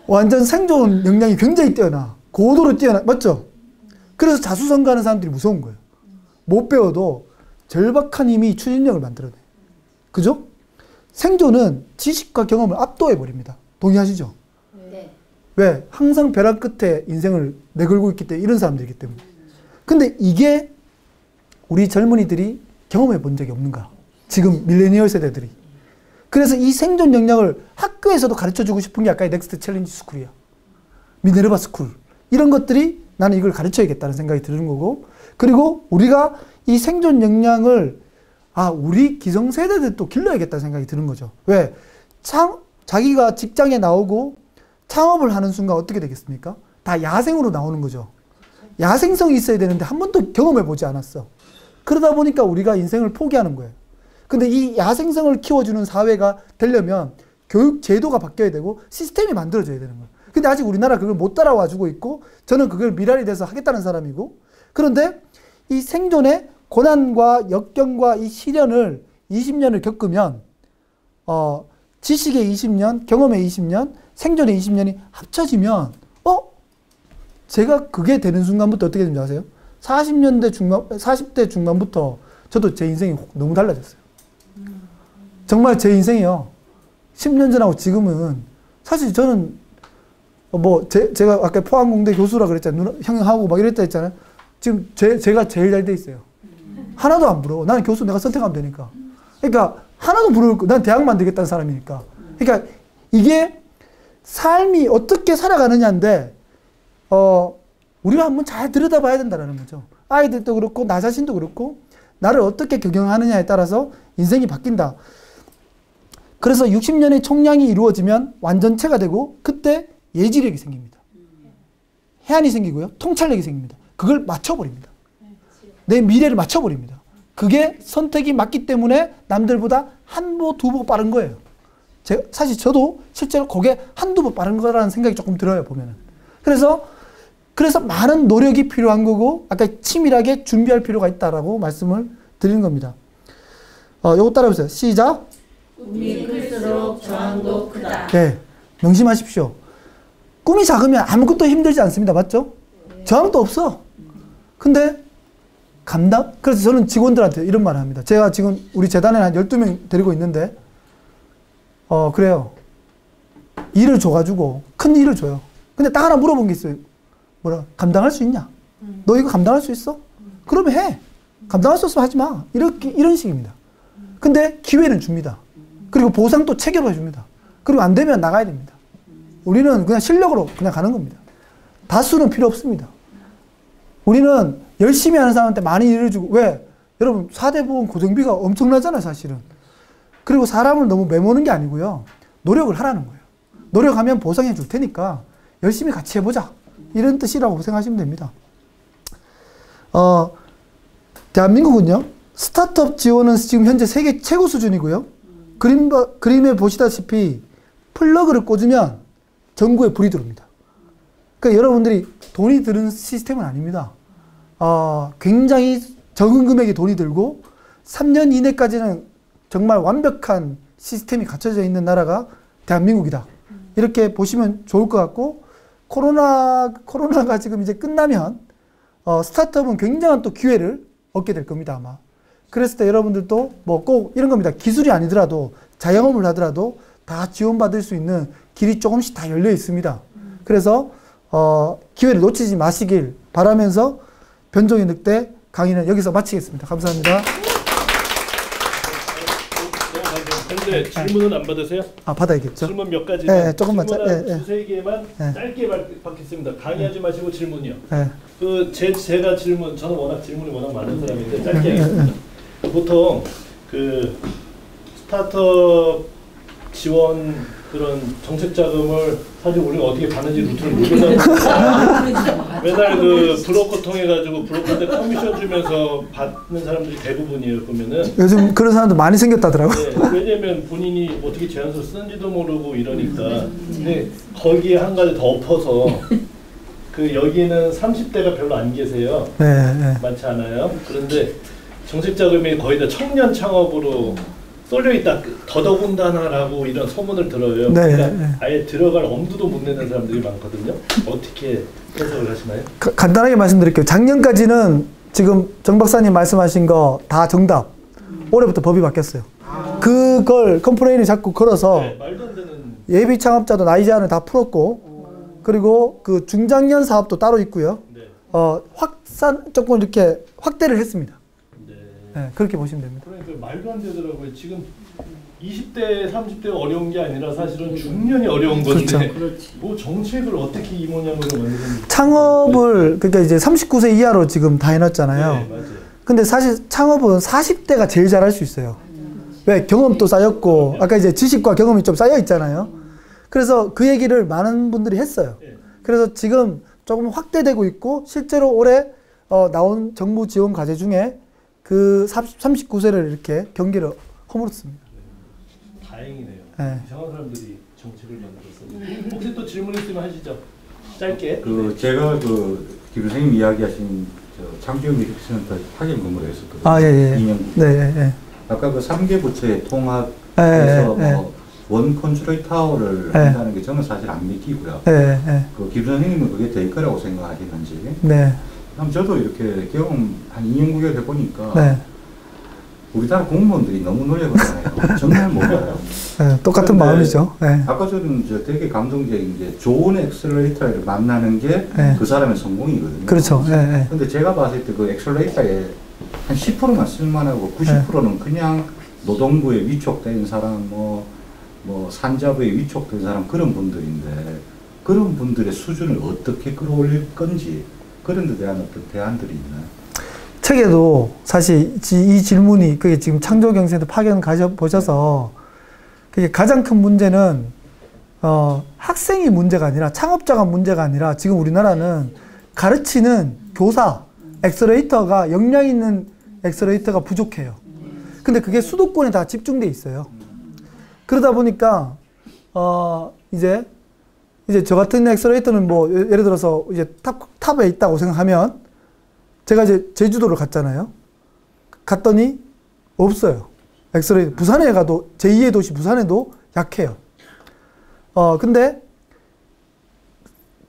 완전 생존 역량이 굉장히 뛰어나. 고도로 뛰어나. 맞죠? 그래서 자수성가하는 사람들이 무서운 거예요. 못 배워도 절박한 힘이 추진력을 만들어내. 그죠? 생존은 지식과 경험을 압도해 버립니다. 동의하시죠? 네. 왜? 항상 벼랑 끝에 인생을 내걸고 있기 때문에, 이런 사람들이기 때문에. 근데 이게 우리 젊은이들이 경험해 본 적이 없는가? 지금 밀레니얼 세대들이. 그래서 이 생존 역량을 학교에서도 가르쳐 주고 싶은 게 아까 넥스트 챌린지 스쿨이야. 미네르바 스쿨. 이런 것들이 나는 이걸 가르쳐야겠다는 생각이 드는 거고, 그리고 우리가 이 생존 역량을 우리 기성세대들도 길러야겠다는 생각이 드는 거죠. 왜? 자기가 직장에 나오고 창업을 하는 순간 어떻게 되겠습니까? 다 야생으로 나오는 거죠. 야생성이 있어야 되는데 한 번도 경험해 보지 않았어. 그러다 보니까 우리가 인생을 포기하는 거예요. 근데 이 야생성을 키워주는 사회가 되려면 교육 제도가 바뀌어야 되고 시스템이 만들어져야 되는 거예요. 근데 아직 우리나라 그걸 못 따라와 주고 있고, 저는 그걸 미랄이 돼서 하겠다는 사람이고, 그런데 이 생존의 고난과 역경과 이 시련을 20년을 겪으면 지식의 20년, 경험의 20년, 생존의 20년이 합쳐지면 제가 그게 되는 순간부터 어떻게 되는지 아세요? 40대 중반부터 저도 제 인생이 너무 달라졌어요. 정말 제 인생이요. 10년 전하고 지금은 사실 저는 제가 아까 포항공대 교수라 그랬잖아요. 형하고 막 이랬다 했잖아요. 지금 제가 제일 잘 돼 있어요. 하나도 안 부러워. 나는 교수 내가 선택하면 되니까. 그러니까 하나도 부러울 거. 난 대학 만들겠다는 사람이니까. 그러니까 이게 삶이 어떻게 살아가느냐인데 우리가 한번 잘 들여다봐야 된다는 거죠. 아이들도 그렇고 나 자신도 그렇고 나를 어떻게 경영하느냐에 따라서 인생이 바뀐다. 그래서 60년의 총량이 이루어지면 완전체가 되고 그때 예지력이 생깁니다. 해안이 생기고요. 통찰력이 생깁니다. 그걸 맞춰버립니다. 내 미래를 맞춰버립니다. 그게 선택이 맞기 때문에 남들보다 한 보, 두 보 빠른 거예요. 사실 저도 실제로 그게 한두 보 빠른 거라는 생각이 조금 들어요, 보면은. 그래서 많은 노력이 필요한 거고, 아까 치밀하게 준비할 필요가 있다라고 말씀을 드리는 겁니다. 요거 따라해보세요. 시작. 꿈이 클수록 저항도 크다. 네. 명심하십시오. 꿈이 작으면 아무것도 힘들지 않습니다. 맞죠? 저항도 없어. 근데 그래서 저는 직원들한테 이런 말을 합니다. 제가 지금 우리 재단에 한 12명 데리고 있는데 그래요. 일을 줘가지고 큰 일을 줘요. 근데 딱 하나 물어본 게 있어요. 감당할 수 있냐? 너 이거 감당할 수 있어? 그러면 해. 감당할 수 없으면 하지 마. 이런 식입니다. 근데 기회는 줍니다. 그리고 보상도 체결해 줍니다. 그리고 안 되면 나가야 됩니다. 우리는 그냥 실력으로 그냥 가는 겁니다. 다수는 필요 없습니다. 우리는 열심히 하는 사람한테 많이 일을 주고, 왜? 여러분, 4대 보험 고정비가 엄청나잖아요, 사실은. 그리고 사람을 너무 매모는 게 아니고요. 노력을 하라는 거예요. 노력하면 보상해 줄 테니까 열심히 같이 해보자. 이런 뜻이라고 생각하시면 됩니다. 대한민국은요, 스타트업 지원은 지금 현재 세계 최고 수준이고요. 그림에 보시다시피 플러그를 꽂으면 전구에 불이 들어옵니다. 그러니까 여러분들이 돈이 드는 시스템은 아닙니다. 굉장히 적은 금액의 돈이 들고 3년 이내까지는 정말 완벽한 시스템이 갖춰져 있는 나라가 대한민국이다. 이렇게 보시면 좋을 것 같고, 코로나가 지금 이제 끝나면 스타트업은 굉장한 또 기회를 얻게 될 겁니다, 아마. 그랬을 때 여러분들도 뭐 꼭 이런 겁니다. 기술이 아니더라도 자영업을 하더라도 다 지원받을 수 있는 길이 조금씩 다 열려 있습니다. 그래서 기회를 놓치지 마시길 바라면서 변종의 늑대 강의는 여기서 마치겠습니다. 감사합니다. 근데 질문은 안 받으세요? 받아야겠죠. 질문 몇 가지만. 네, 조금만 두세 개만 짧게 받겠습니다. 강의하지 마시고 질문이요. 제가 질문, 저는 워낙 질문이 워낙 많은 사람인데 짧게 하겠습니다. 보통 그 스타트업 지원 그런 정책 자금을 사실 우리가 어떻게 받는지 루트를 모르잖아요. 맨날 그 브로커 통해가지고 브로커한테 커미션 주면서 받는 사람들이 대부분이에요. 보면은 요즘 그런 사람도 많이 생겼다더라고요. 네, 왜냐면 본인이 어떻게 제안서 쓰는지도 모르고 이러니까. 근데 거기에 한 가지 더 엎어서 그 여기는 30대가 별로 안 계세요. 많지 않아요. 그런데 정책 자금이 거의 다 청년 창업으로 쏠려 있다. 더더군다나라고 이런 소문을 들어요. 그러니까 아예 들어갈 엄두도 못 내는 사람들이 많거든요. 어떻게 해석을 하시나요? 간단하게 말씀드릴게요. 작년까지는 지금 정 박사님 말씀하신 거 다 정답. 올해부터 법이 바뀌었어요. 그걸 컴플레인을 자꾸 걸어서 말도 안 되는 예비 창업자도 나이 제한을 다 풀었고, 그리고 그 중장년 사업도 따로 있고요. 조금 이렇게 확대를 했습니다. 그렇게 보시면 됩니다. 그러니까 말도 안 되더라고요. 지금 20대, 30대가 어려운 게 아니라 사실은 중년이 어려운 건데 뭐 정책을 어떻게 이 모양으로 만드는지. 창업을 그러니까 이제 39세 이하로 지금 다 해놨잖아요. 네, 맞아요. 근데 사실 창업은 40대가 제일 잘할 수 있어요. 왜? 경험도 쌓였고 아까 이제 지식과 경험이 좀 쌓여 있잖아요. 그래서 그 얘기를 많은 분들이 했어요. 그래서 지금 조금 확대되고 있고, 실제로 올해 나온 정부 지원 과제 중에 그 39세를 이렇게 경계를 허물었습니다. 다행이네요. 이상한 사람들이 정책을 만들었어요. 혹시 또 질문 있으면 하시죠. 짧게. 제가 김 선생님 이야기하신 창조형 리서치센터 파견 근무를 했었거든요. 2년. 아까 그 3개 부처의 통합에서 원 컨트롤 타워를 한다는 게 저는 사실 안 믿기고요. 김 선생님은 그게 될 거라고 생각하시는지. 그럼 저도 이렇게 경험 한 2년 9개월 해보니까 우리나라 공무원들이 너무 노력을 해요. 정말 못해요. 똑같은 마음이죠. 아까 저는 되게 감동적인 게 좋은 엑셀러레이터를 만나는 게 그 사람의 성공이거든요. 그렇죠. 근데 제가 봤을 때 그 엑셀러레이터에 한 10%만 쓸만하고 90%는 그냥 노동부에 위촉된 사람, 뭐 산자부에 위촉된 사람, 그런 분들인데 그런 분들의 수준을 어떻게 끌어올릴 건지, 그런 데 대한 어떤 대안들이 있나요? 책에도 사실 이 질문이, 그게 지금 창조경제센터 파견 가셔보셔서, 그게 가장 큰 문제는, 학생이 문제가 아니라, 창업자가 문제가 아니라, 지금 우리나라는 가르치는 교사, 엑셀러레이터가, 역량 있는 엑셀러레이터가 부족해요. 근데 그게 수도권에 다 집중돼 있어요. 그러다 보니까, 이제 저 같은 엑셀러레이터는 뭐, 예를 들어서 이제 탑에 있다고 생각하면, 제가 이제 제주도를 갔잖아요. 갔더니 없어요. 엑셀러레이터. 부산에 가도, 제2의 도시 부산에도 약해요. 근데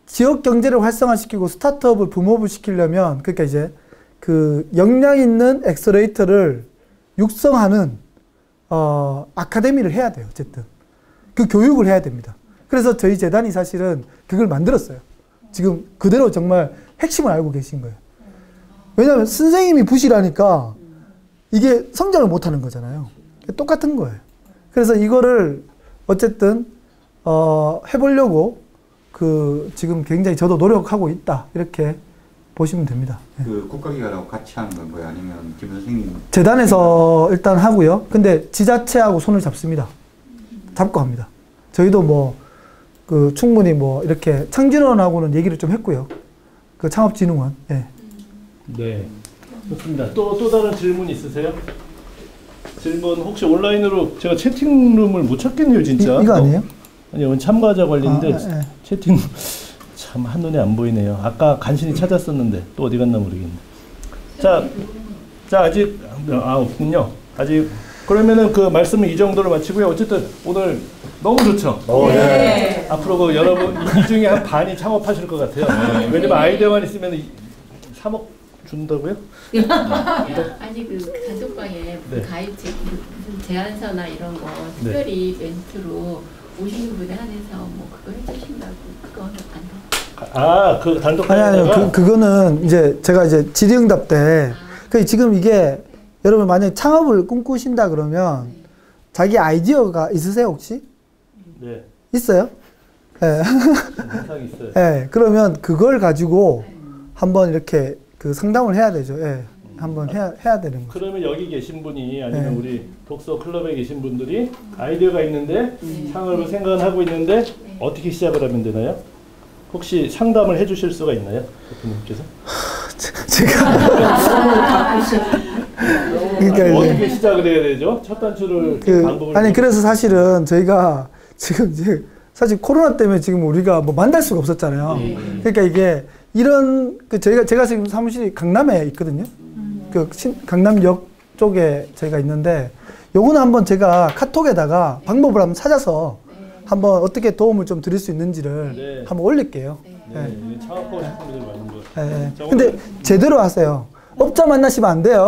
지역 경제를 활성화시키고 스타트업을 붐업을 시키려면, 그러니까 이제 그 역량 있는 엑셀러레이터를 육성하는 아카데미를 해야 돼요. 어쨌든 그 교육을 해야 됩니다. 그래서 저희 재단이 사실은 그걸 만들었어요. 지금 그대로 정말 핵심을 알고 계신 거예요. 왜냐하면 선생님이 부실하니까 이게 성장을 못하는 거잖아요. 똑같은 거예요. 그래서 이거를 어쨌든 해보려고 지금 굉장히 저도 노력하고 있다, 이렇게 보시면 됩니다. 그 국가기관하고 같이 하는 건가요? 아니면 김 선생님? 재단에서 일단 하고요. 근데 지자체하고 손을 잡습니다. 잡고 합니다. 저희도 뭐 그 충분히 뭐 이렇게 창진원하고는 얘기를 좀 했고요. 그 창업진흥원. 예. 네. 좋습니다. 또 다른 질문 있으세요? 질문 혹시 온라인으로 제가 채팅룸을 못 찾겠네요, 진짜. 이거 아니에요? 아니요, 참가자 관리인데 채팅 참 한눈에 안 보이네요. 아까 간신히 찾았었는데 또 어디 갔나 모르겠네. 자 아직 없군요. 아직 그러면은 그 말씀은 이 정도로 마치고요. 어쨌든 오늘 너무 좋죠. 네. 앞으로 그 여러분 이 중에 한 반이 창업하실 것 같아요. 왜냐면 아이디어만 있으면 3억 준다고요? 아니 그 단톡방에 네. 가입책 무슨 제안서나 이런 거 특별히 멘트로 오시는 분에 한해서 뭐 그거 해주신다고 그거는 안 돼. 그 단톡방에 아니요. 그거는 이제 제가 이제 질의응답 때 그 지금 이게 여러분 만약에 창업을 꿈꾸신다 그러면 자기 아이디어가 있으세요 혹시? 네. 있어요? 네. 항상 있어요. 네. 그러면 그걸 가지고 한번 이렇게 그 상담을 해야 되죠. 예. 한번 해야 되는 거죠. 그러면 여기 계신 분이 아니면 네. 우리 독서 클럽에 계신 분들이 아이디어가 있는데 창업을 생각은 하고 있는데 어떻게 시작을 하면 되나요? 혹시 상담을 해주실 수가 있나요, 대표님께서? 제가 그러니까 어떻게 시작을 해야 되죠? 첫 단추를 방법을 아니 그래서 사실은 저희가 지금 이제 사실 코로나 때문에 지금 우리가 뭐 만날 수가 없었잖아요. 그러니까 이게 이런 그 제가 지금 사무실이 강남에 있거든요. 그 강남역 쪽에 저희가 있는데 요거는 한번 제가 카톡에다가 방법을 한번 찾아서 한번 어떻게 도움을 좀 드릴 수 있는지를 한번 올릴게요. 네. 창업하고 싶은 분들 많은 거. 근데 제대로 하세요. 업자 만나시면 안 돼요.